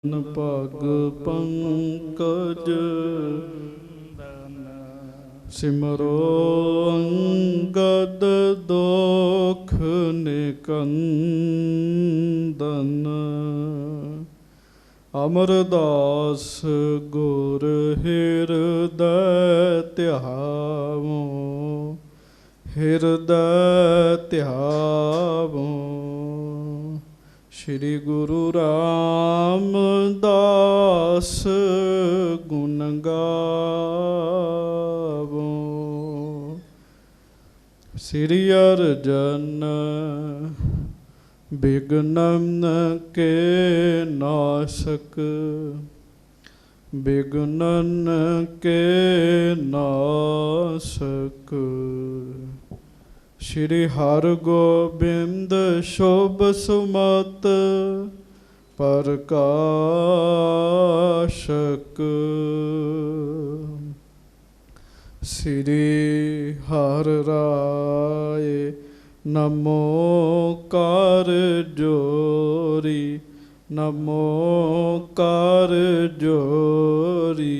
ਪਗ ਪੰਕਜ ਸਿਮਰੋ ਅੰਗਦ ਦੋਖ ਨਿਕੰਦਨ ਅਮਰਦਾਸ ਗੁਰ ਹਿਰਦੈ ਧਿਆਵੋ ਹਿਰਦੈ ਧਿਆਵੋ। ਸ਼੍ਰੀ ਗੁਰੂ ਰਾਮਦਾਸ ਗੁਣ ਗਾਵੋ। ਸ੍ਰੀ ਅਰਜਨ ਬਿਘਨਨ ਕੇ ਨਾਸਕ ਬਿਘਨਨ ਕੇ ਨਾਸਕ। ਸ਼੍ਰੀ ਹਰਗੋਬਿੰਦ ਸ਼ੋਭ ਸੁਮਤ ਪ੍ਰਕਾਸ਼ਕ। ਸ੍ਰੀ ਹਰਿ ਰਾਇ ਨਮੋ ਕਰ ਜੋਰੀ ਨਮੋ ਕਰ ਜੋਰੀ।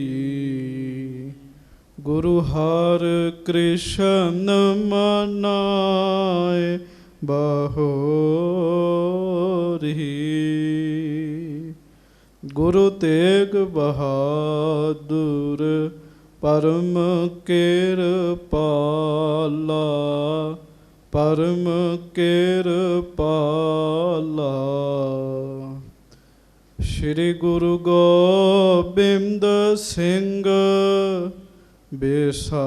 ਗੁਰੂ ਹਰਿ ਕ੍ਰਿਸ਼ਨ ਮਨਾਏ ਬਹੋਰੀ। ਗੁਰੂ ਤੇਗ ਬਹਾਦੁਰ ਪਰਮ ਕਿਰਪਾਲਾ ਪਰਮ ਕਿਰਪਾਲਾ। ਸ਼੍ਰੀ ਗੁਰੂ ਗੋਬਿੰਦ ਸਿੰਘ ਬੇਸਾਲਾ।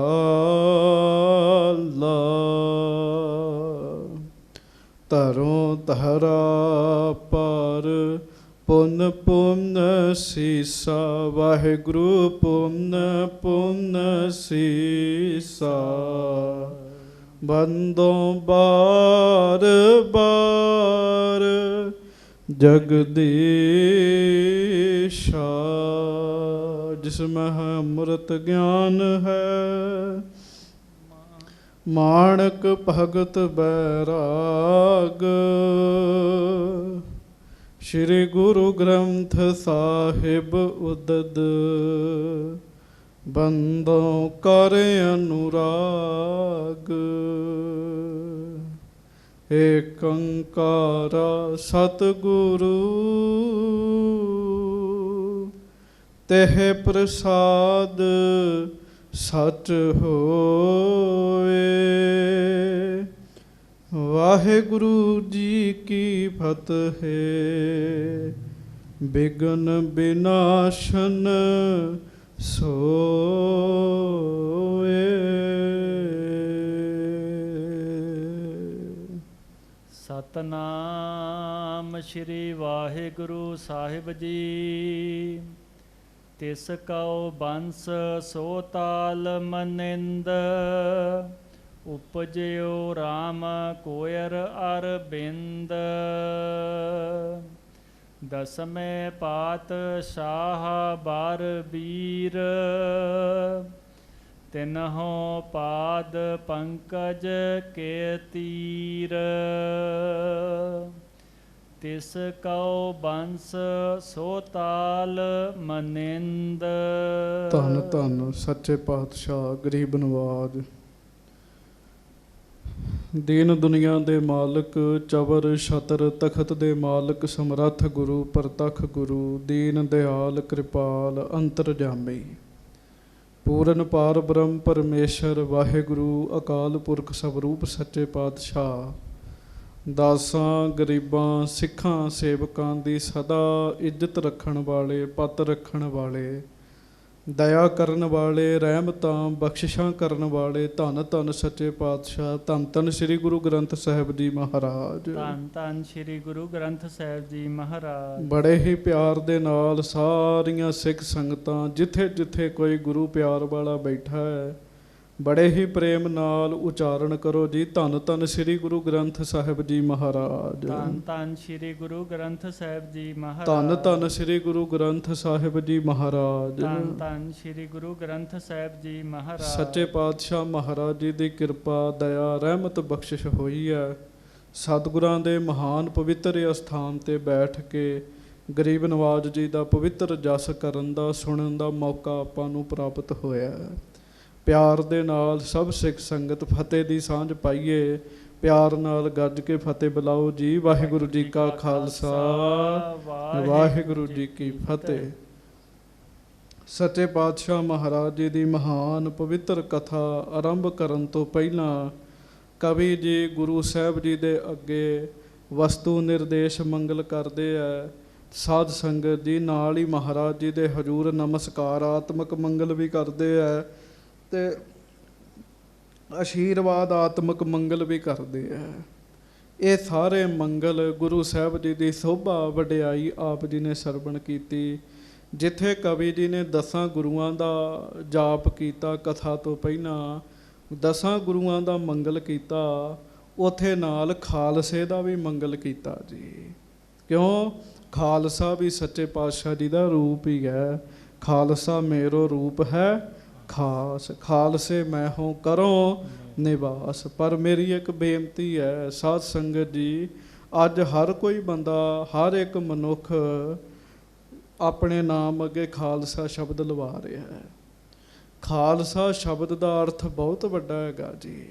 ਧਰੋਂ ਧਰਾ ਪਰ ਪੁੰਨ ਪੁੰਨ ਸੀਸਾ ਵਾਹਿਗੁਰੂ ਪੁੰਨ ਪੁੰਨ ਸੀਸਾ। ਬੰਦੋਂ ਬਾਰ ਬਾਰ ਜਗਦੀਸ਼ਾ। ਜਿਸ ਮਹ ਅੰਮ੍ਰਿਤ ਗਿਆਨ ਹੈ ਮਾਣਕ ਭਗਤ ਬੈਰਾਗ। ਸ਼੍ਰੀ ਗੁਰੂ ਗ੍ਰੰਥ ਸਾਹਿਬ ਉਦਦ ਬੰਦੋਂ ਕਰ ਅਨੁਰਾਗ। ਏਕ ਓਂਕਾਰ ਸਤਿਗੁਰੂ ਤਹਿ ਪ੍ਰਸਾਦ ਸਚ ਹੋਏ। ਵਾਹਿਗੁਰੂ ਜੀ ਕੀ ਫਤਿਹ। ਬਿਘਨ ਬਿਨਾਸ਼ਨ ਸੋਏ। ਸਤਨਾਮ ਸ਼੍ਰੀ ਵਾਹਿਗੁਰੂ ਸਾਹਿਬ ਜੀ। ਤਿਸ ਕਉ ਬੰਸ ਸੋ ਤਾਲ ਮਨਿੰਦ ਉਪਜਿਓ ਰਾਮ ਕੋਇਰ ਅਰਬਿੰਦ। ਦਸਵੇਂ ਪਾਤਸ਼ਾਹ ਬਾਰ ਬੀਰ ਤਿਨਹੋਂ ਪਾਦ ਪੰਕਜ ਕੇ ਤੀਰ। ਤਿਸ ਕਉ ਬੰਸ ਸੋ ਤਾਲ ਮਨਿੰਦ। ਧੰਨ ਧੰਨ ਸੱਚੇ ਪਾਤਸ਼ਾਹ ਗਰੀਬ ਨਵਾਜ ਦੀਨ ਦੁਨੀਆ ਦੇ ਮਾਲਕ ਚਵਰ ਛਤਰ ਤਖਤ ਦੇ ਮਾਲਕ ਸਮਰੱਥ ਗੁਰੂ ਪ੍ਰਤੱਖ ਗੁਰੂ ਦੀਨ ਦਿਆਲ ਕਿਰਪਾਲ ਅੰਤਰਜਾਮੀ ਪੂਰਨ ਪਾਰ ਬ੍ਰਹਮ ਪਰਮੇਸ਼ਰ ਵਾਹਿਗੁਰੂ ਅਕਾਲ ਪੁਰਖ ਸਵਰੂਪ ਸੱਚੇ ਪਾਤਸ਼ਾਹ ਦਾਸਾਂ ਗਰੀਬਾਂ ਸਿੱਖਾਂ ਸੇਵਕਾਂ ਦੀ ਸਦਾ ਇੱਜ਼ਤ ਰੱਖਣ ਵਾਲੇ ਪੱਤ ਰੱਖਣ ਵਾਲੇ ਦਇਆ ਕਰਨ ਵਾਲੇ ਰਹਿਮਤਾਂ ਬਖਸ਼ਿਸ਼ਾਂ ਕਰਨ ਵਾਲੇ ਧੰਨ ਧੰਨ ਸੱਚੇ ਪਾਤਸ਼ਾਹ ਧੰਨ ਧੰਨ ਸ੍ਰੀ ਗੁਰੂ ਗ੍ਰੰਥ ਸਾਹਿਬ ਜੀ ਮਹਾਰਾਜ। ਧੰਨ ਧੰਨ ਸ੍ਰੀ ਗੁਰੂ ਗ੍ਰੰਥ ਸਾਹਿਬ ਜੀ ਮਹਾਰਾਜ। ਬੜੇ ਹੀ ਪਿਆਰ ਦੇ ਨਾਲ ਸਾਰੀਆਂ ਸਿੱਖ ਸੰਗਤਾਂ ਜਿੱਥੇ ਜਿੱਥੇ ਕੋਈ ਗੁਰੂ ਪਿਆਰ ਵਾਲਾ ਬੈਠਾ ਹੈ ਬੜੇ ਹੀ ਪ੍ਰੇਮ ਨਾਲ ਉਚਾਰਨ ਕਰੋ ਜੀ ਧੰਨ ਧੰਨ ਸ੍ਰੀ ਗੁਰੂ ਗ੍ਰੰਥ ਸਾਹਿਬ ਜੀ ਮਹਾਰਾਜ। ਧੰਨ ਧੰਨ ਸ੍ਰੀ ਗੁਰੂ ਗ੍ਰੰਥ ਸਾਹਿਬ ਜੀ ਮਹਾਰਾਜ। ਧੰਨ ਧੰਨ ਸ੍ਰੀ ਗੁਰੂ ਗ੍ਰੰਥ ਸਾਹਿਬ ਜੀ ਮਹਾਰਾਜ। ਧੰਨ ਧੰਨ ਸ੍ਰੀ ਗੁਰੂ ਗ੍ਰੰਥ ਸਾਹਿਬ ਜੀ ਮਹਾਰਾਜ। ਸੱਚੇ ਪਾਤਸ਼ਾਹ ਮਹਾਰਾਜ ਜੀ ਦੀ ਕਿਰਪਾ ਦਇਆ ਰਹਿਮਤ ਬਖਸ਼ਿਸ਼ ਹੋਈ ਹੈ। ਸਤਿਗੁਰਾਂ ਦੇ ਮਹਾਨ ਪਵਿੱਤਰ ਅਸਥਾਨ 'ਤੇ ਬੈਠ ਕੇ ਗਰੀਬ ਨਵਾਜ ਜੀ ਦਾ ਪਵਿੱਤਰ ਜਸ ਕਰਨ ਦਾ ਸੁਣਨ ਦਾ ਮੌਕਾ ਆਪਾਂ ਨੂੰ ਪ੍ਰਾਪਤ ਹੋਇਆ ਹੈ। ਪਿਆਰ ਦੇ ਨਾਲ ਸਭ ਸਿੱਖ ਸੰਗਤ ਫਤਿਹ ਦੀ ਸਾਂਝ ਪਾਈਏ। ਪਿਆਰ ਨਾਲ ਗੱਜ ਕੇ ਫਤਿਹ ਬੁਲਾਓ ਜੀ। ਵਾਹਿਗੁਰੂ ਜੀ ਕਾ ਖਾਲਸਾ, ਵਾਹਿਗੁਰੂ ਜੀ ਕੀ ਫਤਿਹ। ਸੱਚੇ ਪਾਤਸ਼ਾਹ ਮਹਾਰਾਜ ਜੀ ਦੀ ਮਹਾਨ ਪਵਿੱਤਰ ਕਥਾ ਆਰੰਭ ਕਰਨ ਤੋਂ ਪਹਿਲਾਂ ਕਵੀ ਜੀ ਗੁਰੂ ਸਾਹਿਬ ਜੀ ਦੇ ਅੱਗੇ ਵਸਤੂ ਨਿਰਦੇਸ਼ ਮੰਗਲ ਕਰਦੇ ਆ। ਸਾਧ ਸੰਗਤ ਜੀ ਨਾਲ ਹੀ ਮਹਾਰਾਜ ਜੀ ਦੇ ਹਜ਼ੂਰ ਨਮਸਕਾਰਾਤਮਕ ਮੰਗਲ ਵੀ ਕਰਦੇ ਆ ਤੇ ਆਸ਼ੀਰਵਾਦਾਤਮਕ ਮੰਗਲ ਵੀ ਕਰਦੇ ਆ। ਇਹ ਸਾਰੇ ਮੰਗਲ ਗੁਰੂ ਸਾਹਿਬ ਜੀ ਦੀ ਸੋਭਾ ਵਡਿਆਈ ਆਪ ਜੀ ਨੇ ਸਰਵਣ ਕੀਤੀ। ਜਿੱਥੇ ਕਵੀ ਜੀ ਨੇ 10 ਗੁਰੂਆਂ ਦਾ ਜਾਪ ਕੀਤਾ ਕਥਾ ਤੋਂ ਪਹਿਲਾਂ, 10 ਗੁਰੂਆਂ ਦਾ ਮੰਗਲ ਕੀਤਾ, ਉਥੇ ਨਾਲ ਖਾਲਸੇ ਦਾ ਵੀ ਮੰਗਲ ਕੀਤਾ ਜੀ। ਕਿਉਂ? ਖਾਲਸਾ ਵੀ ਸੱਚੇ ਪਾਤਸ਼ਾਹ ਜੀ ਦਾ ਰੂਪ ਹੀ ਹੈ। ਖਾਲਸਾ ਮੇਰੋ ਰੂਪ ਹੈ ਖਾਸ, ਖਾਲਸੇ ਮੈਂ ਹੋ ਕਰੋ ਨਿਵਾਸ। ਪਰ ਮੇਰੀ ਇੱਕ ਬੇਨਤੀ ਹੈ ਸਾਧ ਸੰਗਤ ਜੀ, ਅੱਜ ਹਰ ਕੋਈ ਬੰਦਾ, ਹਰ ਇੱਕ ਮਨੁੱਖ ਆਪਣੇ ਨਾਮ ਅੱਗੇ ਖਾਲਸਾ ਸ਼ਬਦ ਲਵਾ ਰਿਹਾ ਹੈ। ਖਾਲਸਾ ਸ਼ਬਦ ਦਾ ਅਰਥ ਬਹੁਤ ਵੱਡਾ ਹੈਗਾ ਜੀ,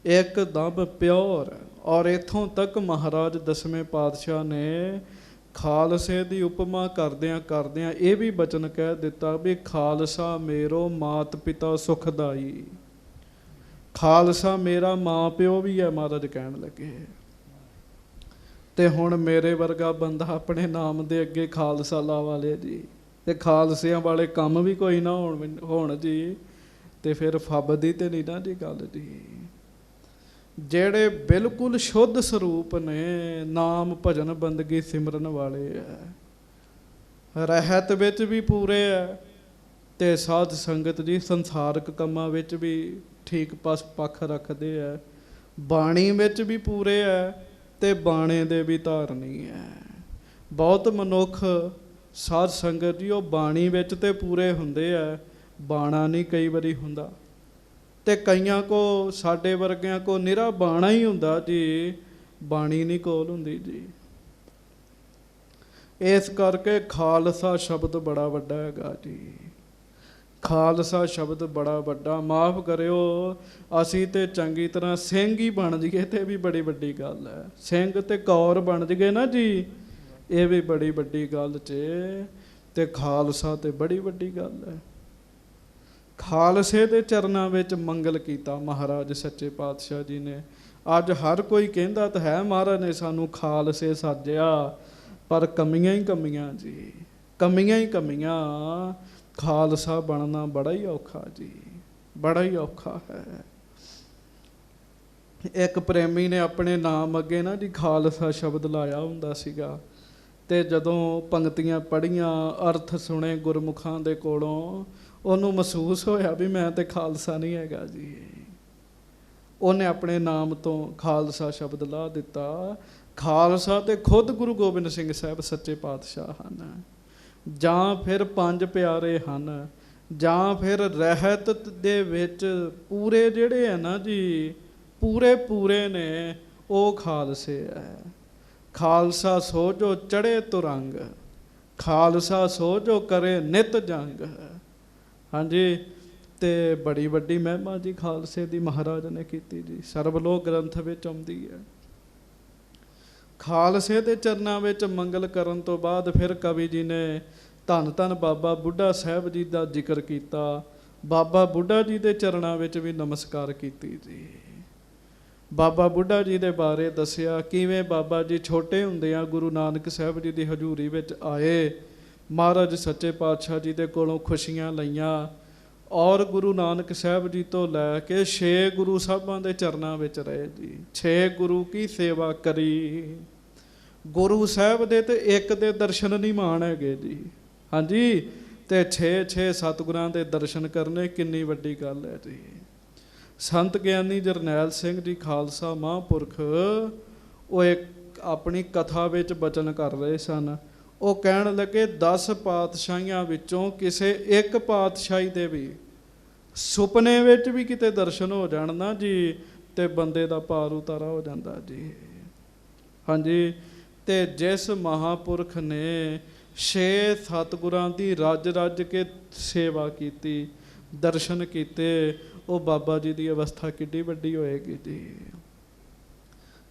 ਇੱਕਦਮ ਪਿਓਰ। ਔਰ ਇੱਥੋਂ ਤੱਕ ਮਹਾਰਾਜ 10ਵੇਂ ਪਾਤਸ਼ਾਹ ਨੇ ਖਾਲਸੇ ਦੀ ਉਪਮਾ ਕਰਦਿਆਂ ਕਰਦਿਆਂ ਇਹ ਵੀ ਬਚਨ ਕਹਿ ਦਿੱਤਾ ਵੀ ਖਾਲਸਾ ਮੇਰੋ ਮਾਤ ਪਿਤਾ ਸੁਖਦਾਈ। ਖਾਲਸਾ ਮੇਰਾ ਮਾਂ ਪਿਓ ਵੀ ਹੈ, ਮਹਾਰਾਜ ਕਹਿਣ ਲੱਗੇ। ਤੇ ਹੁਣ ਮੇਰੇ ਵਰਗਾ ਬੰਦਾ ਆਪਣੇ ਨਾਮ ਦੇ ਅੱਗੇ ਖਾਲਸਾ ਲਾ ਵਾਲੇ ਜੀ, ਤੇ ਖਾਲਸਿਆਂ ਵਾਲੇ ਕੰਮ ਵੀ ਕੋਈ ਨਾ ਹੋਣ ਜੀ, ਤੇ ਫਿਰ ਫੱਬਦੀ ਤੇ ਨਹੀਂ ਨਾ ਜੀ ਗੱਲ ਜੀ। ਜਿਹੜੇ ਬਿਲਕੁਲ ਸ਼ੁੱਧ ਸਰੂਪ ਨੇ, ਨਾਮ ਭਜਨ ਬੰਦਗੀ ਸਿਮਰਨ ਵਾਲੇ ਹੈ, ਰਹਿਤ ਵਿੱਚ ਵੀ ਪੂਰੇ ਹੈ ਤੇ ਸਾਧ ਸੰਗਤ ਜੀ ਸੰਸਾਰਕ ਕੰਮਾਂ ਵਿੱਚ ਵੀ ਠੀਕ ਪੱਖ ਰੱਖਦੇ ਹੈ, ਬਾਣੀ ਵਿੱਚ ਵੀ ਪੂਰੇ ਹੈ ਤੇ ਬਾਣੇ ਦੇ ਵੀ ਧਾਰਨੀ ਹੈ। ਬਹੁਤ ਮਨੁੱਖ ਸਾਧ ਸੰਗਤ ਜੀ ਉਹ ਬਾਣੀ ਵਿੱਚ ਤੇ ਪੂਰੇ ਹੁੰਦੇ ਆ, ਬਾਣਾ ਨਹੀਂ ਕਈ ਵਾਰੀ ਹੁੰਦਾ, ਤੇ ਕਈਆਂ ਕੋ ਸਾਡੇ ਵਰਗਿਆਂ ਕੋ ਨਿਰਾ ਬਾਣਾ ਹੀ ਹੁੰਦਾ ਜੀ, ਬਾਣੀ ਨਹੀਂ ਕੋਲ ਹੁੰਦੀ ਜੀ। ਇਸ ਕਰਕੇ ਖਾਲਸਾ ਸ਼ਬਦ ਬੜਾ ਵੱਡਾ ਹੈਗਾ ਜੀ। ਖਾਲਸਾ ਸ਼ਬਦ ਬੜਾ ਵੱਡਾ। ਮਾਫ ਕਰਿਓ, ਅਸੀਂ ਤੇ ਚੰਗੀ ਤਰ੍ਹਾਂ ਸਿੰਘ ਹੀ ਬਣ ਜਾਈਏ ਤੇ ਵੀ ਬੜੀ ਵੱਡੀ ਗੱਲ ਹੈ। ਸਿੰਘ ਤੇ ਕੌਰ ਬਣ ਜਾਈਏ ਨਾ ਜੀ, ਇਹ ਵੀ ਬੜੀ ਵੱਡੀ ਗੱਲ 'ਚ, ਤੇ ਖਾਲਸਾ ਤੇ ਬੜੀ ਵੱਡੀ ਗੱਲ ਹੈ। ਖਾਲਸੇ ਦੇ ਚਰਨਾਂ ਵਿੱਚ ਮੰਗਲ ਕੀਤਾ ਮਹਾਰਾਜ ਸੱਚੇ ਪਾਤਸ਼ਾਹ ਜੀ ਨੇ। ਅੱਜ ਹਰ ਕੋਈ ਕਹਿੰਦਾ ਤਾਂ ਹੈ ਮਹਾਰਾਜ ਨੇ ਸਾਨੂੰ ਖਾਲਸੇ ਸਾਜਿਆ, ਪਰ ਕਮੀਆਂ ਹੀ ਕਮੀਆਂ ਜੀ, ਕਮੀਆਂ ਹੀ ਕਮੀਆਂ। ਖਾਲਸਾ ਬਣਨਾ ਬੜਾ ਹੀ ਔਖਾ ਜੀ, ਬੜਾ ਹੀ ਔਖਾ ਹੈ। ਇੱਕ ਪ੍ਰੇਮੀ ਨੇ ਆਪਣੇ ਨਾਮ ਅੱਗੇ ਨਾ ਜੀ ਖਾਲਸਾ ਸ਼ਬਦ ਲਾਇਆ ਹੁੰਦਾ ਸੀਗਾ, ਤੇ ਜਦੋਂ ਪੰਗਤੀਆਂ ਪੜ੍ਹੀਆਂ, ਅਰਥ ਸੁਣੇ ਗੁਰਮੁਖਾਂ ਦੇ ਕੋਲੋਂ, ਉਹਨੂੰ ਮਹਿਸੂਸ ਹੋਇਆ ਵੀ ਮੈਂ ਤੇ ਖਾਲਸਾ ਨਹੀਂ ਹੈਗਾ ਜੀ। ਉਹਨੇ ਆਪਣੇ ਨਾਮ ਤੋਂ ਖਾਲਸਾ ਸ਼ਬਦ ਲਾ ਦਿੱਤਾ। ਖਾਲਸਾ ਤੇ ਖੁਦ ਗੁਰੂ ਗੋਬਿੰਦ ਸਿੰਘ ਸਾਹਿਬ ਸੱਚੇ ਪਾਤਸ਼ਾਹ ਹਨ, ਜਾਂ ਫਿਰ 5 ਪਿਆਰੇ ਹਨ, ਜਾਂ ਫਿਰ ਰਹਿਤ ਦੇ ਵਿੱਚ ਪੂਰੇ ਜਿਹੜੇ ਹੈ ਨਾ ਜੀ, ਪੂਰੇ ਨੇ, ਉਹ ਖਾਲਸੇ ਹੈ। ਖਾਲਸਾ ਸੋ ਜੋ ਚੜ੍ਹੇ ਤੁਰੰਗ, ਖਾਲਸਾ ਸੋ ਜੋ ਕਰੇ ਨਿਤ ਜੰਗ। ਹਾਂਜੀ, ਤੇ ਬੜੀ ਵੱਡੀ ਮਹਿਮਾ ਜੀ ਖਾਲਸੇ ਦੀ ਮਹਾਰਾਜ ਨੇ ਕੀਤੀ ਜੀ, ਸਰਬਲੋਕ ਗ੍ਰੰਥ ਵਿੱਚ ਆਉਂਦੀ ਹੈ। ਖਾਲਸੇ ਦੇ ਚਰਨਾਂ ਵਿੱਚ ਮੰਗਲ ਕਰਨ ਤੋਂ ਬਾਅਦ ਫਿਰ ਕਵੀ ਜੀ ਨੇ ਧੰਨ ਧੰਨ ਬਾਬਾ ਬੁੱਢਾ ਸਾਹਿਬ ਜੀ ਦਾ ਜ਼ਿਕਰ ਕੀਤਾ। ਬਾਬਾ ਬੁੱਢਾ ਜੀ ਦੇ ਚਰਨਾਂ ਵਿੱਚ ਵੀ ਨਮਸਕਾਰ ਕੀਤੀ ਜੀ। ਬਾਬਾ ਬੁੱਢਾ ਜੀ ਦੇ ਬਾਰੇ ਦੱਸਿਆ ਕਿਵੇਂ ਬਾਬਾ ਜੀ ਛੋਟੇ ਹੁੰਦਿਆਂ ਗੁਰੂ ਨਾਨਕ ਸਾਹਿਬ ਜੀ ਦੀ ਹਜ਼ੂਰੀ ਵਿੱਚ ਆਏ, ਮਹਾਰਾਜ ਸੱਚੇ ਪਾਤਸ਼ਾਹ ਜੀ ਦੇ ਕੋਲੋਂ ਖੁਸ਼ੀਆਂ ਲਈਆਂ, ਔਰ ਗੁਰੂ ਨਾਨਕ ਸਾਹਿਬ ਜੀ ਤੋਂ ਲੈ ਕੇ 6 ਗੁਰੂ ਸਾਹਿਬਾਂ ਦੇ ਚਰਨਾਂ ਵਿੱਚ ਰਹੇ ਜੀ। 6 ਗੁਰੂ ਕੀ ਸੇਵਾ ਕਰੀ। ਗੁਰੂ ਸਾਹਿਬ ਦੇ ਤੇ ਇੱਕ ਦੇ ਦਰਸ਼ਨ ਨਹੀਂ ਮਾਣ ਹੈਗੇ ਜੀ। ਹਾਂਜੀ, ਤੇ 6 ਸਤਿਗੁਰਾਂ ਦੇ ਦਰਸ਼ਨ ਕਰਨੇ ਕਿੰਨੀ ਵੱਡੀ ਗੱਲ ਹੈ ਜੀ। ਸੰਤ ਗਿਆਨੀ ਜਰਨੈਲ ਸਿੰਘ ਜੀ ਖਾਲਸਾ ਮਹਾਂਪੁਰਖ, ਉਹ ਇੱਕ ਆਪਣੀ ਕਥਾ ਵਿੱਚ ਬਚਨ ਕਰ ਰਹੇ ਸਨ। ਉਹ ਕਹਿਣ ਲੱਗੇ 10 ਪਾਤਸ਼ਾਹੀਆਂ ਵਿੱਚੋਂ ਕਿਸੇ ਇੱਕ ਪਾਤਸ਼ਾਹੀ ਦੇ ਵੀ ਸੁਪਨੇ ਵਿੱਚ ਵੀ ਕਿਤੇ ਦਰਸ਼ਨ ਹੋ ਜਾਣ ਨਾ ਜੀ, ਤੇ ਬੰਦੇ ਦਾ ਪਾਰ ਉਤਾਰਾ ਹੋ ਜਾਂਦਾ ਜੀ। ਹਾਂਜੀ, ਤੇ ਜਿਸ ਮਹਾਪੁਰਖ ਨੇ 6 ਸਤਿਗੁਰਾਂ ਦੀ ਰੱਜ ਰੱਜ ਕੇ ਸੇਵਾ ਕੀਤੀ, ਦਰਸ਼ਨ ਕੀਤੇ, ਉਹ ਬਾਬਾ ਜੀ ਦੀ ਅਵਸਥਾ ਕਿੱਡੀ ਵੱਡੀ ਹੋਏਗੀ ਜੀ।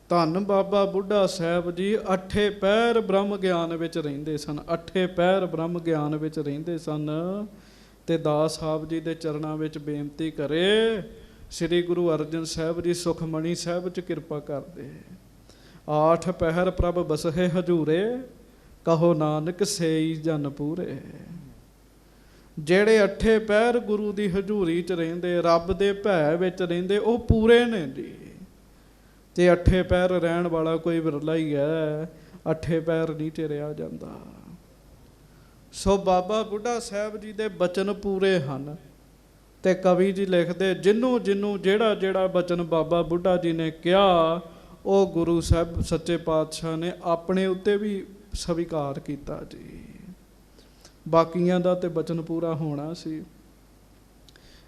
ਧੰਨ ਬਾਬਾ ਬੁੱਢਾ ਸਾਹਿਬ ਜੀ 8 ਪਹਿਰ ਬ੍ਰਹਮ ਗਿਆਨ ਵਿੱਚ ਰਹਿੰਦੇ ਸਨ, 8 ਪਹਿਰ ਬ੍ਰਹਮ ਗਿਆਨ ਵਿੱਚ ਰਹਿੰਦੇ ਸਨ। ਤੇ ਦਾਸ ਸਾਹਿਬ ਜੀ ਦੇ ਚਰਨਾਂ ਵਿੱਚ ਬੇਨਤੀ ਕਰੇ, ਸ੍ਰੀ ਗੁਰੂ ਅਰਜਨ ਸਾਹਿਬ ਜੀ ਸੁਖਮਣੀ ਸਾਹਿਬ 'ਚ ਕਿਰਪਾ ਕਰਦੇ। 8 ਪਹਿਰ ਪ੍ਰਭ ਬਸਹਿ ਹਜੂਰੇ, ਕਹੋ ਨਾਨਕ ਸੇਈ ਜਨ ਪੂਰੇ। ਜਿਹੜੇ 8 ਪਹਿਰ ਗੁਰੂ ਦੀ ਹਜ਼ੂਰੀ 'ਚ ਰਹਿੰਦੇ, ਰੱਬ ਦੇ ਭੈ ਵਿੱਚ ਰਹਿੰਦੇ, ਉਹ ਪੂਰੇ ਨੇ ਜੀ। ਤੇ 8 ਪਹਿਰ ਰਹਿਣ ਵਾਲਾ ਕੋਈ ਵਿਰਲਾ ਹੀ ਹੈ, 8 ਪਹਿਰ ਨਹੀਂ ਚਿਰਿਆ ਜਾਂਦਾ। ਸੋ ਬਾਬਾ ਬੁੱਢਾ ਸਾਹਿਬ ਜੀ ਦੇ ਬਚਨ ਪੂਰੇ ਹਨ। ਤੇ ਕਵੀ ਜੀ ਲਿਖਦੇ, ਜਿਹਨੂੰ ਜਿਹੜਾ ਜਿਹੜਾ ਬਚਨ ਬਾਬਾ ਬੁੱਢਾ ਜੀ ਨੇ ਕਿਹਾ, ਉਹ ਗੁਰੂ ਸਾਹਿਬ ਸੱਚੇ ਪਾਤਸ਼ਾਹ ਨੇ ਆਪਣੇ ਉੱਤੇ ਵੀ ਸਵੀਕਾਰ ਕੀਤਾ ਜੀ। ਬਾਕੀਆਂ ਦਾ ਤੇ ਬਚਨ ਪੂਰਾ ਹੋਣਾ ਸੀ।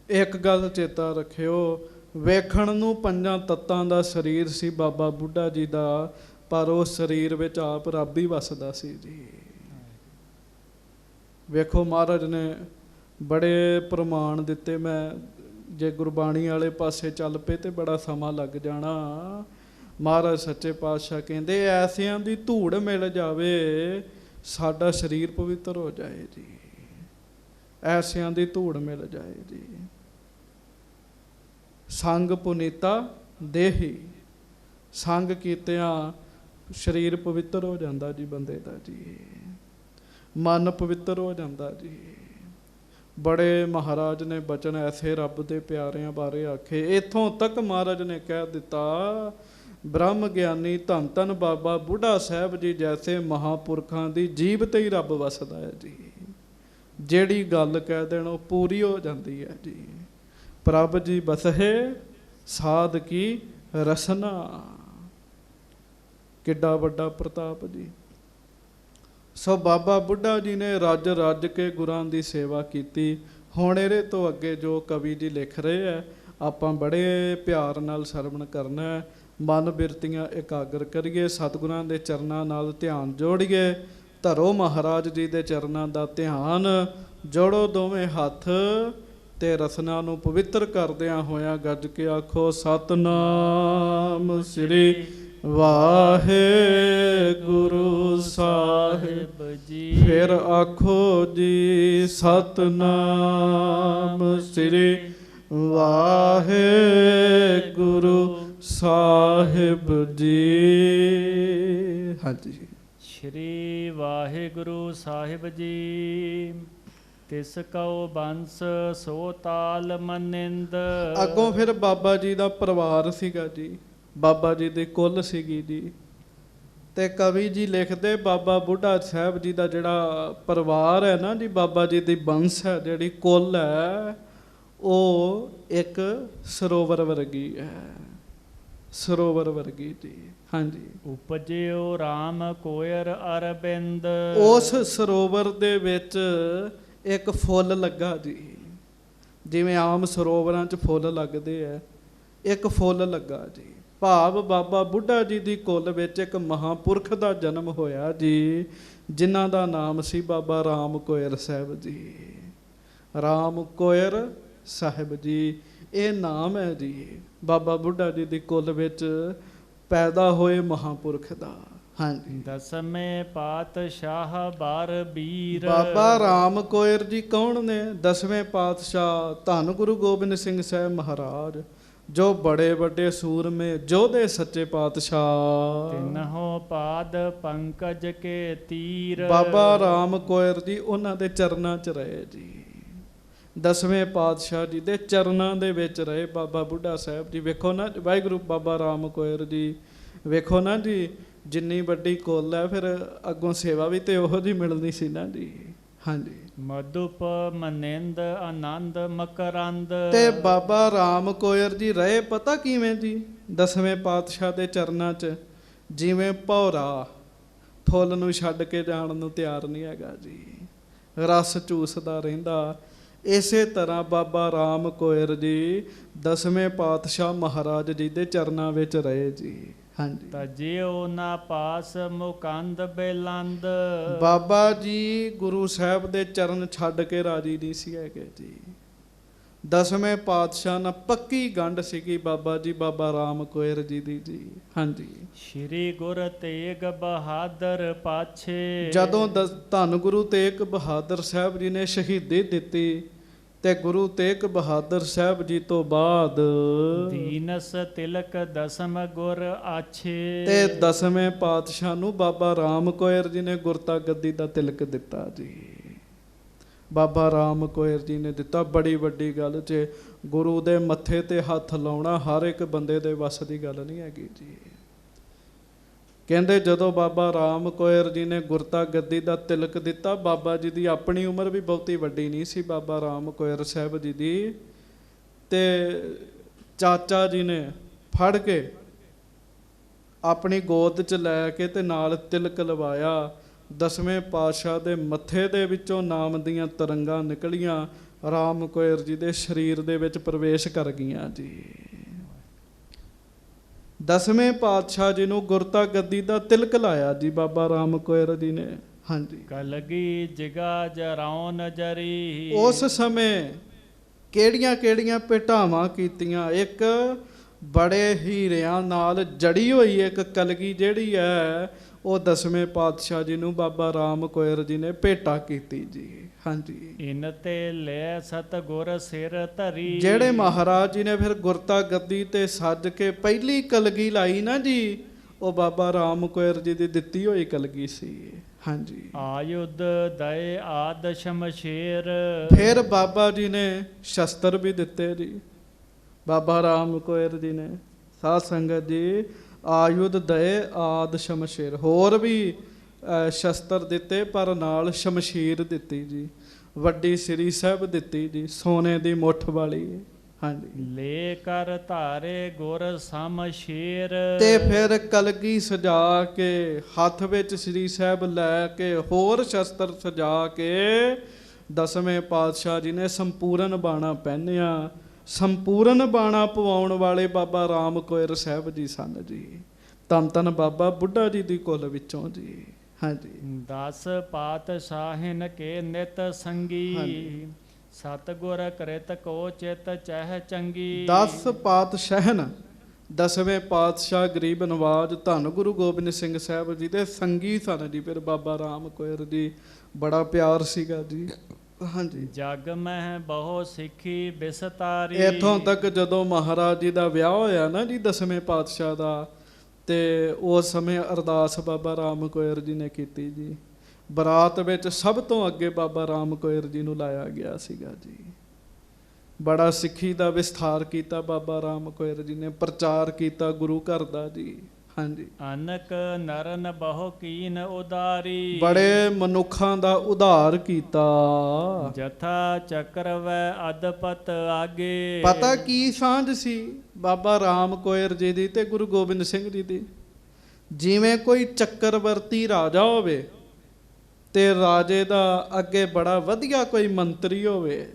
ਇੱਕ ਗੱਲ ਚੇਤਾ ਰੱਖਿਓ, ਵੇਖਣ ਨੂੰ 5 ਤੱਤਾਂ ਦਾ ਸਰੀਰ ਸੀ ਬਾਬਾ ਬੁੱਢਾ ਜੀ ਦਾ, ਪਰ ਉਸ ਸਰੀਰ ਵਿੱਚ ਆਪ ਰੱਬ ਹੀ ਵਸਦਾ ਸੀ ਜੀ। ਵੇਖੋ ਮਹਾਰਾਜ ਨੇ ਬੜੇ ਪ੍ਰਮਾਣ ਦਿੱਤੇ। ਮੈਂ ਜੇ ਗੁਰਬਾਣੀ ਵਾਲੇ ਪਾਸੇ ਚੱਲ ਪਏ ਤੇ ਬੜਾ ਸਮਾਂ ਲੱਗ ਜਾਣਾ। ਮਹਾਰਾਜ ਸੱਚੇ ਪਾਤਸ਼ਾਹ ਕਹਿੰਦੇ, ਐਸਿਆਂ ਦੀ ਧੂੜ ਮਿਲ ਜਾਵੇ ਸਾਡਾ ਸਰੀਰ ਪਵਿੱਤਰ ਹੋ ਜਾਏ ਜੀ। ਐਸਿਆਂ ਦੀ ਧੂੜ ਮਿਲ ਜਾਏ ਜੀ। ਸੰਗ ਪੁਨੀਤਾ ਦੇਹੀ, ਸੰਗ ਕੀਤਿਆਂ ਸਰੀਰ ਪਵਿੱਤਰ ਹੋ ਜਾਂਦਾ ਜੀ ਬੰਦੇ ਦਾ ਜੀ, ਮਨ ਪਵਿੱਤਰ ਹੋ ਜਾਂਦਾ ਜੀ। ਬੜੇ ਮਹਾਰਾਜ ਨੇ ਬਚਨ ਐਸੇ ਰੱਬ ਦੇ ਪਿਆਰਿਆਂ ਬਾਰੇ ਆਖੇ। ਇੱਥੋਂ ਤੱਕ ਮਹਾਰਾਜ ਨੇ ਕਹਿ ਦਿੱਤਾ, ਬ੍ਰਹਮ ਗਿਆਨੀ ਧੰਨ ਧੰਨ ਬਾਬਾ ਬੁੱਢਾ ਸਾਹਿਬ ਜੀ ਜੈਸੇ ਮਹਾਪੁਰਖਾਂ ਦੀ ਜੀਭ ਤੇ ਹੀ ਰੱਬ ਵਸਦਾ ਹੈ ਜੀ। ਜਿਹੜੀ ਗੱਲ ਕਹਿ ਦੇਣ ਉਹ ਪੂਰੀ ਹੋ ਜਾਂਦੀ ਹੈ ਜੀ। ਪ੍ਰਭ ਜੀ ਬਸਹਿ ਸਾਧ ਕੀ ਰਸਨਾ, ਕਿੱਡਾ ਵੱਡਾ ਪ੍ਰਤਾਪ ਜੀ। ਸੋ ਬਾਬਾ ਬੁੱਢਾ ਜੀ ਨੇ ਰੱਜ ਰੱਜ ਕੇ ਗੁਰਾਂ ਦੀ ਸੇਵਾ ਕੀਤੀ। ਹੁਣ ਇਹਦੇ ਤੋਂ ਅੱਗੇ ਜੋ ਕਵੀ ਜੀ ਲਿਖ ਰਹੇ ਹੈ, ਆਪਾਂ ਬੜੇ ਪਿਆਰ ਨਾਲ ਸਰਵਣ ਕਰਨਾ ਹੈ। ਮਨ ਬਿਰਤੀਆਂ ਇਕਾਗਰ ਕਰੀਏ, ਸਤਿਗੁਰਾਂ ਦੇ ਚਰਨਾਂ ਨਾਲ ਧਿਆਨ ਜੋੜੀਏ। ਧਰੋ ਮਹਾਰਾਜ ਜੀ ਦੇ ਚਰਨਾਂ ਦਾ ਧਿਆਨ, ਜੋੜੋ ਦੋਵੇਂ ਹੱਥ ਤੇ ਰਸਨਾ ਨੂੰ ਪਵਿੱਤਰ ਕਰਦਿਆਂ ਹੋਇਆਂ ਗੱਜ ਕੇ ਆਖੋ, ਸਤਨਾਮ ਸ੍ਰੀ ਵਾਹਿਗੁਰੂ ਸਾਹਿਬ ਜੀ। ਫਿਰ ਆਖੋ ਜੀ, ਸਤਨਾਮ ਸ੍ਰੀ ਵਾਹਿਗੁਰੂ ਸਾਹਿਬ ਜੀ। ਹਾਂਜੀ। ਸ਼੍ਰੀ ਵਾਹਿਗੁਰੂ ਸਾਹਿਬ ਜੀ। ਤਿਸ ਕਉ ਬੰਸ ਸੋ ਤਾਲ ਮਨਿੰਦ। ਅੱਗੋਂ ਫਿਰ ਬਾਬਾ ਜੀ ਦਾ ਪਰਿਵਾਰ ਸੀਗਾ ਜੀ, ਬਾਬਾ ਜੀ ਦੀ ਕੁੱਲ ਸੀਗੀ ਜੀ। ਤੇ ਕਵੀ ਜੀ ਲਿਖਦੇ, ਬਾਬਾ ਬੁੱਢਾ ਸਾਹਿਬ ਜੀ ਦਾ ਜਿਹੜਾ ਪਰਿਵਾਰ ਹੈ ਨਾ ਜੀ, ਬਾਬਾ ਜੀ ਦੀ ਬੰਸ ਹੈ, ਜਿਹੜੀ ਕੁੱਲ ਹੈ, ਉਹ ਇੱਕ ਸਰੋਵਰ ਵਰਗੀ ਹੈ, ਸਰੋਵਰ ਵਰਗੀ ਜੀ। ਹਾਂਜੀ। ਉਪਜਿਓ ਰਾਮ ਕੋਇਰ ਅਰਬਿੰਦ। ਉਸ ਸਰੋਵਰ ਦੇ ਵਿੱਚ ਇੱਕ ਫੁੱਲ ਲੱਗਾ ਜੀ, ਜਿਵੇਂ ਆਮ ਸਰੋਵਰਾਂ 'ਚ ਫੁੱਲ ਲੱਗਦੇ ਆ, ਇੱਕ ਫੁੱਲ ਲੱਗਾ ਜੀ। ਭਾਵ ਬਾਬਾ ਬੁੱਢਾ ਜੀ ਦੀ ਕੁੱਲ ਵਿੱਚ ਇੱਕ ਮਹਾਂਪੁਰਖ ਦਾ ਜਨਮ ਹੋਇਆ ਜੀ, ਜਿਨ੍ਹਾਂ ਦਾ ਨਾਮ ਸੀ ਬਾਬਾ ਰਾਮ ਕੋਇਰ ਸਾਹਿਬ ਜੀ। ਰਾਮ ਕੋਇਰ ਸਾਹਿਬ ਜੀ, ਇਹ ਨਾਮ ਹੈ ਜੀ ਬਾਬਾ ਬੁੱਢਾ ਜੀ ਦੀ ਕੁੱਲ ਵਿੱਚ ਪੈਦਾ ਹੋਏ ਮਹਾਂਪੁਰਖ ਦਾ। ਹਾਂਜੀ। ਦਸਵੇਂ ਪਾਤਸ਼ਾਹ ਬਾਰ ਬੀਰ। ਬਾਬਾ ਰਾਮ ਕੋਇਰ ਜੀ ਕੌਣ ਨੇ? 10ਵੇਂ ਪਾਤਸ਼ਾਹ ਧੰਨ ਗੁਰੂ ਗੋਬਿੰਦ ਸਿੰਘ ਸਾਹਿਬ ਮਹਾਰਾਜ, ਜੋ ਬੜੇ ਵੱਡੇ ਸੂਰਮੇ ਯੋਧੇ ਸੱਚੇ ਪਾਤਸ਼ਾਹ। ਤਿਨਹੋ ਪਾਦ ਪੰਕਜ ਕੇ ਤੀਰ। ਬਾਬਾ ਰਾਮ ਕੋਇਰ ਜੀ ਉਹਨਾਂ ਦੇ ਚਰਨਾਂ 'ਚ ਰਹੇ ਜੀ, 10ਵੇਂ ਪਾਤਸ਼ਾਹ ਜੀ ਦੇ ਚਰਨਾਂ ਦੇ ਵਿੱਚ ਰਹੇ ਬਾਬਾ ਬੁੱਢਾ ਸਾਹਿਬ ਜੀ। ਵੇਖੋ ਨਾ ਵਾਹਿਗੁਰੂ, ਬਾਬਾ ਰਾਮ ਕੋਇਰ ਜੀ ਵੇਖੋ ਨਾ ਜੀ, ਜਿੰਨੀ ਵੱਡੀ ਕੁੱਲ ਹੈ, ਫਿਰ ਅੱਗੋਂ ਸੇਵਾ ਵੀ ਤੇ ਉਹੋ ਜਿਹੀ ਮਿਲਣੀ ਸੀ ਨਾ ਜੀ। ਹਾਂਜੀ। ਮਧੁਪ ਮਨਿੰਦ ਆਨੰਦ ਮਕਰੰਦ। ਤੇ ਬਾਬਾ ਰਾਮ ਕੋਇਰ ਜੀ ਰਹੇ ਪਤਾ ਕਿਵੇਂ ਜੀ? 10ਵੇਂ ਪਾਤਸ਼ਾਹ ਦੇ ਚਰਨਾਂ 'ਚ ਜਿਵੇਂ ਭੌਰਾ ਫੁੱਲ ਨੂੰ ਛੱਡ ਕੇ ਜਾਣ ਨੂੰ ਤਿਆਰ ਨਹੀਂ ਹੈਗਾ ਜੀ, ਰਸ ਚੂਸਦਾ ਰਹਿੰਦਾ, ਇਸੇ ਤਰ੍ਹਾਂ ਬਾਬਾ ਰਾਮ ਕੋਇਰ ਜੀ 10ਵੇਂ ਪਾਤਸ਼ਾਹ ਮਹਾਰਾਜ ਜੀ ਦੇ ਚਰਨਾਂ ਵਿੱਚ ਰਹੇ ਜੀ। ਹਾਂਜੀ। ਤਜਿਓ ਨਾ ਪਾਸ ਮੁਕੰਦ ਬੇਲੰਦ। ਬਾਬਾ ਜੀ ਗੁਰੂ ਸਾਹਿਬ ਦੇ ਚਰਨ ਛੱਡ ਕੇ ਰਾਜੀ ਨਹੀਂ ਸੀ ਹੈਗੇ ਜੀ। ਦਸਵੇਂ ਪਾਤਸ਼ਾਹ ਨਾਲ ਪੱਕੀ ਗੰਢ ਸੀਗੀ ਬਾਬਾ ਜੀ ਬਾਬਾ ਰਾਮ ਕੋਇਰ ਜੀ ਦੀ ਜੀ। ਹਾਂਜੀ। ਸ਼੍ਰੀ ਗੁਰ ਤੇਗ ਬਹਾਦਰ ਪਾਛੇ। ਜਦੋਂ ਧੰਨ ਗੁਰੂ ਤੇਗ ਬਹਾਦਰ ਸਾਹਿਬ ਜੀ ਨੇ ਸ਼ਹੀਦੀ ਦਿੱਤੀ ਤੇ ਗੁਰੂ ਤੇਗ ਬਹਾਦਰ ਸਾਹਿਬ ਜੀ ਤੋਂ ਬਾਅਦ ਦੀਨਸ ਤਿਲਕ ਦਸਮ ਗੁਰ ਆਛੇ। ਤੇ ਦਸਵੇਂ ਪਾਤਸ਼ਾਹ ਨੂੰ ਬਾਬਾ ਰਾਮ ਕੋਇਰ ਜੀ ਨੇ ਗੁਰਤਾ ਗੱਦੀ ਦਾ ਤਿਲਕ ਦਿੱਤਾ ਜੀ। ਬਾਬਾ ਰਾਮ ਕੋਇਰ ਜੀ ਨੇ ਦਿੱਤਾ। ਬੜੀ ਵੱਡੀ ਗੱਲ 'ਚ ਗੁਰੂ ਦੇ ਮੱਥੇ ਤੇ ਹੱਥ ਲਾਉਣਾ ਹਰ ਇੱਕ ਬੰਦੇ ਦੇ ਵੱਸ ਦੀ ਗੱਲ ਨਹੀਂ ਹੈਗੀ ਜੀ। ਕਹਿੰਦੇ ਜਦੋਂ ਬਾਬਾ ਰਾਮ ਕੋਇਰ ਜੀ ਨੇ ਗੁਰਤਾ ਗੱਦੀ ਦਾ ਤਿਲਕ ਦਿੱਤਾ, ਬਾਬਾ ਜੀ ਦੀ ਆਪਣੀ ਉਮਰ ਵੀ ਬਹੁਤੀ ਵੱਡੀ ਨਹੀਂ ਸੀ ਬਾਬਾ ਰਾਮ ਕੋਇਰ ਸਾਹਿਬ ਜੀ ਦੀ, ਤੇ ਚਾਚਾ ਜੀ ਨੇ ਫੜ ਕੇ ਆਪਣੀ ਗੋਦ 'ਚ ਲੈ ਕੇ ਤੇ ਨਾਲ ਤਿਲਕ ਲਵਾਇਆ। ਦਸਵੇਂ ਪਾਤਸ਼ਾਹ ਦੇ ਮੱਥੇ ਦੇ ਵਿੱਚੋਂ ਨਾਮ ਦੀਆਂ ਤਰੰਗਾਂ ਨਿਕਲੀਆਂ, ਰਾਮ ਕੋਇਰ ਜੀ ਦੇ ਸਰੀਰ ਦੇ ਵਿੱਚ ਪ੍ਰਵੇਸ਼ ਕਰ ਗਈਆਂ ਜੀ। ਦਸਵੇਂ ਪਾਤਸ਼ਾਹ ਜੀ ਨੂੰ ਗੁਰਤਾ ਗੱਦੀ ਦਾ ਤਿਲਕ ਲਾਇਆ ਜੀ ਬਾਬਾ ਰਾਮ ਕੋਇਰ ਜੀ ਨੇ। ਹਾਂਜੀ। ਕਲਗੀ ਜਿਗਾ ਜਰਾਉਨ ਜਰੀ। ਉਸ ਸਮੇਂ ਕਿਹੜੀਆਂ ਕਿਹੜੀਆਂ ਭੇਟਾਵਾਂ ਕੀਤੀਆਂ। ਇੱਕ ਬੜੇ ਹੀਰਿਆਂ ਨਾਲ ਜੜੀ ਹੋਈ ਇੱਕ ਕਲਗੀ ਜਿਹੜੀ ਹੈ ਉਹ ਦਸਵੇਂ ਪਾਤਸ਼ਾਹ ਜੀ ਨੂੰ ਬਾਬਾ ਰਾਮ ਕੋਇਰ ਜੀ ਨੇ ਭੇਟਾ ਕੀਤੀ ਜੀ। ਹਾਂਜੀ। ਇਨ ਤੇ ਲੈ ਸਤਿਗੁਰ ਸਿਰ ਧਰੀ। ਜਿਹੜੇ ਮਹਾਰਾਜ ਜੀ ਨੇ ਫਿਰ ਗੁਰਤਾ ਗੱਦੀ ਤੇ ਸੱਜ ਕੇ ਪਹਿਲੀ ਕਲਗੀ ਲਾਈ ਨਾ ਜੀ, ਉਹ ਬਾਬਾ ਰਾਮ ਕੋਇਰ ਜੀ ਦੀ ਦਿੱਤੀ ਹੋਈ ਕਲਗੀ ਸੀ। ਹਾਂਜੀ। ਆਯੁਧ ਦਏ ਆਦ ਸ਼ਮਸ਼ੇਰ। ਫਿਰ ਬਾਬਾ ਜੀ ਨੇ ਸ਼ਸਤਰ ਵੀ ਦਿੱਤੇ ਜੀ ਬਾਬਾ ਰਾਮ ਕੋਇਰ ਜੀ ਨੇ। ਸਾਧ ਸੰਗਤ ਜੀ, ਆਯੁਧ ਦਏ ਆਦ ਸ਼ਮਸ਼ੇਰ, ਹੋਰ ਵੀ ਸ਼ਸਤਰ ਦਿੱਤੇ ਪਰ ਨਾਲ ਸ਼ਮਸ਼ੀਰ ਦਿੱਤੀ ਜੀ। ਵੱਡੀ ਸ੍ਰੀ ਸਾਹਿਬ ਦਿੱਤੀ ਜੀ, ਸੋਨੇ ਦੀ ਮੁੱਠ ਵਾਲੀ। ਹਾਂਜੀ। ਲੈ ਕਰ ਧਾਰੇ ਗੁਰ ਸ਼ਮਸ਼ੇਰ। ਤੇ ਫਿਰ ਕਲਗੀ ਸਜਾ ਕੇ ਹੱਥ ਵਿੱਚ ਸ੍ਰੀ ਸਾਹਿਬ ਲੈ ਕੇ ਹੋਰ ਸ਼ਸਤਰ ਸਜਾ ਕੇ ਦਸਵੇਂ ਪਾਤਸ਼ਾਹ ਜੀ ਨੇ ਸੰਪੂਰਨ ਬਾਣਾ ਪਹਿਨਿਆ। ਸੰਪੂਰਨ ਬਾਣਾ ਪਵਾਉਣ ਵਾਲੇ ਬਾਬਾ ਰਾਮ ਕੋਇਰ ਸਾਹਿਬ ਜੀ ਸਨ ਜੀ। ਧੰਨ ਧੰਨ ਬਾਬਾ ਬੁੱਢਾ ਜੀ ਦੀ ਕੁਲ ਵਿੱਚੋਂ ਜੀ। ਹਾਂਜੀ। 10 ਪਾਤਸ਼ਾਹਿਨ ਕੇ ਨਿਤ ਸੰਗੀ। ਸਤਿਗੁਰ ਕ੍ਰਿਤ ਕੋ ਚਿਤ ਚਹਿ ਚੰਗੀ। 10 ਪਾਤਸ਼ਾਹਨ, ਦਸਵੇਂ ਪਾਤਸ਼ਾਹ ਗਰੀਬ ਨਵਾਜ ਧੰਨ ਗੁਰੂ ਗੋਬਿੰਦ ਸਿੰਘ ਸਾਹਿਬ ਜੀ ਦੇ ਸੰਗੀ ਸਨ ਜੀ। ਫਿਰ ਬਾਬਾ ਰਾਮ ਕੋਇਰ ਜੀ, ਬੜਾ ਪਿਆਰ ਸੀਗਾ ਜੀ। ਹਾਂਜੀ। ਜਗ ਮਹਿ ਬਹੁ ਸਿੱਖੀ ਬਿਸਤਾਰੀ। ਇੱਥੋਂ ਤੱਕ ਜਦੋਂ ਮਹਾਰਾਜ ਜੀ ਦਾ ਵਿਆਹ ਹੋਇਆ ਨਾ ਜੀ ਦਸਵੇਂ ਪਾਤਸ਼ਾਹ ਦਾ, ਤੇ ਉਸ ਸਮੇਂ ਅਰਦਾਸ ਬਾਬਾ ਰਾਮ ਕੋਇਰ ਜੀ ਨੇ ਕੀਤੀ ਜੀ। ਬਰਾਤ ਵਿੱਚ ਸਭ ਤੋਂ ਅੱਗੇ ਬਾਬਾ ਰਾਮ ਕੋਇਰ ਜੀ ਨੂੰ ਲਾਇਆ ਗਿਆ ਸੀਗਾ ਜੀ। ਬੜਾ ਸਿੱਖੀ ਦਾ ਵਿਸਥਾਰ ਕੀਤਾ ਬਾਬਾ ਰਾਮ ਕੋਇਰ ਜੀ ਨੇ, ਪ੍ਰਚਾਰ ਕੀਤਾ ਗੁਰੂ ਘਰ ਦਾ ਜੀ। ਹਾਂਜੀ। ਅਨਕ ਨਰਨ ਬਹੁ ਕੀਨ ਉਦਾਰੀ। ਬੜੇ ਮਨੁੱਖਾਂ ਦਾ ਉਧਾਰ ਕੀਤਾ। ਜਥਾ ਚੱਕਰ ਵੈ ਅਦਪਤ ਆਗੇ। ਪਤਾ ਕੀ ਸਾਂਝ ਸੀ ਬਾਬਾ ਰਾਮ ਕੋਇਰ ਜੀ ਦੀ ਤੇ ਗੁਰੂ ਗੋਬਿੰਦ ਸਿੰਘ ਜੀ ਦੀ? ਜਿਵੇਂ ਕੋਈ ਚੱਕਰਵਰਤੀ ਰਾਜਾ ਹੋਵੇ ਤੇ ਰਾਜੇ ਦਾ ਅੱਗੇ ਬੜਾ ਵਧੀਆ ਕੋਈ ਮੰਤਰੀ ਹੋਵੇ।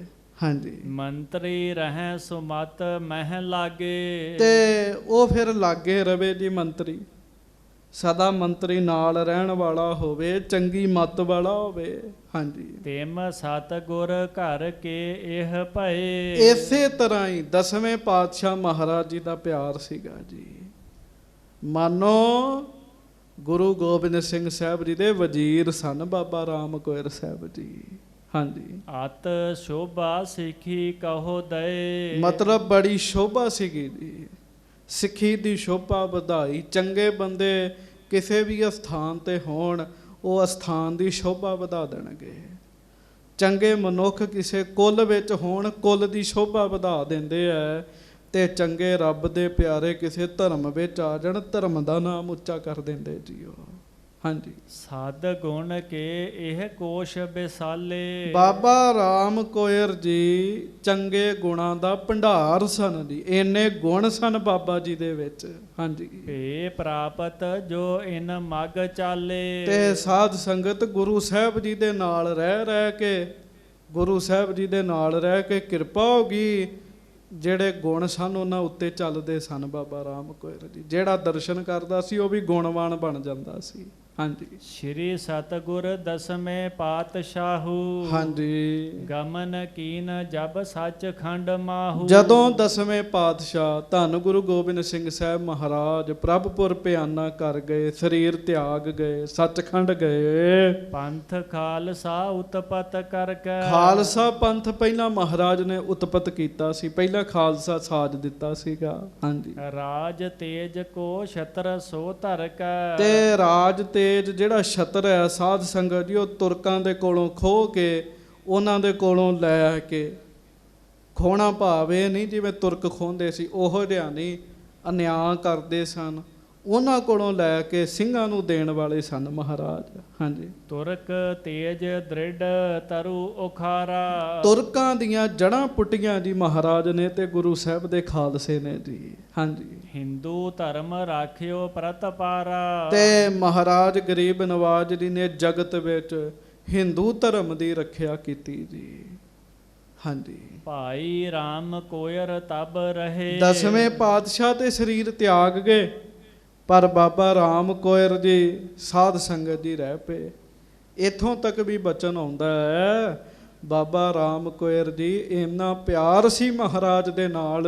ਹਾਂਜੀ। ਮੰਤਰੀ ਰਹਿ ਸੁਮਤ ਮਹਿ ਲਾਗੇ। ਤੇ ਉਹ ਫਿਰ ਲਾਗੇ ਰਵੇ ਜੀ ਮੰਤਰੀ, ਸਦਾ ਮੰਤਰੀ ਨਾਲ ਰਹਿਣ ਵਾਲਾ ਹੋਵੇ, ਚੰਗੀ ਮੱਤ ਵਾਲਾ ਹੋਵੇ। ਹਾਂਜੀ। ਤੇਮ ਸਤਿਗੁਰ ਘਰ ਕੇ ਇਹ ਭਏ। ਇਸੇ ਤਰ੍ਹਾਂ ਹੀ ਦਸਵੇਂ ਪਾਤਸ਼ਾਹ ਮਹਾਰਾਜ ਜੀ ਦਾ ਪਿਆਰ ਸੀਗਾ ਜੀ। ਮਾਨੋ ਗੁਰੂ ਗੋਬਿੰਦ ਸਿੰਘ ਸਾਹਿਬ ਜੀ ਦੇ ਵਜ਼ੀਰ ਸਨ ਬਾਬਾ ਰਾਮ ਕੋਇਰ ਸਾਹਿਬ ਜੀ। ਹਾਂਜੀ। ਅਤ ਸ਼ੋਭਾ ਸਿੱਖੀ ਕਹੋ ਦਏ। ਮਤਲਬ ਬੜੀ ਸ਼ੋਭਾ ਸੀਗੀ ਜੀ। ਸਿੱਖੀ ਦੀ ਸ਼ੋਭਾ ਵਧਾਈ। ਚੰਗੇ ਬੰਦੇ ਕਿਸੇ ਵੀ ਅਸਥਾਨ ਤੇ ਹੋਣ, ਉਹ ਅਸਥਾਨ ਦੀ ਸ਼ੋਭਾ ਵਧਾ ਦੇਣਗੇ। ਚੰਗੇ ਮਨੁੱਖ ਕਿਸੇ ਕੁੱਲ ਵਿੱਚ ਹੋਣ, ਕੁੱਲ ਦੀ ਸ਼ੋਭਾ ਵਧਾ ਦਿੰਦੇ ਆ। ਤੇ ਚੰਗੇ ਰੱਬ ਦੇ ਪਿਆਰੇ ਕਿਸੇ ਧਰਮ ਵਿੱਚ ਆ ਜਾਣ, ਧਰਮ ਦਾ ਨਾਮ ਉੱਚਾ ਕਰ ਦਿੰਦੇ ਜੀ ਉਹ। ਹਾਂਜੀ। ਸਦ ਗੁਣ ਕੇ ਇਹ ਕੋਸ਼ ਬਿਸਾਲੇ। ਬਾਬਾ ਰਾਮ ਕੋਇਰ ਜੀ ਚੰਗੇ ਗੁਣਾਂ ਦਾ ਭੰਡਾਰ ਸਨ ਜੀ। ਇੰਨੇ ਗੁਣ ਸਨ ਬਾਬਾ ਜੀ ਦੇ ਵਿੱਚ। ਹਾਂਜੀ। ਭੇ ਪ੍ਰਾਪਤ ਜੋ ਇਨ ਮਗ ਚਾਲੇ। ਤੇ ਸਾਧ ਸੰਗਤ ਗੁਰੂ ਸਾਹਿਬ ਜੀ ਦੇ ਨਾਲ ਰਹਿ ਕੇ, ਗੁਰੂ ਸਾਹਿਬ ਜੀ ਦੇ ਨਾਲ ਰਹਿ ਕੇ ਕਿਰਪਾ ਹੋ ਗਈ ਜਿਹੜੇ ਗੁਣ ਸਨ ਉਹਨਾਂ ਉੱਤੇ ਚੱਲਦੇ ਸਨ ਬਾਬਾ ਰਾਮ ਕੋਇਰ ਜੀ। ਜਿਹੜਾ ਦਰਸ਼ਨ ਕਰਦਾ ਸੀ ਉਹ ਵੀ ਗੁਣਵਾਨ ਬਣ ਜਾਂਦਾ ਸੀ। ਹਾਂਜੀ ਸ਼੍ਰੀ ਸਤਿਗੁਰ ਦਸਵੇਂ ਪਾਤਸ਼ਾਹੂ ਹਾਂਜੀ। ਗਮਨ ਕੀਨ ਜਬ ਸੱਚਖੰਡ ਮਾਹੂ। ਜਦੋਂ ਦਸਵੇਂ ਪਾਤਸ਼ਾਹ ਧੰਨ ਗੁਰੂ ਗੋਬਿੰਦ ਸਿੰਘ ਸਾਹਿਬ ਮਹਾਰਾਜ ਪ੍ਰਭਪੁਰ ਪਿਆਨਾ ਕਰ ਗਏ, ਸਰੀਰ ਤਿਆਗ ਗਏ, ਸੱਚਖੰਡ ਗਏ। ਪੰਥ ਖਾਲਸਾ ਉਤਪਤ ਕਰਕੇ। ਖਾਲਸਾ ਪੰਥ ਪਹਿਲਾਂ ਮਹਾਰਾਜ ਨੇ ਉਤਪਤ ਕੀਤਾ ਸੀ, ਪਹਿਲਾਂ ਖਾਲਸਾ ਸਾਜ ਦਿੱਤਾ ਸੀਗਾ। ਹਾਂਜੀ ਰਾਜ ਤੇਜ ਕੋ ਛਤਰ ਸੋ ਧਰ ਕੇ। ਤੇ ਰਾਜ ਤੇਜ ਜਿਹੜਾ ਛਤਰ ਹੈ ਸਾਧ ਸੰਗਤ ਜੀ, ਉਹ ਤੁਰਕਾਂ ਦੇ ਕੋਲੋਂ ਖੋਹ ਕੇ ਉਹਨਾਂ ਦੇ ਕੋਲੋਂ ਲੈ ਕੇ, ਖੋਣਾ ਭਾਵੇਂ ਨਹੀਂ ਜਿਵੇਂ ਤੁਰਕ ਖੋਹਦੇ ਸੀ ਉਹੋ ਜਿਹਾ ਨਹੀਂ, ਅਨਿਆਂ ਕਰਦੇ ਸਨ, ਉਹਨਾਂ ਕੋਲੋਂ ਲੈ ਕੇ ਸਿੰਘਾਂ ਨੂੰ ਦੇਣ ਵਾਲੇ ਸਨ ਮਹਾਰਾਜ। ਹਾਂਜੀ ਤੁਰਕ ਤੇਜ ਦ੍ਰਿੜ ਤਰੁ ਉਖਾਰਾ। ਤੁਰਕਾਂ ਦੀਆਂ ਜੜ੍ਹਾਂ ਪੁੱਟੀਆਂ ਜੀ ਮਹਾਰਾਜ ਨੇ ਤੇ ਗੁਰੂ ਸਾਹਿਬ ਦੇ ਖਾਲਸੇ ਨੇ ਜੀ। ਹਾਂਜੀ ਹਿੰਦੂ ਧਰਮ ਰਾਖਿਓ ਪ੍ਰਤਪਾਰਾ। ਤੇ ਮਹਾਰਾਜ ਗਰੀਬ ਨਵਾਜ ਜੀ ਨੇ ਜਗਤ ਵਿੱਚ ਹਿੰਦੂ ਧਰਮ ਦੀ ਰੱਖਿਆ ਕੀਤੀ ਜੀ। ਹਾਂਜੀ ਭਾਈ ਰਾਮ ਕੋਇਰ ਤਬ ਰਹੇ। ਦਸਵੇਂ ਪਾਤਸ਼ਾਹ ਤੇ ਸਰੀਰ ਤਿਆਗ ਗਏ, ਪਰ ਬਾਬਾ ਰਾਮ ਕੋਇਰ ਜੀ ਸਾਧ ਸੰਗਤ ਜੀ ਰਹਿ ਪਏ। ਇੱਥੋਂ ਤੱਕ ਵੀ ਬਚਨ ਆਉਂਦਾ ਹੈ, ਬਾਬਾ ਰਾਮ ਕੋਇਰ ਜੀ ਇੰਨਾ ਪਿਆਰ ਸੀ ਮਹਾਰਾਜ ਦੇ ਨਾਲ,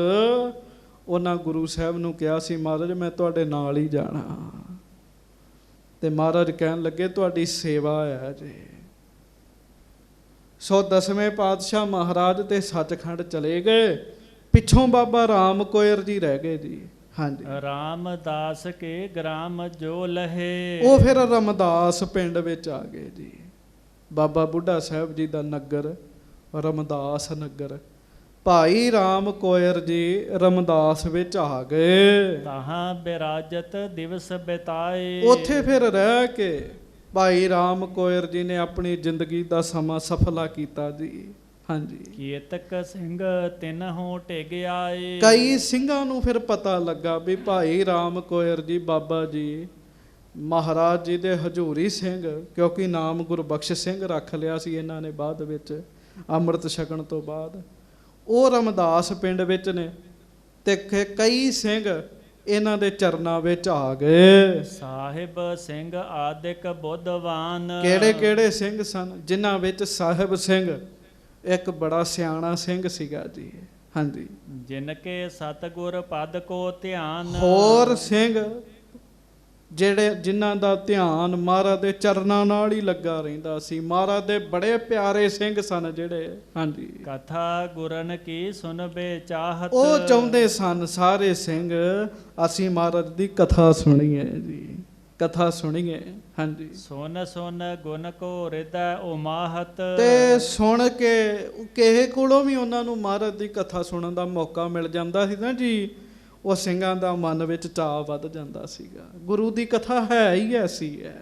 ਉਹਨਾਂ ਗੁਰੂ ਸਾਹਿਬ ਨੂੰ ਕਿਹਾ ਸੀ ਮਹਾਰਾਜ ਮੈਂ ਤੁਹਾਡੇ ਨਾਲ ਹੀ ਜਾਣਾ। ਤੇ ਮਹਾਰਾਜ ਕਹਿਣ ਲੱਗੇ ਤੁਹਾਡੀ ਸੇਵਾ ਹੈ ਜੀ। ਸੋ ਦਸਵੇਂ ਪਾਤਸ਼ਾਹ ਮਹਾਰਾਜ ਤੇ ਸੱਚਖੰਡ ਚਲੇ ਗਏ, ਪਿੱਛੋਂ ਬਾਬਾ ਰਾਮ ਕੋਇਰ ਜੀ ਰਹਿ ਗਏ ਜੀ। ਹਾਂਜੀ ਰਾਮਦਾਸ ਕੇ ਗ੍ਰਾਮ ਜੋ ਲਹੇ। ਉਹ ਫਿਰ ਰਮਦਾਸ ਪਿੰਡ ਵਿੱਚ ਆ ਗਏ ਜੀ। ਬਾਬਾ ਬੁੱਢਾ ਸਾਹਿਬ ਜੀ ਦਾ ਨਗਰ ਰਮਦਾਸ ਨਗਰ। ਭਾਈ ਰਾਮ ਕੋਇਰ ਜੀ ਰਮਦਾਸ ਵਿੱਚ ਆ ਗਏ। ਤਾਹਾਂ ਬਿਰਾਜਤ ਦਿਵਸ ਬਿਤਾਏ। ਉੱਥੇ ਫਿਰ ਰਹਿ ਕੇ ਭਾਈ ਰਾਮ ਕੋਇਰ ਜੀ ਨੇ ਆਪਣੀ ਜ਼ਿੰਦਗੀ ਦਾ ਸਮਾਂ ਸਫਲਾ ਕੀਤਾ ਜੀ। ਹਾਂਜੀ ਕੀਤਕ ਸਿੰਘ ਤਿਨਹੋਂ ਟਿਗ ਆਏ। ਕਈ ਸਿੰਘਾਂ ਨੂੰ ਫਿਰ ਪਤਾ ਲੱਗਾ ਵੀ ਭਾਈ ਰਾਮ ਕੋਇਰ ਜੀ ਬਾਬਾ ਜੀ ਮਹਾਰਾਜ ਜੀ ਦੇ ਹਜ਼ੂਰੀ ਸਿੰਘ, ਕਿਉਂਕਿ ਨਾਮ ਗੁਰਬਖਸ਼ ਸਿੰਘ ਰੱਖ ਲਿਆ ਸੀ ਇਹਨਾਂ ਨੇ ਬਾਅਦ ਵਿੱਚ ਅੰਮ੍ਰਿਤ ਛਕਣ ਤੋਂ ਬਾਅਦ, ਉਹ ਰਮਦਾਸ ਪਿੰਡ ਵਿੱਚ ਨੇ। ਤੇ ਕਈ ਸਿੰਘ ਇਹਨਾਂ ਦੇ ਚਰਨਾਂ ਵਿੱਚ ਆ ਗਏ। ਸਾਹਿਬ ਸਿੰਘ ਆਦਿਕ ਬੁੱਧਵਾਨ। ਕਿਹੜੇ ਕਿਹੜੇ ਸਿੰਘ ਸਨ? ਜਿਨ੍ਹਾਂ ਵਿੱਚ ਸਾਹਿਬ ਸਿੰਘ ਇੱਕ ਬੜਾ ਸਿਆਣਾ ਸਿੰਘ ਸੀਗਾ ਜੀ। ਹਾਂਜੀ ਜਿਨ ਕੇ ਸਤਿਗੁਰ ਪਦ ਕੋ ਧਿਆਨ। ਹੋਰ ਸਿੰਘ ਜਿਹੜੇ ਜਿਨ੍ਹਾਂ ਦਾ ਧਿਆਨ ਮਹਾਰਾਜ ਦੇ ਚਰਨਾਂ ਨਾਲ ਹੀ ਲੱਗਾ ਰਹਿੰਦਾ ਸੀ। ਮਹਾਰਾਜ ਦੇ ਬੜੇ ਪਿਆਰੇ ਸਿੰਘ ਸਨ ਜਿਹੜੇ। ਹਾਂਜੀ ਕਥਾ ਗੁਰਨ ਕੀ ਸੁਨਬੇ ਚਾਹਤ। ਉਹ ਚਾਹੁੰਦੇ ਸਨ ਸਾਰੇ ਸਿੰਘ ਅਸੀਂ ਮਹਾਰਾਜ ਦੀ ਕਥਾ ਸੁਣੀਏ ਜੀ, ਕਥਾ ਸੁਣੀਏ। ਹਾਂਜੀ ਸੁਨ ਸੁਨ ਗੁਣ ਕੋ ਹਿਰਦੈ ਉਮਾਹਤ। ਤੇ ਸੁਣ ਕੇ ਕਿਸੇ ਕੋਲੋਂ ਵੀ ਉਹਨਾਂ ਨੂੰ ਮਹਾਰਾਜ ਦੀ ਕਥਾ ਸੁਣਨ ਦਾ ਮੌਕਾ ਮਿਲ ਜਾਂਦਾ ਸੀ ਨਾ ਜੀ, ਉਹ ਸਿੰਘਾਂ ਦਾ ਮਨ ਵਿੱਚ ਚਾਅ ਵੱਧ ਜਾਂਦਾ ਸੀਗਾ। ਗੁਰੂ ਦੀ ਕਥਾ ਹੈ ਹੀ ਐਸੀ ਹੈ।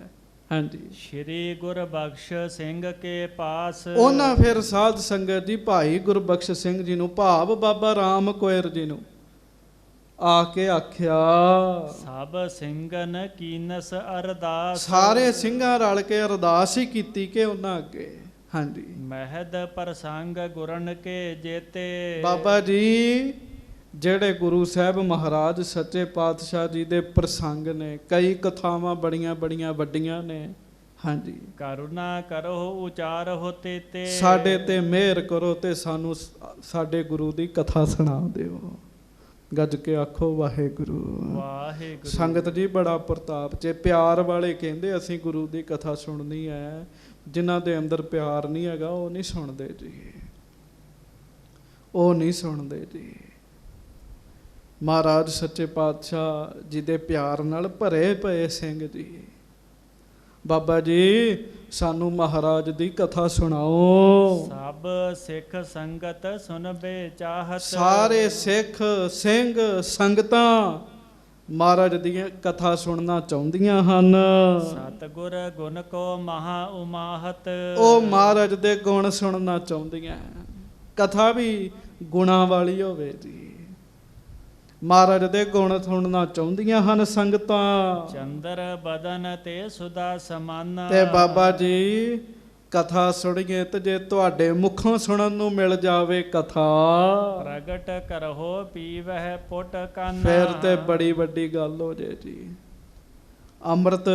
ਹਾਂਜੀ ਸ਼੍ਰੀ ਗੁਰਬਖਸ਼ ਸਿੰਘ ਕੇ ਪਾਸ। ਉਹਨਾਂ ਫਿਰ ਸਾਧ ਸੰਗਤ ਜੀ ਭਾਈ ਗੁਰਬਖਸ਼ ਸਿੰਘ ਜੀ ਨੂੰ, ਭਾਵ ਬਾਬਾ ਰਾਮ ਕੋਇਰ ਜੀ ਨੂੰ ਆ ਕੇ ਆਖਿਆ, ਸਭ ਸਿੰਘਨ ਕੀਨਸ ਅਰਦਾਸ। ਸਾਰੇ ਸਿੰਘਾਂ ਰਲ ਕੇ ਅਰਦਾਸ ਹੀ ਕੀਤੀ ਕਿ ਉਹਨਾਂ ਅੱਗੇ। ਹਾਂਜੀ ਮਹਿਦ ਪ੍ਰਸੰਗ ਗੁਰਨ ਕੇ ਜੇਤੇ। ਬਾਬਾ ਜੀ ਜਿਹੜੇ ਗੁਰੂ ਸਾਹਿਬ ਮਹਾਰਾਜ ਸੱਚੇ ਪਾਤਸ਼ਾਹ ਜੀ ਦੇ ਪ੍ਰਸੰਗ ਨੇ, ਕਈ ਕਥਾਵਾਂ ਬੜੀਆਂ ਬੜੀਆਂ ਵੱਡੀਆਂ ਨੇ। ਹਾਂਜੀ ਕਰੁਣਾ ਕਰੋ ਉਚਾਰਹੁ ਤੇਤੇ। ਸਾਡੇ ਤੇ ਮਿਹਰ ਕਰੋ ਤੇ ਸਾਨੂੰ ਸਾਡੇ ਗੁਰੂ ਦੀ ਕਥਾ ਸੁਣਾ ਦਿਓ। ਗੱਜ ਕੇ ਆਖੋ ਵਾਹਿਗੁਰੂ ਵਾਹਿਗੁਰੂ। ਸੰਗਤ ਜੀ ਬੜਾ ਪ੍ਰਤਾਪ ਚ ਪਿਆਰ ਵਾਲੇ ਕਹਿੰਦੇ ਅਸੀਂ ਗੁਰੂ ਦੀ ਕਥਾ ਸੁਣਨੀ ਹੈ। ਜਿਨ੍ਹਾਂ ਦੇ ਅੰਦਰ ਪਿਆਰ ਨਹੀਂ ਹੈਗਾ ਉਹ ਨਹੀਂ ਸੁਣਦੇ ਜੀ, ਉਹ ਨਹੀਂ ਸੁਣਦੇ ਜੀ। ਮਹਾਰਾਜ ਸੱਚੇ ਪਾਤਸ਼ਾਹ ਜੀ ਦੇ ਪਿਆਰ ਨਾਲ ਭਰੇ ਪਏ ਸਿੰਘ ਜੀ। ਬਾਬਾ ਜੀ ਸਾਨੂੰ ਮਹਾਰਾਜ ਦੀ ਕਥਾ ਸੁਣਾਓ। ਸਭ ਸਿੱਖ ਸੰਗਤ ਸੁਨਬੇ ਚਾਹਤ। ਸਾਰੇ ਸਿੱਖ ਸਿੰਘ ਸੰਗਤਾਂ ਮਹਾਰਾਜ ਦੀ ਕਥਾ ਸੁਣਨਾ ਚਾਹੁੰਦੀਆਂ ਹਨ। ਸਤਿਗੁਰ ਗੁਣ ਕੋ ਮਹਾ ਉਮਾਹਤ। ਉਹ ਮਹਾਰਾਜ ਦੇ ਗੁਣ ਸੁਣਨਾ ਚਾਹੁੰਦੀਆਂ। ਕਥਾ ਵੀ ਗੁਣਾਂ ਵਾਲੀ ਹੋਵੇ ਜੀ। ਮਹਾਰਾਜ ਦੇ ਗੁਣ ਸੁਣਨਾ ਚਾਹੁੰਦੀਆਂ ਹਨ ਸੰਗਤਾਂ। ਚੰਦਰ ਬਦਨ ਤੇ ਸੁਦਾ ਸਮਾਨਾ। ਤੇ ਬਾਬਾ ਜੀ ਕਥਾ ਸੁਣੀਏ ਤੇ ਜੇ ਤੁਹਾਡੇ ਮੁਖੋਂ ਸੁਣਨ ਨੂੰ ਮਿਲ ਜਾਵੇ ਕਥਾ, ਪ੍ਰਗਟ ਕਰਹੁ ਪੀਵਹਿ ਪੁਟ ਕੰਨ। ਫਿਰ ਤੇ ਬੜੀ ਵੱਡੀ ਗੱਲ ਹੋ ਜੇ ਜੀ। ਅੰਮ੍ਰਿਤ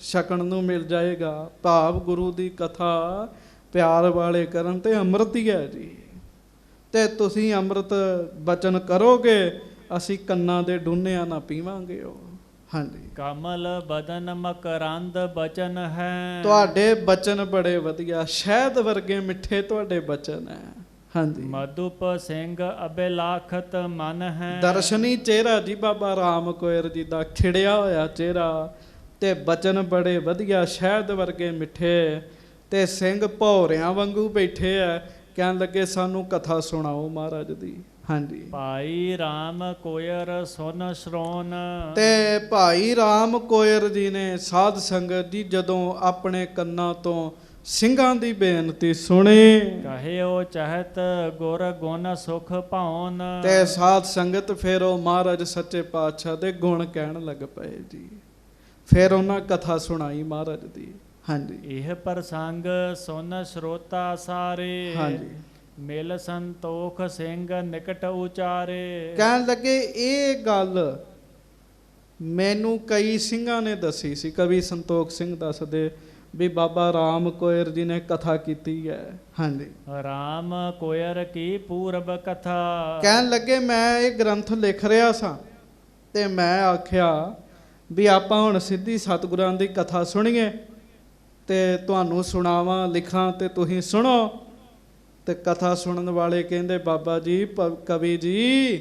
ਛਕਣ ਨੂੰ ਮਿਲ ਜਾਏਗਾ। ਭਾਵ ਗੁਰੂ ਦੀ ਕਥਾ ਪਿਆਰ ਵਾਲੇ ਕਰਨ ਤੇ ਅੰਮ੍ਰਿਤ ਹੀ ਹੈ ਜੀ। ਤੇ ਤੁਸੀਂ ਅੰਮ੍ਰਿਤ ਬਚਨ ਕਰੋਗੇ, ਅਸੀਂ ਕੰਨਾਂ ਦੇ ਡੂਨਿਆਂ ਨਾ ਪੀਵਾਂਗੇ ਉਹ। ਹਾਂਜੀ, ਕਮਲ ਬਦਨ ਮਕਰੰਦ ਬਚਨ ਹੈ। ਤੁਹਾਡੇ ਬਚਨ ਬੜੇ ਵਧੀਆ, ਸ਼ਹਿਦ ਵਰਗੇ ਮਿੱਠੇ ਤੁਹਾਡੇ ਬਚਨ ਹੈ। ਹਾਂਜੀ, ਮਧੁਪ ਸਿੰਘ ਅਬਿਲਾਖਤ ਮਨ ਹੈ। ਦਰਸ਼ਨੀ ਚਿਹਰਾ ਜੀ ਬਾਬਾ ਰਾਮ ਕੋਇਰ ਜੀ ਦਾ, ਖਿੜਿਆ ਹੋਇਆ ਚਿਹਰਾ ਤੇ ਬਚਨ ਬੜੇ ਵਧੀਆ, ਸ਼ਹਿਦ ਵਰਗੇ ਮਿੱਠੇ ਤੇ ਸਿੰਘ ਭੌਰਿਆਂ ਵਾਂਗੂ ਬੈਠੇ ਆ। ਕਹਿਣ ਲੱਗੇ ਸਾਨੂੰ ਕਥਾ ਸੁਣਾਓ ਮਹਾਰਾਜ ਦੀ। ਹਾਂਜੀ, ਭਾਈ ਰਾਮ ਕੋਇਰ ਸੁਨ ਸ਼ਰੋਨ। ਤੇ ਭਾਈ ਰਾਮ ਕੋਇਰ ਜੀ ਨੇ ਸਾਧ ਸੰਗਤ ਜੀ ਜਦੋਂ ਆਪਣੇ ਕੰਨਾਂ ਤੋਂ ਸਿੰਘਾਂ ਦੀ ਬੇਨਤੀ ਸੁਣੀ, ਕਹਿਓ ਚਹਤ ਗੁਰ ਗੁਣ ਸੁਖ ਭਾਉਨ। ਤੇ ਸਾਧ ਸੰਗਤ ਫਿਰ ਉਹ ਮਹਾਰਾਜ ਸੱਚੇ ਪਾਤਸ਼ਾਹ ਦੇ ਗੁਣ ਕਹਿਣ ਲੱਗ ਪਏ ਜੀ। ਫਿਰ ਉਹਨਾਂ ਕਥਾ ਸੁਣਾਈ ਮਹਾਰਾਜ ਦੀ। ਹਾਂਜੀ, ਇਹ ਪ੍ਰਸੰਗ ਸੁਨ ਸਰੋਤਾ ਸਾਰੇ। ਹਾਂਜੀ, ਮਿਲ ਸੰਤੋਖ ਸਿੰਘ ਨਿਕਟ ਉਚਾਰੇ। ਕਹਿਣ ਲੱਗੇ ਇਹ ਗੱਲ ਮੈਨੂੰ ਕਈ ਸਿੰਘਾਂ ਨੇ ਦੱਸੀ ਸੀ। ਕਵੀ ਸੰਤੋਖ ਸਿੰਘ ਦੱਸਦੇ ਵੀ ਬਾਬਾ ਰਾਮ ਕੋਇਰ ਜੀ ਨੇ ਕਥਾ ਕੀਤੀ ਹੈ। ਹਾਂਜੀ, ਰਾਮ ਕੋਇਰ ਕੀ ਪੂਰਬ ਕਥਾ। ਕਹਿਣ ਲੱਗੇ ਮੈਂ ਇਹ ਗ੍ਰੰਥ ਲਿਖ ਰਿਹਾ ਸਾਂ ਤੇ ਮੈਂ ਆਖਿਆ ਵੀ ਆਪਾਂ ਹੁਣ ਸਿੱਧੀ ਸਤਿਗੁਰਾਂ ਦੀ ਕਥਾ ਸੁਣੀਏ ਤੇ ਤੁਹਾਨੂੰ ਸੁਣਾਵਾਂ, ਲਿਖਾਂ ਤੇ ਤੁਸੀਂ ਸੁਣੋ। ਤੇ ਕਥਾ ਸੁਣਨ ਵਾਲੇ ਕਹਿੰਦੇ ਬਾਬਾ ਜੀ ਕਵੀ ਜੀ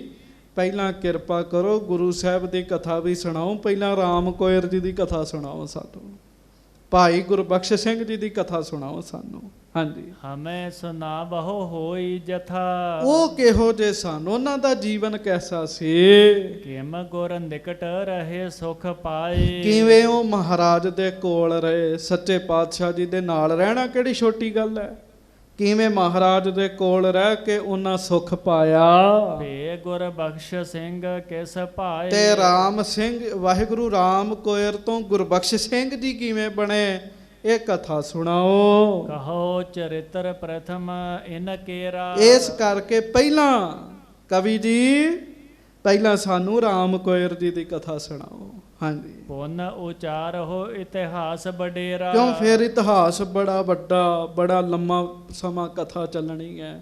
ਪਹਿਲਾਂ ਕਿਰਪਾ ਕਰੋ, ਗੁਰੂ ਸਾਹਿਬ ਦੀ ਕਥਾ ਵੀ ਸੁਣਾਓ, ਪਹਿਲਾਂ ਰਾਮ ਕੋਇਰ ਜੀ ਦੀ ਕਥਾ ਸੁਣਾਓ ਸਾਨੂੰ, ਭਾਈ ਗੁਰਬਖਸ਼ ਸਿੰਘ ਜੀ ਦੀ ਕਥਾ ਸੁਣਾਓ ਸਾਨੂੰ। ਹਾਂਜੀ, ਹਮੇ ਸੁਨਾਵਹੁ ਹੋਈ ਜਥਾ। ਉਹ ਕਿਹੋ ਜੇ ਸਨ, ਉਹਨਾਂ ਦਾ ਜੀਵਨ ਕੈਸਾ ਸੀ, ਕਿਮ ਗੁਰ ਨਿਕਟ ਰਹੇ ਸੁਖ ਪਾਏ। ਕਿਵੇਂ ਉਹ ਮਹਾਰਾਜ ਦੇ ਕੋਲ ਰਹੇ। ਸੱਚੇ ਪਾਤਸ਼ਾਹ ਜੀ ਦੇ ਨਾਲ ਰਹਿਣਾ ਕਿਹੜੀ ਛੋਟੀ ਗੱਲ ਹੈ। ਕਿਵੇਂ ਮਹਾਰਾਜ ਦੇ ਕੋਲ ਰਹਿ ਕੇ ਉਹਨਾਂ ਸੁਖ ਪਾਇਆ। ਭੇ ਗੁਰ ਬਖਸ਼ ਸਿੰਘ ਕਿਸ ਭਾਏ। ਤੇ ਰਾਮ ਸਿੰਘ ਵਾਹਿਗੁਰੂ ਰਾਮ ਕੋਇਰ ਤੋਂ ਗੁਰਬਖਸ਼ ਸਿੰਘ ਜੀ ਕਿਵੇਂ ਬਣੇ, ਇਹ ਕਥਾ ਸੁਣਾਓ। ਕਹੋ ਚਰਿਤਰ ਪ੍ਰਥਮ ਇਨ ਕੇਰਾ। ਇਸ ਕਰਕੇ ਪਹਿਲਾਂ ਕਵੀ ਜੀ ਪਹਿਲਾਂ ਸਾਨੂੰ ਰਾਮ ਕੋਇਰ ਜੀ ਦੀ ਕਥਾ ਸੁਣਾਓ। ਹਾਂਜੀ, ਪੁਨ ਉਚਾਰ ਹੋ ਇਤਿਹਾਸ ਬਡੇਰਾ। ਕਿਉਂ ਫਿਰ ਇਤਿਹਾਸ ਬੜਾ ਵੱਡਾ, ਬੜਾ ਲੰਮਾ ਸਮਾਂ ਕਥਾ ਚੱਲਣੀ ਹੈ।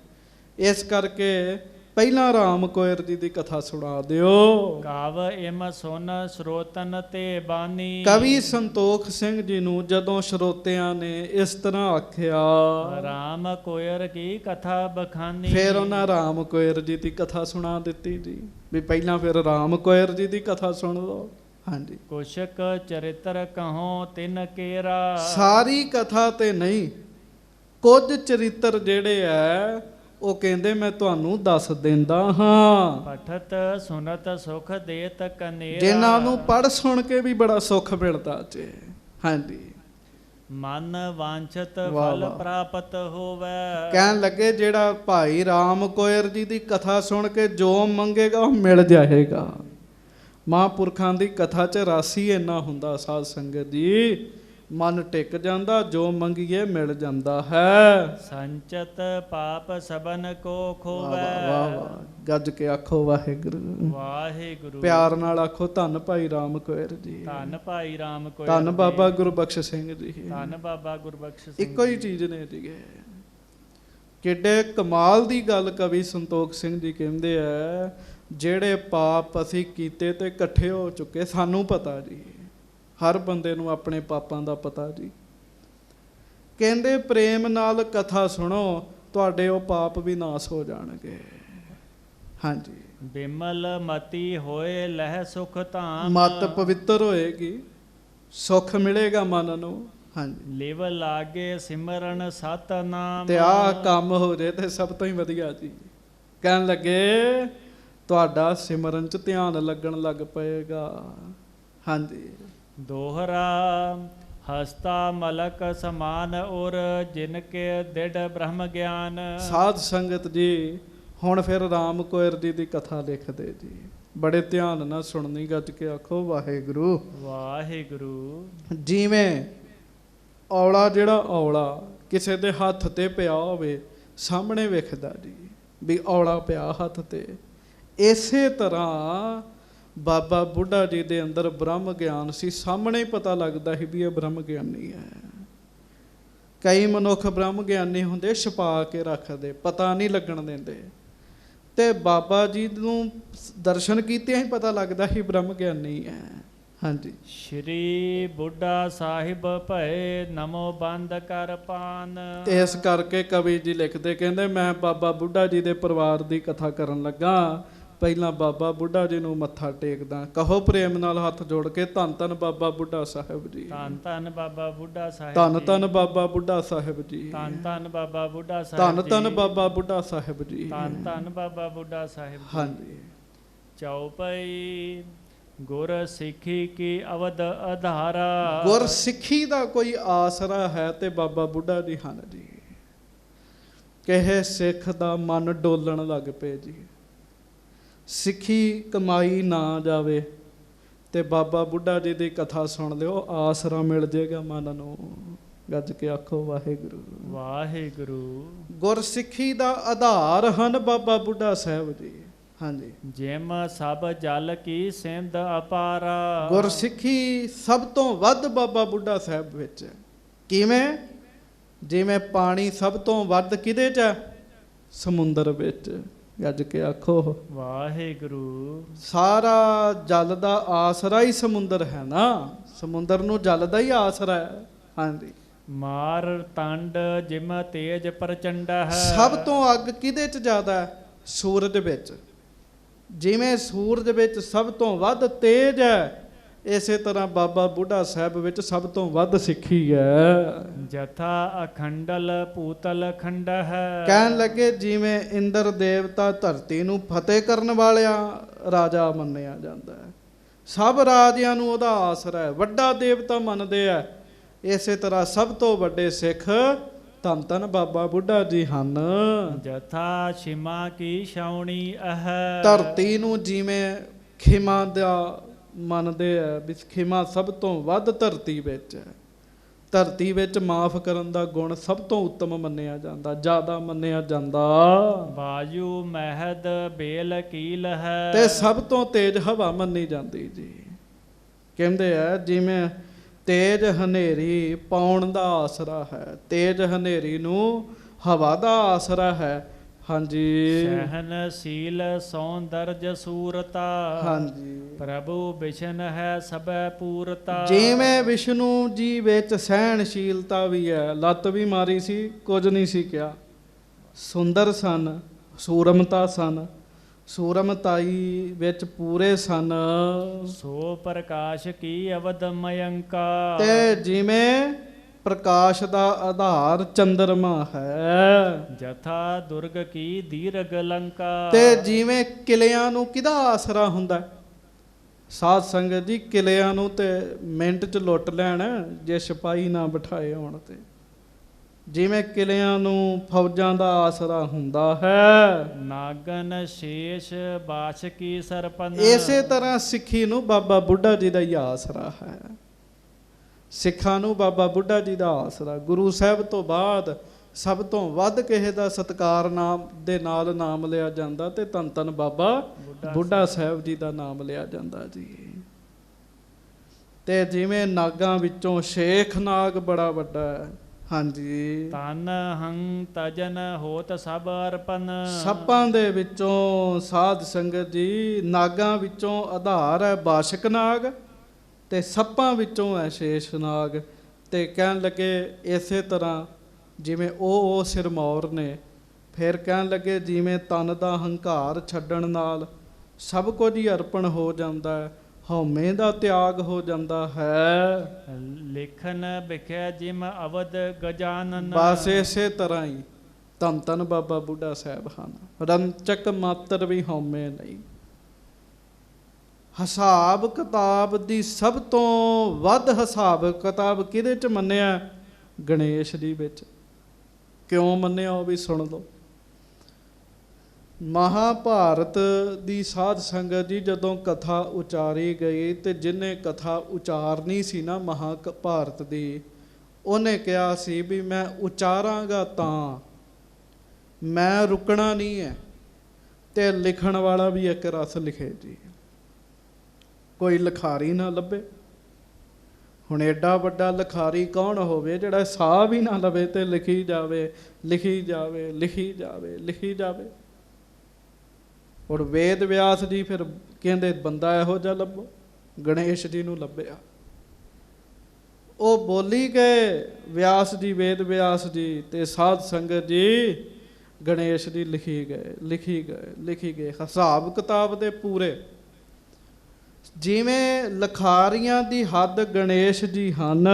ਇਸ ਕਰਕੇ ਪਹਿਲਾਂ ਰਾਮ ਕੋਇਰ ਜੀ ਦੀ ਕਥਾ ਸੁਣਾ ਦਿਓ। ਕਾਵ ਇਮ ਸੁਨ ਸਰੋਤਨ ਤੇ ਬਾਨੀ। ਕਵੀ ਸੰਤੋਖ ਸਿੰਘ ਜੀ ਨੂੰ ਜਦੋਂ ਸਰੋਤਿਆਂ ਨੇ ਇਸ ਤਰ੍ਹਾਂ ਆਖਿਆ, ਰਾਮ ਕੋਇਰ ਕੀ ਕਥਾ ਬਖਾਨੀ। ਫਿਰ ਉਹਨਾਂ ਰਾਮ ਕੋਇਰ ਜੀ ਦੀ ਕਥਾ ਸੁਣਾ ਦਿੱਤੀ ਜੀ। ਵੀ ਪਹਿਲਾਂ ਫਿਰ ਰਾਮ ਕੋਇਰ ਜੀ ਦੀ ਕਥਾ ਸੁਣ ਲਓ। ਹਾਂਜੀ, ਕੁਸ਼ਕ ਚਰਿਤਰ ਕਹੋ ਤਿਨ ਕੇਰਾ। ਸਾਰੀ ਕਥਾ ਤੇ ਨਹੀਂ, ਕੁਝ ਚਰਿੱਤਰ ਜਿਹੜੇ ਐ ਉਹ ਕਹਿੰਦੇ ਮੈਂ ਤੁਹਾਨੂੰ ਦੱਸ ਦਿੰਦਾ ਹਾਂ। ਪਠਤ ਸੁਨਤ ਸੁਖ ਦੇਤ ਕਨੇਰਾ। ਜਿਨ੍ਹਾਂ ਨੂੰ ਪੜ੍ਹ ਸੁਣ ਕੇ ਵੀ ਬੜਾ ਸੁੱਖ ਮਿਲਦਾ ਜੇ। ਹਾਂਜੀ, ਮਨ ਵਾਂਛਤ ਵਾਹ ਫਲ ਵਾਹ। ਪ੍ਰਾਪਤ ਹੋਵੇ। ਕਹਿਣ ਲੱਗੇ ਜਿਹੜਾ ਭਾਈ ਰਾਮ ਕੋਇਰ ਜੀ ਦੀ ਕਥਾ ਸੁਣ ਕੇ ਜੋ ਮੰਗੇਗਾ ਉਹ ਮਿਲ ਜਾਏਗਾ। ਮਹਾਂਪੁਰਖਾਂ ਦੀ ਕਥਾ 'ਚ ਰਾਸੀ ਇੰਨਾ ਹੁੰਦਾ ਸਾਧ ਸੰਗਤ ਜੀ, ਮਨ ਟਿਕ ਜਾਂਦਾ, ਜੋ ਮੰਗੀਏ ਮਿਲ ਜਾਂਦਾ ਹੈ। ਸੰਚਤ ਪਾਪ ਸਬਨ ਕੋ ਵਾਹ ਖੋਵੇ। ਵਾਹ ਵਾਹ, ਗੱਜ ਕੇ ਆਖੋ ਵਾਹਿਗੁਰੂ। ਵਾਹਿਗੁਰੂ। ਪਿਆਰ ਨਾਲ ਆਖੋ ਧੰਨ ਭਾਈ ਰਾਮ ਕੋਇਰ ਜੀ, ਧੰਨ ਭਾਈ ਰਾਮ ਕੋਇਰ ਧੰਨ ਜੀ। ਬਾਬਾ ਗੁਰਬਖਸ਼ ਸਿੰਘ ਜੀ। ਧੰਨ ਬਾਬਾ ਗੁਰਬਖਸ਼ ਸਿੰਘ ਇੱਕੋ ਹੀ ਚੀਜ਼ ਨੇ ਜੀ। ਕਿੱਡੇ ਕਮਾਲ ਦੀ ਗੱਲ ਕਵੀ ਸੰਤੋਖ ਸਿੰਘ ਜੀ ਕਹਿੰਦੇ ਆ, ਜਿਹੜੇ ਪਾਪ ਅਸੀਂ ਕੀਤੇ ਤੇ ਇਕੱਠੇ ਹੋ ਚੁੱਕੇ, ਸਾਨੂੰ ਪਤਾ ਜੀ, ਹਰ ਬੰਦੇ ਨੂੰ ਆਪਣੇ ਪਾਪਾਂ ਦਾ ਪਤਾ ਜੀ। ਕਹਿੰਦੇ ਪ੍ਰੇਮ ਨਾਲ ਕਥਾ ਸੁਣੋ, ਤੁਹਾਡੇ ਉਹ ਪਾਪ ਵੀ ਨਾਸ ਹੋ ਜਾਣਗੇ। ਹਾਂਜੀ, ਬਿਮਲ ਮਤੀ ਹੋਏ ਲਹਿ ਸੁਖ ਧਾਮ। ਮਤ ਪਵਿੱਤਰ ਹੋਏਗੀ, ਸੁੱਖ ਮਿਲੇਗਾ ਮਨ ਨੂੰ। ਹਾਂਜੀ, ਲਿਵ ਲਾਗੇ ਸਿਮਰਨ ਸਤਨਾਮ। ਤੇ ਆਹ ਕੰਮ ਹੋ ਜੇ ਤੇ ਸਭ ਤੋਂ ਹੀ ਵਧੀਆ ਜੀ। ਕਹਿਣ ਲੱਗੇ ਤੁਹਾਡਾ ਸਿਮਰਨ 'ਚ ਧਿਆਨ ਲੱਗਣ ਲੱਗ ਪਏਗਾ। ਹਾਂਜੀ, ਦੋਹਰਾ ਹਸਤਾ ਮਲਕ ਸਮਾਨ ਔਰ ਜਿਨ ਕੇ ਦਿੜ ਬ੍ਰਹਮ ਗਿਆਨ। ਸਾਧ ਸੰਗਤ ਜੀ ਹੁਣ ਫਿਰ ਰਾਮ ਕੋਇਰ ਜੀ ਦੀ ਕਥਾ ਲਿਖਦੇ ਜੀ। ਬੜੇ ਧਿਆਨ ਨਾਲ ਸੁਣਨੀ, ਗੱਜ ਕੇ ਆਖੋ ਵਾਹਿਗੁਰੂ। ਵਾਹਿਗੁਰੂ। ਜਿਵੇਂ ਔਲਾ ਜਿਹੜਾ ਔਲਾ ਕਿਸੇ ਦੇ ਹੱਥ ਤੇ ਪਿਆ ਹੋਵੇ ਸਾਹਮਣੇ ਵੇਖਦਾ ਜੀ ਵੀ ਔਲਾ ਪਿਆ ਹੱਥ ਤੇ। ਇਸੇ ਤਰ੍ਹਾਂ ਬਾਬਾ ਬੁੱਢਾ ਜੀ ਦੇ ਅੰਦਰ ਬ੍ਰਹਮ ਗਿਆਨ ਸੀ, ਸਾਹਮਣੇ ਹੀ ਪਤਾ ਲੱਗਦਾ ਸੀ ਵੀ ਇਹ ਬ੍ਰਹਮ ਗਿਆਨੀ ਹੈ। ਕਈ ਮਨੁੱਖ ਬ੍ਰਹਮ ਗਿਆਨੀ ਹੁੰਦੇ ਛੁਪਾ ਕੇ ਰੱਖਦੇ, ਪਤਾ ਨਹੀਂ ਲੱਗਣ ਦਿੰਦੇ, ਤੇ ਬਾਬਾ ਜੀ ਨੂੰ ਦਰਸ਼ਨ ਕੀਤੇ ਹੀ ਪਤਾ ਲੱਗਦਾ ਸੀ ਬ੍ਰਹਮ ਗਿਆਨੀ ਹੈ। ਹਾਂਜੀ। ਸ਼੍ਰੀ ਬੁੱਢਾ ਸਾਹਿਬ ਭਏ ਨਮੋ ਬੰਦ ਕਰ ਪਾਨ। ਇਸ ਕਰਕੇ ਕਵੀ ਜੀ ਲਿਖਦੇ, ਕਹਿੰਦੇ ਮੈਂ ਬਾਬਾ ਬੁੱਢਾ ਜੀ ਦੇ ਪਰਿਵਾਰ ਦੀ ਕਥਾ ਕਰਨ ਲੱਗਾ, ਪਹਿਲਾਂ ਬਾਬਾ ਬੁੱਢਾ ਜੀ ਨੂੰ ਮੱਥਾ ਟੇਕਦਾ। ਕਹੋ ਪ੍ਰੇਮ ਨਾਲ ਹੱਥ ਜੋੜ ਕੇ, ਧੰਨ ਧੰਨ ਬਾਬਾ ਬੁੱਢਾ ਸਾਹਿਬ ਜੀ, ਧੰਨ ਧੰਨ ਬਾਬਾ ਬੁੱਢਾ ਸਾਹਿਬ, ਧੰਨ ਧੰਨ ਬਾਬਾ ਬੁੱਢਾ ਸਾਹਿਬ ਜੀ, ਧੰਨ ਧੰਨ ਬਾਬਾ ਬੁੱਢਾ ਸਾਹਿਬ, ਧੰਨ ਧੰਨ ਬਾਬਾ ਬੁੱਢਾ ਸਾਹਿਬ ਜੀ, ਧੰਨ ਧੰਨ ਬਾਬਾ ਬੁੱਢਾ ਸਾਹਿਬ। ਹਾਂਜੀ। ਚੌਪਈ ਗੁਰ ਸਿੱਖੀ ਕੀ ਅਵਧ ਆਧਾਰਾ। ਗੁਰ ਸਿੱਖੀ ਦਾ ਕੋਈ ਆਸਰਾ ਹੈ ਤੇ ਬਾਬਾ ਬੁੱਢਾ ਜੀ ਹਨ ਜੀ। ਕਹੇ ਸਿੱਖ ਦਾ ਮਨ ਡੋਲਣ ਲੱਗ ਪਏ ਜੀ, ਸਿੱਖੀ ਕਮਾਈ ਨਾ ਜਾਵੇ ਤੇ ਬਾਬਾ ਬੁੱਢਾ ਜੀ ਦੀ ਕਥਾ ਸੁਣ ਲਿਓ, ਆਸਰਾ ਮਿਲ ਜੇਗਾ ਮਨ ਨੂੰ। ਗੱਜ ਕੇ ਆਖੋ ਵਾਹਿਗੁਰੂ ਵਾਹਿਗੁਰੂ। ਗੁਰਸਿੱਖੀ ਦਾ ਆਧਾਰ ਹਨ ਬਾਬਾ ਬੁੱਢਾ ਸਾਹਿਬ ਜੀ। ਹਾਂਜੀ। ਜਿਮ ਸਭ ਜਲ ਕੀ ਸਿੰਧ ਅਪਾਰਾ। ਗੁਰਸਿੱਖੀ ਸਭ ਤੋਂ ਵੱਧ ਬਾਬਾ ਬੁੱਢਾ ਸਾਹਿਬ ਵਿੱਚ ਹੈ। ਕਿਵੇਂ? ਜਿਵੇਂ ਪਾਣੀ ਸਭ ਤੋਂ ਵੱਧ ਕਿਹਦੇ 'ਚ ਹੈ? ਸਮੁੰਦਰ ਵਿੱਚ। ਗੱਜ ਕੇ ਆਖੋ ਵਾਹਿਗੁਰੂ। ਸਾਰਾ ਜਲ ਦਾ ਆਸਰਾ ਹੀ ਸਮੁੰਦਰ ਹੈ ਨਾ, ਸਮੁੰਦਰ ਨੂੰ ਜਲ ਦਾ ਹੀ ਆਸਰਾ ਹੈ। ਹਾਂਜੀ। ਮਾਰ ਤੰਡ ਜਿਮ ਤੇਜ ਪ੍ਰਚੰਡ ਹੈ। ਸਭ ਤੋਂ ਅੱਗ ਕਿਹਦੇ 'ਚ ਜ਼ਿਆਦਾ ਹੈ? ਸੂਰਜ ਵਿੱਚ। ਜਿਵੇਂ ਸੂਰਜ ਵਿੱਚ ਸਭ ਤੋਂ ਵੱਧ ਤੇਜ ਹੈ, ਇਸੇ ਤਰ੍ਹਾਂ ਬਾਬਾ ਬੁੱਢਾ ਸਾਹਿਬ ਵਿੱਚ ਸਭ ਤੋਂ ਵੱਧ ਸਿੱਖੀ ਹੈ। ਜਥਾ ਅਖੰਡਲ ਪੂਤਲ ਖੰਡ ਹੈ। ਕਹਿਣ ਲੱਗੇ ਜਿਵੇਂ ਇੰਦਰ ਦੇਵਤਾ ਧਰਤੀ ਨੂੰ ਫਤਿਹ ਕਰਨ ਵਾਲਿਆ ਰਾਜਾ ਮੰਨਿਆ ਜਾਂਦਾ ਹੈ, ਸਭ ਰਾਜਿਆਂ ਨੂੰ ਉਹਦਾ ਆਸਰਾ ਹੈ, ਵੱਡਾ ਦੇਵਤਾ ਮੰਨਦੇ ਆ। ਇਸੇ ਤਰ੍ਹਾਂ ਸਭ ਤੋਂ ਵੱਡੇ ਸਿੱਖ ਧੰਨ ਧੰਨ ਬਾਬਾ ਬੁੱਢਾ ਜੀ ਹਨ। ਜਥਾ ਛਿਮਾ ਕੀ ਛਾਉਣੀ ਹੈ। ਧਰਤੀ ਨੂੰ ਜਿਵੇਂ ਖਿਮਾ ਦਾ ਮੰਨਦੇ ਆ ਵੀ ਖਿਮਾ ਸਭ ਤੋਂ ਵੱਧ ਧਰਤੀ ਵਿੱਚ ਹੈ, ਧਰਤੀ ਵਿੱਚ ਮਾਫ ਕਰਨ ਦਾ ਗੁਣ ਸਭ ਤੋਂ ਉੱਤਮ ਮੰਨਿਆ ਜਾਂਦਾ, ਜ਼ਿਆਦਾ ਮੰਨਿਆ ਜਾਂਦਾ। ਵਾਯੂ ਮਹਿਦ ਬੇਲ ਕੀਲ ਹੈ। ਤੇ ਸਭ ਤੋਂ ਤੇਜ਼ ਹਵਾ ਮੰਨੀ ਜਾਂਦੀ ਜੀ। ਕਹਿੰਦੇ ਆ ਜਿਵੇਂ ਤੇਜ ਹਨੇਰੀ ਪਾਉਣ ਦਾ ਆਸਰਾ ਹੈ, ਤੇਜ ਹਨੇਰੀ ਨੂੰ ਹਵਾ ਦਾ ਆਸਰਾ ਹੈ। ਹਾਂਜੀ। ਸਹਿਨਸ਼ੀਲ ਸੌਂਦਰਜ ਸੂਰਤਾ। ਹਾਂਜੀ। ਪ੍ਰਭੂ ਵਿਸ਼ਨ ਹੈ ਸਭੈ ਪੂਰਤਾ। ਜਿਵੇਂ ਵਿਸ਼ਨੂੰ ਜੀ ਵਿੱਚ ਸਹਿਣਸ਼ੀਲਤਾ ਵੀ ਹੈ, ਲੱਤ ਵੀ ਮਾਰੀ ਸੀ ਕੁਝ ਨਹੀਂ ਸੀ ਕਿਹਾ, ਸੁੰਦਰ ਸਨ, ਸੂਰਮਤਾ ਸਨ, ਸੂਰਮਤਾਈ ਵਿੱਚ ਪੂਰੇ ਸਨ। ਸੋ ਪ੍ਰਕਾਸ਼ ਕੀ ਅਵਧ ਮਯੰਕਾ। ਤੇ ਜਿਵੇਂ ਪ੍ਰਕਾਸ਼ ਦਾ ਆਧਾਰ ਚੰਦਰਮਾ ਹੈ। ਜਥਾ ਦੁਰਗ ਕੀ ਦੀਰਘ ਲੰਕਾ। ਤੇ ਜਿਵੇਂ ਕਿਲਿਆਂ ਨੂੰ ਕਿਹਦਾ ਆਸਰਾ ਹੁੰਦਾ? ਸਾਧ ਸੰਗਤ ਜੀ, ਕਿਲਿਆਂ ਨੂੰ ਤੇ ਮਿੰਟ 'ਚ ਲੁੱਟ ਲੈਣ ਜੇ ਸਿਪਾਹੀ ਨਾ ਬਿਠਾਏ ਹੋਣ ਤੇ। ਜਿਵੇਂ ਕਿਲਿਆਂ ਨੂੰ ਫੌਜਾਂ ਦਾ ਆਸਰਾ ਹੁੰਦਾ ਹੈ, ਨਾਗਨ ਸ਼ੇਸ਼ ਬਾਸ਼ਕੀ ਸਰਪਨ। ਇਸੇ ਤਰ੍ਹਾਂ ਸਿੱਖੀ ਨੂੰ ਬਾਬਾ ਬੁੱਢਾ ਜੀ ਦਾ ਹੀ ਆਸਰਾ ਹੈ। ਸਿੱਖਾਂ ਨੂੰ ਬਾਬਾ ਬੁੱਢਾ ਜੀ ਦਾ ਆਸਰਾ। ਗੁਰੂ ਸਾਹਿਬ ਤੋਂ ਬਾਅਦ ਸਭ ਤੋਂ ਵੱਧ ਕਿਸੇ ਦਾ ਸਤਿਕਾਰ ਨਾਮ ਦੇ ਨਾਲ ਨਾਮ ਲਿਆ ਜਾਂਦਾ ਤੇ ਧੰਨ ਧੰਨ ਬਾਬਾ ਬੁੱਢਾ ਸਾਹਿਬ ਜੀ ਦਾ ਨਾਮ ਲਿਆ ਜਾਂਦਾ ਜੀ। ਤੇ ਜਿਵੇਂ ਨਾਗਾਂ ਵਿੱਚੋਂ ਸ਼ੇਖ ਨਾਗ ਬੜਾ ਵੱਡਾ ਹੈ। ਹਾਂਜੀ। ਤਨ ਹੰ ਤਜਨ ਹੋਤ ਸਭ ਅਰਪਨ। ਸੱਪਾਂ ਦੇ ਵਿੱਚੋਂ ਸਾਧ ਸੰਗਤ ਜੀ, ਨਾਗਾਂ ਵਿੱਚੋਂ ਆਧਾਰ ਹੈ ਬਾਸ਼ਕ ਨਾਗ ਤੇ ਸੱਪਾਂ ਵਿੱਚੋਂ ਹੈ ਸ਼ੇਸ਼ ਨਾਗ। ਤੇ ਕਹਿਣ ਲੱਗੇ ਇਸੇ ਤਰ੍ਹਾਂ ਜਿਵੇਂ ਉਹ ਸਿਰਮੌਰ ਨੇ, ਫਿਰ ਕਹਿਣ ਲੱਗੇ ਜਿਵੇਂ ਤਨ ਦਾ ਹੰਕਾਰ ਛੱਡਣ ਨਾਲ ਸਭ ਕੁਝ ਹੀ ਅਰਪਣ ਹੋ ਜਾਂਦਾ ਹੈ, ਹਉਮੈ ਦਾ ਤਿਆਗ ਹੋ ਜਾਂਦਾ ਹੈ। ਲਿਖਨ ਵਿਖਿਆ ਜਿਮ ਅਵਧ ਗਜਾਨਨ। ਬਸ ਇਸੇ ਤਰ੍ਹਾਂ ਹੀ ਧੰਨ ਧੰਨ ਬਾਬਾ ਬੁੱਢਾ ਸਾਹਿਬ ਹਨ। ਰੰਚਕ ਮਾਤਰ ਵੀ ਹਉਮੈ ਨਹੀਂ। ਹਿਸਾਬ ਕਿਤਾਬ ਦੀ ਸਭ ਤੋਂ ਵੱਧ ਹਿਸਾਬ ਕਿਤਾਬ ਕਿਹਦੇ 'ਚ ਮੰਨਿਆ? ਗਣੇਸ਼ ਜੀ ਵਿੱਚ। ਕਿਉਂ ਮੰਨਿਆ ਉਹ ਵੀ ਸੁਣ ਲਓ। ਮਹਾਭਾਰਤ ਦੀ ਸਾਧ ਸੰਗਤ ਜੀ ਜਦੋਂ ਕਥਾ ਉਚਾਰੀ ਗਈ ਤੇ ਜਿਹਨੇ ਕਥਾ ਉਚਾਰਨੀ ਸੀ ਨਾ ਮਹਾਭਾਰਤ ਦੀ, ਉਹਨੇ ਕਿਹਾ ਸੀ ਵੀ ਮੈਂ ਉਚਾਰਾਂਗਾ ਤਾਂ, ਮੈਂ ਰੁਕਣਾ ਨਹੀਂ ਹੈ। ਤੇ ਲਿਖਣ ਵਾਲਾ ਵੀ ਇੱਕ ਰਸ ਲਿਖੇ ਜੀ, ਕੋਈ ਲਿਖਾਰੀ ਨਾ ਲੱਭੇ। ਹੁਣ ਐਡਾ ਵੱਡਾ ਲਿਖਾਰੀ ਕੌਣ ਹੋਵੇ ਜਿਹੜਾ ਸਾਹ ਵੀ ਨਾ ਲਵੇ ਤੇ ਲਿਖੀ ਜਾਵੇ, ਲਿਖੀ ਜਾਵੇ, ਲਿਖੀ ਜਾਵੇ, ਲਿਖੀ ਜਾਵੇ। ਔਰ ਵੇਦ ਵਿਆਸ ਜੀ ਫਿਰ ਕਹਿੰਦੇ ਬੰਦਾ ਇਹੋ ਜਿਹਾ ਲੱਭੋ। ਗਣੇਸ਼ ਜੀ ਨੂੰ ਲੱਭਿਆ, ਉਹ ਬੋਲੀ ਗਏ ਵਿਆਸ ਜੀ, ਵੇਦ ਵਿਆਸ ਜੀ, ਤੇ ਸਾਧ ਸੰਗਤ ਜੀ ਗਣੇਸ਼ ਜੀ ਲਿਖੀ ਗਏ, ਲਿਖੀ ਗਏ, ਲਿਖੀ ਗਏ। ਹਿਸਾਬ ਕਿਤਾਬ ਦੇ ਪੂਰੇ, ਜਿਵੇਂ ਲਖਾਰੀਆਂ ਦੀ ਹੱਦ ਗਣੇਸ਼ ਜੀ ਹਨ।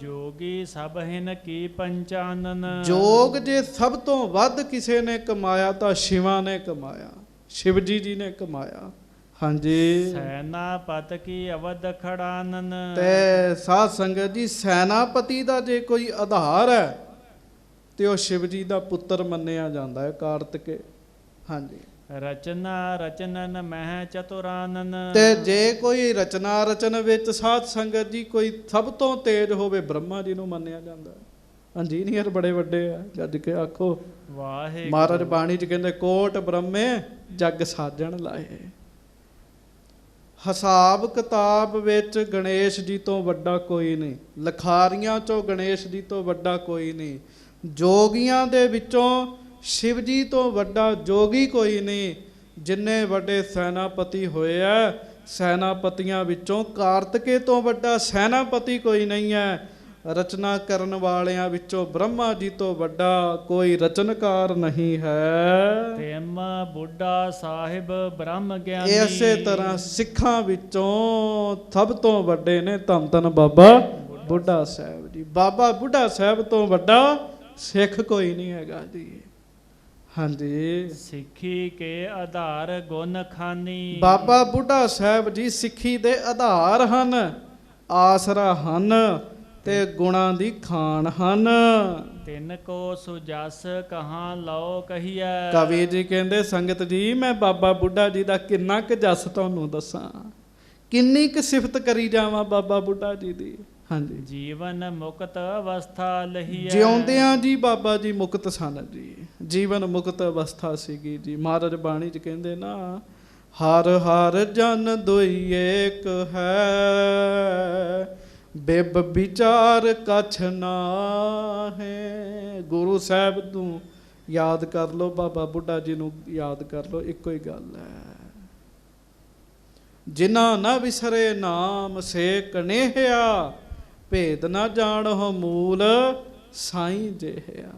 ਜੋਗੀ ਸਭ ਹਿਨ ਕੀ ਪੰਚਾਨਨ। ਜੋਗ ਜੇ ਸਭ ਤੋਂ ਵੱਧ ਕਿਸੇ ਨੇ ਕਮਾਇਆ ਤਾਂ ਸ਼ਿਵਾ ਨੇ ਕਮਾਇਆ, ਸ਼ਿਵ ਜੀ ਨੇ ਕਮਾਇਆ। ਹਾਂਜੀ, ਸੈਨਾਪਤ ਕੀ ਅਵਧ ਖੜਾਨਨ। ਤੇ ਸਾਧ ਸੰਗਤ ਜੀ ਸੈਨਾਪਤੀ ਦਾ ਜੇ ਕੋਈ ਆਧਾਰ ਹੈ ਤੇ ਉਹ ਸ਼ਿਵ ਜੀ ਦਾ ਪੁੱਤਰ ਮੰਨਿਆ ਜਾਂਦਾ ਹੈ, ਕਾਰਤਿਕੇ। ਹਾਂਜੀ, ਰਚਨਾ ਰਚਨਨ ਮਹਿ ਚਤੁਰਾਨਨ। ਤੇ ਜੇ ਕੋਈ ਰਚਨਾ ਰਚਨ ਵਿੱਚ ਸਾਧ ਸੰਗਤ ਜੀ ਕੋਈ ਸਭ ਤੋਂ ਤੇਜ਼ ਹੋਵੇ, ਬ੍ਰਹਮਾ ਜੀ ਨੂੰ ਮੰਨਿਆ ਜਾਂਦਾ ਹੈ। ਇੰਜੀਨੀਅਰ ਬੜੇ ਵੱਡੇ ਆ, ਗੱਜ ਕੇ ਆਖੋ ਵਾਹਿਗੁਰੂ। ਮਹਾਰਾਜ ਬਾਣੀ ਚ ਕਹਿੰਦੇ ਕੋਟ ਬ੍ਰਹਮੇ ਜਗ ਸਾਜਣ ਲਾਏ। ਹਿਸਾਬ ਕਿਤਾਬ ਵਿੱਚ ਗਣੇਸ਼ ਜੀ ਤੋਂ ਵੱਡਾ ਕੋਈ ਨਹੀਂ, ਲਖਾਰੀਆਂ ਚੋਂ ਗਣੇਸ਼ ਜੀ ਤੋਂ ਵੱਡਾ ਕੋਈ ਨਹੀਂ, ਜੋਗੀਆਂ ਦੇ ਵਿੱਚੋਂ ਸ਼ਿਵ ਜੀ ਤੋਂ ਵੱਡਾ ਜੋਗੀ ਕੋਈ ਨਹੀਂ। ਜਿੰਨੇ ਵੱਡੇ ਸੈਨਾਪਤੀ ਹੋਏ ਆ, ਸੈਨਾਪਤੀਆਂ ਵਿੱਚੋਂ ਕਾਰਤਿਕੇ ਤੋਂ ਵੱਡਾ ਸੈਨਾਪਤੀ ਕੋਈ ਨਹੀਂ ਹੈ। ਰਚਨਾ ਕਰਨ ਵਾਲਿਆਂ ਵਿੱਚੋਂ ਬ੍ਰਹਮਾ ਜੀ ਤੋਂ ਵੱਡਾ ਕੋਈ ਰਚਨਕਾਰ ਨਹੀਂ ਹੈ। ਤਿਮ ਬੁੱਢਾ ਸਾਹਿਬ ਬ੍ਰਹਮ ਗਿਆਨੀ। ਇਸੇ ਤਰ੍ਹਾਂ ਸਿੱਖਾਂ ਵਿੱਚੋਂ ਸਭ ਤੋਂ ਵੱਡੇ ਨੇ ਧੰਨ ਧੰਨ ਬਾਬਾ ਬੁੱਢਾ ਸਾਹਿਬ ਜੀ। ਬਾਬਾ ਬੁੱਢਾ ਸਾਹਿਬ ਤੋਂ ਵੱਡਾ ਸਿੱਖ ਕੋਈ ਨਹੀਂ ਹੈਗਾ ਜੀ। ਹਾਂਜੀ, ਸਿੱਖੀ ਕੇ ਆਧਾਰ ਗੁਣ ਖਾਨੀ। ਬਾਬਾ ਬੁੱਢਾ ਸਾਹਿਬ ਜੀ ਸਿੱਖੀ ਦੇ ਆਧਾਰ ਹਨ, ਆਸਰਾ ਹਨ ਤੇ ਗੁਣਾਂ ਦੀ ਖਾਨ ਹਨ। ਤਿੰਨ ਕੋ ਸੁਜਸ ਕਹਾਂ ਲਓ ਕਹੀਐ। ਕਵੀ ਜੀ ਕਹਿੰਦੇ ਸੰਗਤ ਜੀ ਮੈਂ ਬਾਬਾ ਬੁੱਢਾ ਜੀ ਦਾ ਕਿੰਨਾ ਕੁ ਜਸ ਤੁਹਾਨੂੰ ਦੱਸਾਂ, ਕਿੰਨੀ ਕੁ ਸਿਫਤ ਕਰੀ ਜਾਵਾਂ ਬਾਬਾ ਬੁੱਢਾ ਜੀ ਦੀ। ਹਾਂਜੀ, ਜੀਵਨ ਮੁਕਤ ਅਵਸਥਾ ਲਹੀਐ। ਜਿਉਂਦਿਆਂ ਜੀ ਬਾਬਾ ਜੀ ਮੁਕਤ ਸਨ ਜੀ, ਜੀਵਨ ਮੁਕਤ ਅਵਸਥਾ ਸੀਗੀ ਜੀ। ਮਹਾਰਾਜ ਬਾਣੀ ਚ ਕਹਿੰਦੇ ਨਾ, ਹਰ ਹਰ ਜਨ ਦੁਈ ਏਕ ਹੈ, ਬਿਬ ਵਿਚਾਰ ਕਛ ਨਾਹੀ। ਗੁਰੂ ਸਾਹਿਬ ਨੂੰ ਯਾਦ ਕਰ ਲਓ, ਬਾਬਾ ਬੁੱਢਾ ਜੀ ਨੂੰ ਯਾਦ ਕਰ ਲਓ, ਇੱਕੋ ਹੀ ਗੱਲ ਹੈ। ਜਿਨ੍ਹਾਂ ਨਾ ਵਿਸਰੇ ਨਾਮ ਸੇ ਕਨੇਹਿਆ, ਭੇਦ ਨਾ ਜਾਣਹੁ ਮੂਲ ਸਾਈਂ ਜਿਹਾ।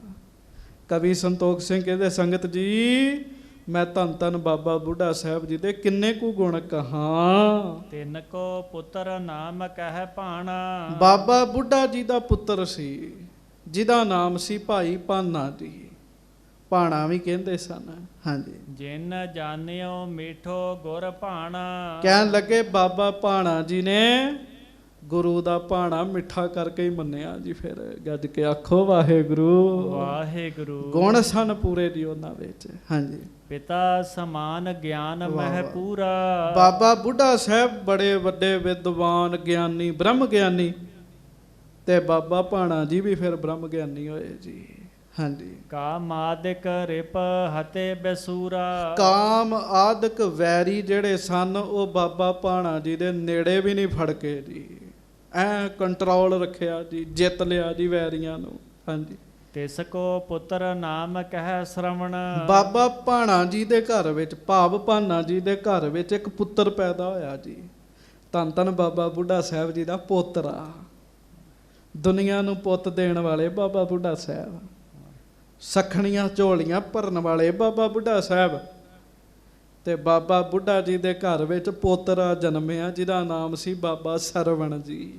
ਕਵੀ ਸੰਤੋਖ ਸਿੰਘ ਕਹਿੰਦੇ ਸੰਗਤ ਜੀ ਮੈਂ ਧੰਨ ਧੰਨ ਬਾਬਾ ਬੁੱਢਾ ਸਾਹਿਬ ਜੀ ਦੇ ਕਿੰਨੇ ਕੁ ਗੁਣ ਕਹਾਂ। ਤਿੰਨ ਕੋ ਪੁੱਤਰ ਨਾਮ ਕਹਿ ਭਾਣਾ। ਬਾਬਾ ਬੁੱਢਾ ਜੀ ਦਾ ਪੁੱਤਰ ਸੀ ਜਿਹਦਾ ਨਾਮ ਸੀ ਭਾਈ ਭਾਨਾ ਜੀ, ਭਾਣਾ ਵੀ ਕਹਿੰਦੇ ਸਨ। ਹਾਂਜੀ, ਜਿਨ ਜਾਣਿਓ ਮੀਠੋ ਗੁਰ ਭਾਣਾ। ਕਹਿਣ ਲੱਗੇ ਬਾਬਾ ਭਾਣਾ ਜੀ ਨੇ ਗੁਰੂ ਦਾ ਭਾਣਾ ਮਿੱਠਾ ਕਰਕੇ ਹੀ ਮੰਨਿਆ ਜੀ। ਫਿਰ ਗੱਜ ਕੇ ਆਖੋ ਵਾਹਿਗੁਰੂ ਵਾਹਿਗੁਰੂ। ਗੁਣ ਸਨ ਪੂਰੇ ਜੀ ਉਹਨਾਂ ਵਿੱਚ। ਹਾਂਜੀ, ਪਿਤਾ ਸਮਾਨ ਗਿਆਨ ਮਹਿ ਪੂਰਾ। ਬਾਬਾ ਬੁੱਢਾ ਸਾਹਿਬ ਬੜੇ ਵੱਡੇ ਵਿਦਵਾਨ ਗਿਆਨੀ, ਬ੍ਰਹਮ ਗਿਆਨੀ, ਤੇ ਬਾਬਾ ਭਾਣਾ ਜੀ ਵੀ ਫਿਰ ਬ੍ਰਹਮ ਗਿਆਨੀ ਹੋਏ ਜੀ। ਹਾਂਜੀ, ਕਾਮ ਆਦਿਕ ਰਿਪ ਹਤੇ ਬਸੂਰਾ। ਕਾਮ ਆਦਿਕ ਵੈਰੀ ਜਿਹੜੇ ਸਨ ਉਹ ਬਾਬਾ ਭਾਣਾ ਜੀ ਦੇ ਨੇੜੇ ਵੀ ਨਹੀਂ ਫੜਕੇ ਜੀ, ਐ ਕੰਟਰੋਲ ਰੱਖਿਆ ਜੀ, ਜਿੱਤ ਲਿਆ ਜੀ ਵੈਰੀਆਂ ਨੂੰ। ਹਾਂਜੀ, ਤਿਸ ਕੋ ਪੁੱਤਰ ਨਾਮ ਕਹਿ ਸ਼ਰਵਣ। ਬਾਬਾ ਭਾਣਾ ਜੀ ਦੇ ਘਰ ਵਿੱਚ, ਭਾਵ ਭਾਨਾ ਜੀ ਦੇ ਘਰ ਵਿੱਚ ਇੱਕ ਪੁੱਤਰ ਪੈਦਾ ਹੋਇਆ ਜੀ। ਧੰਨ ਧੰਨ ਬਾਬਾ ਬੁੱਢਾ ਸਾਹਿਬ ਜੀ ਦਾ ਪੋਤਰਾ, ਦੁਨੀਆ ਨੂੰ ਪੁੱਤ ਦੇਣ ਵਾਲੇ ਬਾਬਾ ਬੁੱਢਾ ਸਾਹਿਬ, ਸਖਣੀਆਂ ਝੋਲੀਆਂ ਭਰਨ ਵਾਲੇ ਬਾਬਾ ਬੁੱਢਾ ਸਾਹਿਬ। ਤੇ ਬਾਬਾ ਬੁੱਢਾ ਜੀ ਦੇ ਘਰ ਵਿੱਚ ਪੋਤਰਾ ਜਨਮਿਆ ਜਿਹਦਾ ਨਾਮ ਸੀ ਬਾਬਾ ਸਰਵਣ ਜੀ।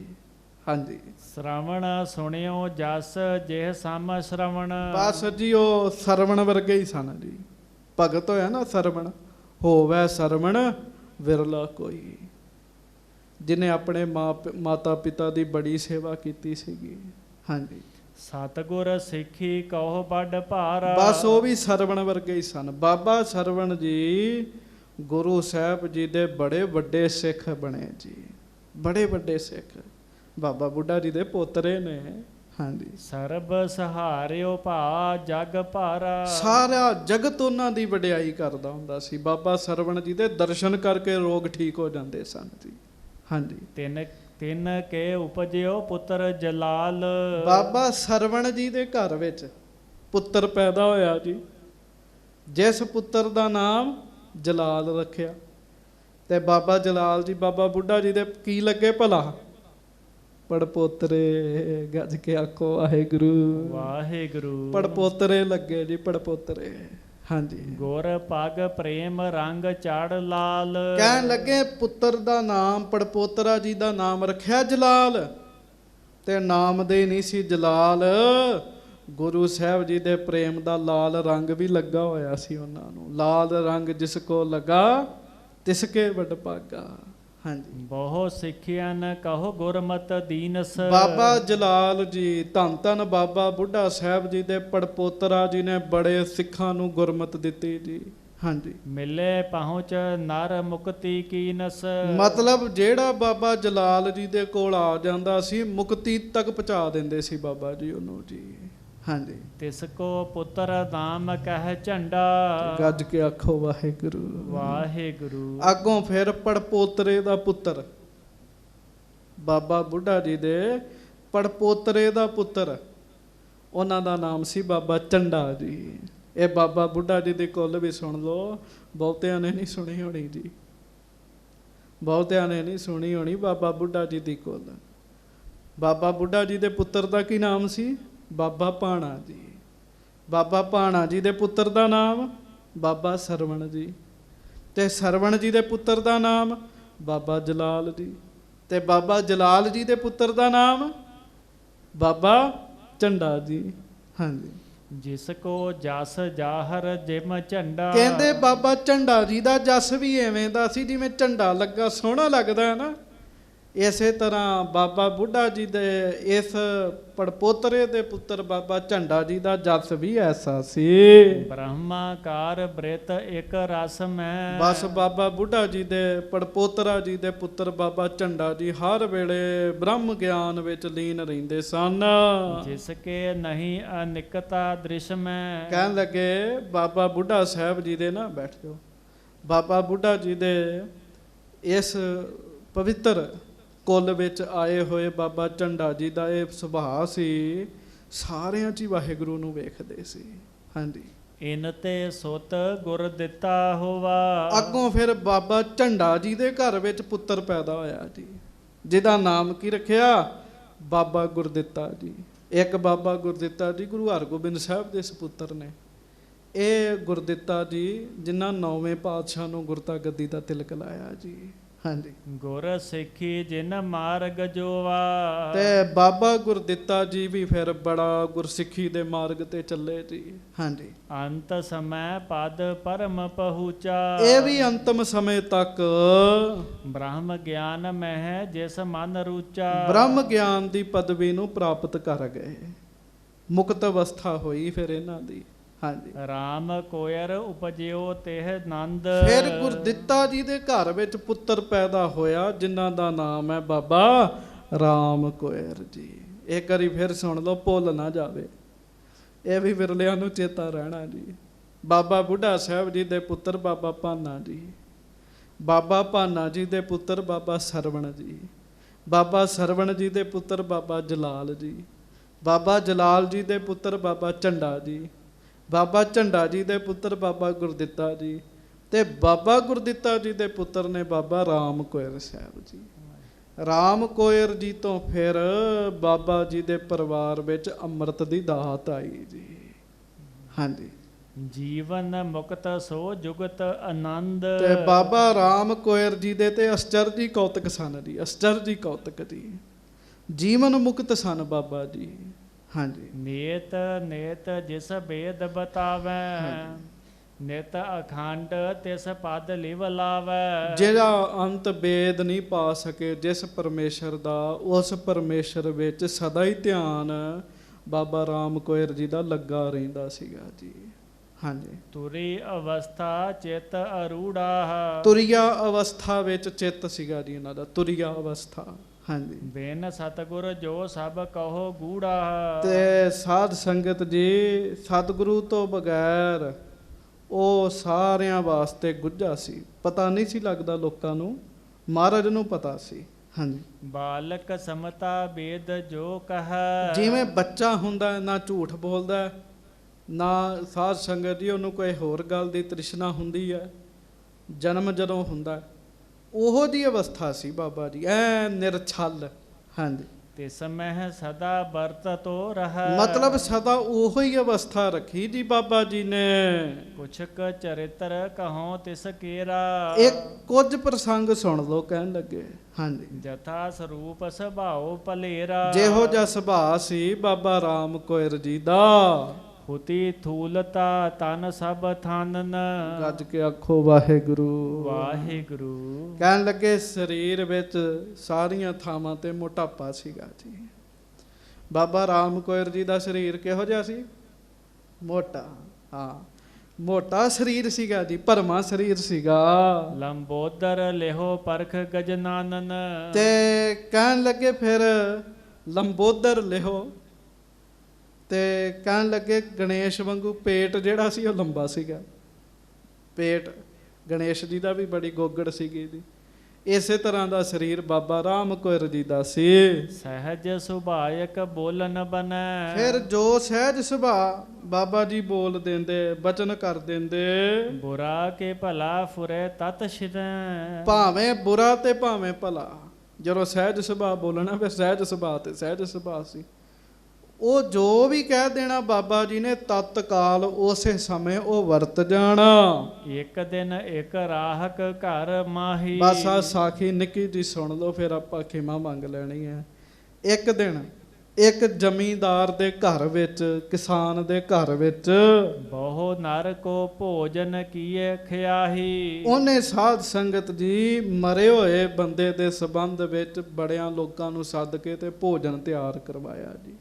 ਹਾਂਜੀ, ਸ਼ਰਵਣ ਸੁਣਿਓ ਜਸ ਜਿਹ ਸਮ ਸ਼ਰਵਣ। ਬਸ ਜੀ ਉਹ ਸਰਵਣ ਵਰਗੇ ਹੀ ਸਨ ਜੀ। ਭਗਤ ਹੋਇਆ ਨਾ ਸਰਵਣ, ਹੋਵੇ ਸਰਵਣ ਵਿਰਲਾ ਕੋਈ, ਜਿਹਨੇ ਆਪਣੇ ਮਾਤਾ ਪਿਤਾ ਦੀ ਬੜੀ ਸੇਵਾ ਕੀਤੀ ਸੀਗੀ। ਹਾਂਜੀ, ਸਤਿਗੁਰ ਸਿੱਖੀ ਕਹੋ ਵੱਡ ਭਾਰਾ। ਬਸ ਉਹ ਵੀ ਸਰਵਣ ਵਰਗੇ ਹੀ ਸਨ। ਬਾਬਾ ਸਰਵਣ ਜੀ ਗੁਰੂ ਸਾਹਿਬ ਜੀ ਦੇ ਬੜੇ ਵੱਡੇ ਸਿੱਖ ਬਣੇ ਜੀ, ਬੜੇ ਵੱਡੇ ਸਿੱਖ ਬਾਬਾ ਬੁੱਢਾ ਜੀ ਦੇ ਪੋਤਰੇ ਨੇ। ਹਾਂਜੀ। ਸਰਬ ਸਹਾਰਿਓ ਭਾ ਜਗ ਭਾਰਾ। ਸਾਰਾ ਜਗਤ ਉਹਨਾਂ ਦੀ ਵਡਿਆਈ ਕਰਦਾ ਹੁੰਦਾ ਸੀ। ਬਾਬਾ ਸਰਵਣ ਜੀ ਦੇ ਦਰਸ਼ਨ ਕਰਕੇ ਰੋਗ ਠੀਕ ਹੋ ਜਾਂਦੇ ਸਨ ਜੀ। ਹਾਂਜੀ। ਤਿਨ ਤਿਨ ਕੇ ਉਪਜਿਓ ਪੁੱਤਰ ਜਲਾਲ। ਬਾਬਾ ਸਰਵਣ ਜੀ ਦੇ ਘਰ ਵਿੱਚ ਪੁੱਤਰ ਪੈਦਾ ਹੋਇਆ ਜੀ, ਜਿਸ ਪੁੱਤਰ ਦਾ ਨਾਮ ਜਲਾਲ ਰੱਖਿਆ। ਤੇ ਬਾਬਾ ਜਲਾਲ ਜੀ ਬਾਬਾ ਬੁੱਢਾ ਜੀ ਦੇ ਕੀ ਲੱਗੇ ਭਲਾ? ਪੜਪੋਤਰੇ। ਗੱਜ ਕੇ ਆਖੋ ਵਾਹਿਗੁਰੂ ਵਾਹਿਗੁਰੂ। ਪੜਪੋਤਰੇ ਲੱਗੇ ਜੀ, ਪੜਪੋਤਰੇ। ਹਾਂਜੀ। ਗੁਰ ਪਗ ਪ੍ਰੇਮ ਰੰਗ ਚੜ ਲਾਲ। ਕਹਿਣ ਲੱਗੇ ਪੁੱਤਰ ਦਾ ਨਾਮ, ਪੜਪੋਤਰਾ ਜੀ ਦਾ ਨਾਮ ਰੱਖਿਆ ਜਲਾਲ। ਤੇ ਨਾਮ ਦੇ ਨਹੀਂ ਸੀ ਜਲਾਲ, ਗੁਰੂ ਸਾਹਿਬ ਜੀ ਦੇ ਪ੍ਰੇਮ ਦਾ ਲਾਲ ਰੰਗ ਵੀ ਲੱਗਾ ਹੋਇਆ ਸੀ ਉਹਨਾਂ ਨੂੰ। ਲਾਲ ਰੰਗ ਜਿਸ ਕੋ ਲਗਾ ਤਿਸ ਕੇ ਵਡ ਭਾਗਾ। ਹਾਂਜੀ। ਬਹੁ ਸਿੱਖਿਆ ਨ ਕਹੋ ਗੁਰਮਤਿ ਦੀਨਸ। ਬਾਬਾ ਜਲਾਲ ਜੀ, ਧੰਨ ਧੰਨ ਬਾਬਾ ਬੁੱਢਾ ਸਾਹਿਬ ਜੀ ਦੇ ਪੜਪੋਤਰਾ ਜੀ ਨੇ ਬੜੇ ਸਿੱਖਾਂ ਨੂੰ ਗੁਰਮਤਿ ਦਿੱਤੀ ਜੀ। ਹਾਂਜੀ। ਮਿਲੇ ਪਹੁੰਚ ਨਰ ਮੁਕਤੀ ਕੀਨਸ। ਮਤਲਬ ਜਿਹੜਾ ਬਾਬਾ ਜਲਾਲ ਜੀ ਦੇ ਕੋਲ ਆ ਜਾਂਦਾ ਸੀ, ਮੁਕਤੀ ਤੱਕ ਪਹੁੰਚਾ ਦਿੰਦੇ ਸੀ ਬਾਬਾ ਜੀ ਉਹਨੂੰ ਜੀ। ਹਾਂਜੀ। ਤਿਸ ਕੋ ਪੁੱਤਰ ਨਾਮ ਕਹਿ ਝੰਡਾ। ਗੱਜ ਕੇ ਆਖੋ ਵਾਹਿਗੁਰੂ ਵਾਹਿਗੁਰੂ। ਅੱਗੋਂ ਫਿਰ ਪੜਪੋਤਰੇ ਦਾ ਪੁੱਤਰ, ਬਾਬਾ ਬੁੱਢਾ ਜੀ ਦੇ ਪੜਪੋਤਰੇ ਦਾ ਪੁੱਤਰ, ਉਹਨਾਂ ਦਾ ਨਾਮ ਸੀ ਬਾਬਾ ਝੰਡਾ ਜੀ। ਇਹ ਬਾਬਾ ਬੁੱਢਾ ਜੀ ਦੀ ਕੁੱਲ ਵੀ ਸੁਣ ਲਓ, ਬਹੁਤਿਆਂ ਨੇ ਨਹੀਂ ਸੁਣੀ ਹੋਣੀ ਜੀ, ਬਹੁਤਿਆਂ ਨੇ ਨਹੀਂ ਸੁਣੀ ਹੋਣੀ ਬਾਬਾ ਬੁੱਢਾ ਜੀ ਦੀ ਕੁੱਲ। ਬਾਬਾ ਬੁੱਢਾ ਜੀ ਦੇ ਪੁੱਤਰ ਦਾ ਕੀ ਨਾਮ ਸੀ? ਬਾਬਾ ਭਾਣਾ ਜੀ। ਬਾਬਾ ਭਾਣਾ ਜੀ ਦੇ ਪੁੱਤਰ ਦਾ ਨਾਮ ਬਾਬਾ ਸਰਵਣ ਜੀ। ਤੇ ਸਰਵਣ ਜੀ ਦੇ ਪੁੱਤਰ ਦਾ ਨਾਮ ਬਾਬਾ ਜਲਾਲ ਜੀ। ਤੇ ਬਾਬਾ ਜਲਾਲ ਜੀ ਦੇ ਪੁੱਤਰ ਦਾ ਨਾਮ ਬਾਬਾ ਝੰਡਾ ਜੀ। ਹਾਂਜੀ। ਜਿਸ ਕੋ ਜਸ ਜਾਹਰ ਜਿਮ ਝੰਡਾ। ਕਹਿੰਦੇ ਬਾਬਾ ਝੰਡਾ ਜੀ ਦਾ ਜਸ ਵੀ ਐਵੇਂ ਦਾ ਸੀ ਜਿਵੇਂ ਝੰਡਾ ਲੱਗਾ, ਸੋਹਣਾ ਲੱਗਦਾ ਹੈ ਨਾ। ਇਸੇ ਤਰ੍ਹਾਂ ਬਾਬਾ ਬੁੱਢਾ ਜੀ ਦੇ ਇਸ ਪੜਪੋਤਰੇ ਦੇ ਪੁੱਤਰ ਬਾਬਾ ਝੰਡਾ ਜੀ ਦਾ ਜਸ ਵੀ ਐਸਾ ਸੀ। ਬ੍ਰਹਮਾਕਾਰ ਬ੍ਰਿਤ ਇੱਕ ਰਸ ਮੈਂ। ਬਸ ਬਾਬਾ ਬੁੱਢਾ ਜੀ ਦੇ ਪੜਪੋਤਰਾ ਜੀ ਦੇ ਪੁੱਤਰ ਬਾਬਾ ਝੰਡਾ ਜੀ ਹਰ ਵੇਲੇ ਬ੍ਰਹਮ ਗਿਆਨ ਵਿੱਚ ਲੀਨ ਰਹਿੰਦੇ ਸਨ। ਜਿਸ ਕੇ ਨਹੀਂ ਅਨਿਕਤਾ ਦ੍ਰਿਸ਼ ਮੈਂ। ਕਹਿਣ ਲੱਗੇ ਬਾਬਾ ਬੁੱਢਾ ਸਾਹਿਬ ਜੀ ਦੇ ਨਾ, ਬੈਠ ਜਾਓ, ਬਾਬਾ ਬੁੱਢਾ ਜੀ ਦੇ ਇਸ ਪਵਿੱਤਰ ਕੁੱਲ ਵਿੱਚ ਆਏ ਹੋਏ ਬਾਬਾ ਝੰਡਾ ਜੀ ਦਾ ਇਹ ਸੁਭਾਅ ਸੀ, ਸਾਰਿਆਂ 'ਚ ਹੀ ਵਾਹਿਗੁਰੂ ਨੂੰ ਵੇਖਦੇ ਸੀ। ਹਾਂਜੀ। ਇਨ ਤੇ ਸੁਤ ਗੁਰ ਦਿੱਤਾ ਹੋਵਾ। ਅੱਗੋਂ ਫਿਰ ਬਾਬਾ ਝੰਡਾ ਜੀ ਦੇ ਘਰ ਵਿੱਚ ਪੁੱਤਰ ਪੈਦਾ ਹੋਇਆ ਜੀ, ਜਿਹਦਾ ਨਾਮ ਕੀ ਰੱਖਿਆ? ਬਾਬਾ ਗੁਰਦਿੱਤਾ ਜੀ। ਇੱਕ ਬਾਬਾ ਗੁਰਦਿੱਤਾ ਜੀ ਗੁਰੂ ਹਰਗੋਬਿੰਦ ਸਾਹਿਬ ਦੇ ਸਪੁੱਤਰ ਨੇ। ਇਹ ਗੁਰਦਿੱਤਾ ਜੀ ਜਿਨ੍ਹਾਂ 9ਵੇਂ ਪਾਤਸ਼ਾਹ ਨੂੰ ਗੁਰਤਾ ਗੱਦੀ ਦਾ ਤਿਲਕ ਲਾਇਆ ਜੀ। ਹਾਂਜੀ। ਗੁਰ ਸਿੱਖੀ ਜਿਨ ਮਾਰਗ ਜੋਵਾ। ਤੇ ਬਾਬਾ ਗੁਰਦਿੱਤਾ ਜੀ ਵੀ ਫਿਰ ਬੜਾ ਗੁਰਸਿੱਖੀ ਦੇ ਮਾਰਗ ਤੇ ਚੱਲੇ ਜੀ। ਹਾਂਜੀ। ਅੰਤ ਸਮੈ ਪਦ ਪਰਮ ਪਹੁੰਚਾ। ਇਹ ਵੀ ਅੰਤਮ ਸਮੇਂ ਤੱਕ ਬ੍ਰਹਮ ਗਿਆਨ ਮਹਿ ਜਿਸ ਮਨ ਰੂਚਾ। ਬ੍ਰਹਮ ਗਿਆਨ ਦੀ ਪਦਵੀ ਨੂੰ ਪ੍ਰਾਪਤ ਕਰ ਗਏ, ਮੁਕਤ ਅਵਸਥਾ ਹੋਈ ਫਿਰ ਇਹਨਾਂ ਦੀ। ਹਾਂਜੀ। ਰਾਮ ਕੋਇਰ ਉਪਜਿਓ ਤਿਹ ਨੰਦ। ਫਿਰ ਗੁਰਦਿੱਤਾ ਜੀ ਦੇ ਘਰ ਵਿੱਚ ਪੁੱਤਰ ਪੈਦਾ ਹੋਇਆ ਜਿਨ੍ਹਾਂ ਦਾ ਨਾਮ ਹੈ ਬਾਬਾ ਰਾਮ ਕੋਇਰ ਜੀ। ਇੱਕ ਵਾਰੀ ਫਿਰ ਸੁਣ ਲਓ, ਭੁੱਲ ਨਾ ਜਾਵੇ, ਇਹ ਵੀ ਵਿਰਲਿਆਂ ਨੂੰ ਚੇਤਾ ਰਹਿਣਾ ਜੀ। ਬਾਬਾ ਬੁੱਢਾ ਸਾਹਿਬ ਜੀ ਦੇ ਪੁੱਤਰ ਬਾਬਾ ਭਾਨਾ ਜੀ। ਬਾਬਾ ਭਾਨਾ ਜੀ ਦੇ ਪੁੱਤਰ ਬਾਬਾ ਸਰਵਣ ਜੀ। ਬਾਬਾ ਸਰਵਣ ਜੀ ਦੇ ਪੁੱਤਰ ਬਾਬਾ ਜਲਾਲ ਜੀ। ਬਾਬਾ ਜਲਾਲ ਜੀ ਦੇ ਪੁੱਤਰ ਬਾਬਾ ਝੰਡਾ ਜੀ। ਬਾਬਾ ਝੰਡਾ ਜੀ ਦੇ ਪੁੱਤਰ ਬਾਬਾ ਗੁਰਦਿੱਤਾ ਜੀ। ਤੇ ਬਾਬਾ ਗੁਰਦਿੱਤਾ ਜੀ ਦੇ ਪੁੱਤਰ ਨੇ ਬਾਬਾ ਰਾਮ ਕੋਇਰ ਸਾਹਿਬ ਜੀ। ਰਾਮ ਕੋਇਰ ਜੀ ਤੋਂ ਫਿਰ ਬਾਬਾ ਜੀ ਦੇ ਪਰਿਵਾਰ ਵਿੱਚ ਅੰਮ੍ਰਿਤ ਦੀ ਦਾਤ ਆਈ ਜੀ। ਹਾਂਜੀ। ਜੀਵਨ ਮੁਕਤ ਸੋ ਜੁਗਤ ਆਨੰਦ। ਤੇ ਬਾਬਾ ਰਾਮ ਕੋਇਰ ਜੀ ਦੇ ਤੇ ਅਸਚਰਜੀ ਕੌਤਕ ਸਨ ਜੀ, ਅਸਚਰਜੀ ਕੌਤਕ ਜੀ। ਜੀਵਨ ਮੁਕਤ ਸਨ ਬਾਬਾ ਜੀ। ਹਾਂਜੀ। ਨੇਤ ਨੇਤ ਜਿਸ ਬੇਦ ਬਤਾਵੈ। ਨਿਤ ਅਖੰਡ ਤਿਸ ਪਦ ਲਿਵ ਲਾਵੈ। ਜਿਹੜਾ ਅੰਤ ਬੇਦ ਨਹੀਂ ਪਾ ਸਕੇ ਜਿਸ ਪਰਮੇਸ਼ਰ ਦਾ, ਉਸ ਪਰਮੇਸ਼ਰ ਵਿੱਚ ਸਦਾ ਹੀ ਧਿਆਨ ਬਾਬਾ ਰਾਮ ਕੋਇਰ ਜੀ ਦਾ ਲੱਗਾ ਰਹਿੰਦਾ ਸੀਗਾ ਜੀ। ਹਾਂਜੀ। ਤੁਰੀ ਅਵਸਥਾ ਚਿਤ ਅਰੂੜਾ। ਤੁਰਿਆ ਅਵਸਥਾ ਵਿੱਚ ਚਿੱਤ ਸੀਗਾ ਜੀ ਇਹਨਾਂ ਦਾ, ਤੁਰਿਆ ਅਵਸਥਾ। ਹਾਂਜੀ। ਬਿਨ ਸਤਿਗੁਰ ਜੋ ਸਭ ਕਹੋ ਗੂੜਾ। ਤੇ ਸਾਧ ਸੰਗਤ ਜੀ, ਸਤਿਗੁਰੂ ਤੋਂ ਬਗੈਰ ਉਹ ਸਾਰਿਆਂ ਵਾਸਤੇ ਗੁੱਝਾ ਸੀ, ਪਤਾ ਨਹੀਂ ਸੀ ਲੱਗਦਾ ਲੋਕਾਂ ਨੂੰ, ਮਹਾਰਾਜ ਨੂੰ ਪਤਾ ਸੀ। ਹਾਂਜੀ। ਬਾਲਕ ਸਮਤਾ ਬੇਦ ਜੋ ਕਹੈ। ਜਿਵੇਂ ਬੱਚਾ ਹੁੰਦਾ ਨਾ ਝੂਠ ਬੋਲਦਾ, ਨਾ ਸਾਧ ਸੰਗਤ ਜੀ ਉਹਨੂੰ ਕੋਈ ਹੋਰ ਗੱਲ ਦੀ ਤ੍ਰਿਸ਼ਨਾ ਹੁੰਦੀ ਹੈ। ਜਨਮ ਜਦੋਂ ਹੁੰਦਾ ਉਹੋ ਜਿਹੀ ਅਵਸਥਾ ਸੀ ਬਾਬਾ ਜੀ, ਐ ਨਿਰਛਲ। ਹਾਂਜੀ। ਤਿਸ ਮਹਿ ਸਦਾ ਵਰਤ ਤੋ ਰਹਿ। ਮਤਲਬ ਸਦਾ ਉਹੋ ਹੀ ਅਵਸਥਾ ਰੱਖੀ ਜੀ ਬਾਬਾ ਜੀ ਨੇ। ਕੁਛ ਕ ਚਰਿਤਰ ਕਹੋ ਤਿਸ ਕੇਰਾ। ਇੱਕ ਕੁਝ ਪ੍ਰਸੰਗ ਸੁਣ ਲਓ, ਕਹਿਣ ਲੱਗੇ। ਹਾਂਜੀ। ਜਥਾ ਸਰੂਪ ਸੁਭਾਉ ਭਲੇਰਾ। ਜਿਹੋ ਜਿਹਾ ਸੁਭਾਅ ਸੀ ਬਾਬਾ ਰਾਮ ਕੋਇਰ ਜੀ ਦਾ, ਹੁਤੀ ਥੂਲਤਾ ਤਨ ਸਭ ਥਾਨਨ। ਗੱਜ ਕੇ ਆਖੋ ਵਾਹਿਗੁਰੂ। ਵਾਹਿਗੁਰੂ। ਕਹਿਣ ਲੱਗੇ ਸਰੀਰ ਵਿੱਚ ਸਾਰੀਆਂ ਥਾਵਾਂ ਤੇ ਮੋਟਾਪਾ ਸੀਗਾ ਜੀ। ਬਾਬਾ ਰਾਮ ਕੋਇਰ ਜੀ ਦਾ ਸਰੀਰ ਕਿਹੋ ਜਿਹਾ ਸੀ? ਮੋਟਾ। ਹਾਂ, ਮੋਟਾ ਸਰੀਰ ਸੀਗਾ ਜੀ, ਭਰਮਾ ਸਰੀਰ ਸੀਗਾ। ਲੰਬੋਦਰ ਲਿਹੋ ਪਰਖ ਗਜਨਾਨਨ। ਤੇ ਕਹਿਣ ਲੱਗੇ ਫਿਰ ਲੰਬੋਦਰ ਲਿਹੋ, ਤੇ ਕਹਿਣ ਲੱਗੇ ਗਣੇਸ਼ ਵਾਂਗੂ ਪੇਟ ਜਿਹੜਾ ਸੀ ਉਹ ਲੰਬਾ ਸੀਗਾ। ਪੇਟ ਗਣੇਸ਼ ਜੀ ਦਾ ਵੀ ਬੜੀ ਗੋਗੜ ਸੀਗੀ ਜੀ। ਇਸੇ ਤਰ੍ਹਾਂ ਦਾ ਸਰੀਰ ਬਾਬਾ ਰਾਮ ਕੋਇਰ ਜੀ ਦਾ ਸੀ। ਸਹਿਜ ਸੁਭਾਇਕ ਬੋਲਨ ਬਨੈ। ਫਿਰ ਜੋ ਸਹਿਜ ਸੁਭਾਅ ਬਾਬਾ ਜੀ ਬੋਲ ਦਿੰਦੇ, ਬਚਨ ਕਰ ਦਿੰਦੇ, ਬੁਰਾ ਕੇ ਭਲਾ ਫੁਰੇ ਤਤ ਛਿਦੈ। ਭਾਵੇਂ ਬੁਰਾ ਤੇ ਭਾਵੇਂ ਭਲਾ। ਜਦੋਂ ਸਹਿਜ ਸੁਭਾਅ ਬੋਲਣਾ ਫਿਰ ਸਹਿਜ ਸੁਭਾਅ ਤੇ ਸਹਿਜ ਸੁਭਾਅ ਸੀ। ਉਹ ਜੋ ਵੀ ਕਹਿ ਦੇਣਾ ਬਾਬਾ ਜੀ ਨੇ ਤਤਕਾਲ ਉਸੇ ਸਮੇਂ ਉਹ ਵਰਤ ਜਾਣਾ। ਇੱਕ ਦਿਨ ਇੱਕ ਰਾਹਕ ਘਰ ਮਾਹੀ। ਬਸ ਆ ਸਾਖੀ ਨਿੱਕੀ ਜੀ ਸੁਣ ਲਓ, ਫਿਰ ਆਪਾਂ ਖਿਮਾ ਮੰਗ ਲੈਣੀ ਹੈ। ਇੱਕ ਦਿਨ ਇੱਕ ਜ਼ਮੀਂਦਾਰ ਦੇ ਘਰ ਵਿੱਚ, ਕਿਸਾਨ ਦੇ ਘਰ ਵਿੱਚ, ਬਹੁ ਨਰ ਕੋ ਭੋਜਨ ਕੀਏ ਖਿਆਹੀ। ਉਹਨੇ ਸਾਧ ਸੰਗਤ ਜੀ ਮਰੇ ਹੋਏ ਬੰਦੇ ਦੇ ਸੰਬੰਧ ਵਿੱਚ ਬੜਿਆਂ ਲੋਕਾਂ ਨੂੰ ਸੱਦ ਕੇ ਤੇ ਭੋਜਨ ਤਿਆਰ ਕਰਵਾਇਆ ਜੀ,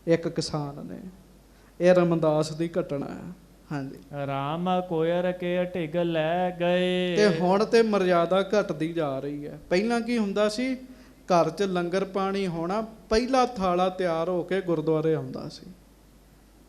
ਇੱਕ ਕਿਸਾਨ ਨੇ। ਇਹ ਰਮਦਾਸ ਦੀ ਘਟਨਾ ਹੈ। ਹਾਂਜੀ। ਰਾਮ ਕੋਇਰ ਕੇ ਢਿਗ ਲੈ ਗਏ। ਤੇ ਹੁਣ ਤੇ ਮਰਿਆਦਾ ਘਟਦੀ ਜਾ ਰਹੀ ਹੈ। ਪਹਿਲਾਂ ਕੀ ਹੁੰਦਾ ਸੀ, ਘਰ 'ਚ ਲੰਗਰ ਪਾਣੀ ਹੋਣਾ, ਪਹਿਲਾ ਥਾਲਾ ਤਿਆਰ ਹੋ ਕੇ ਗੁਰਦੁਆਰੇ ਆਉਂਦਾ ਸੀ।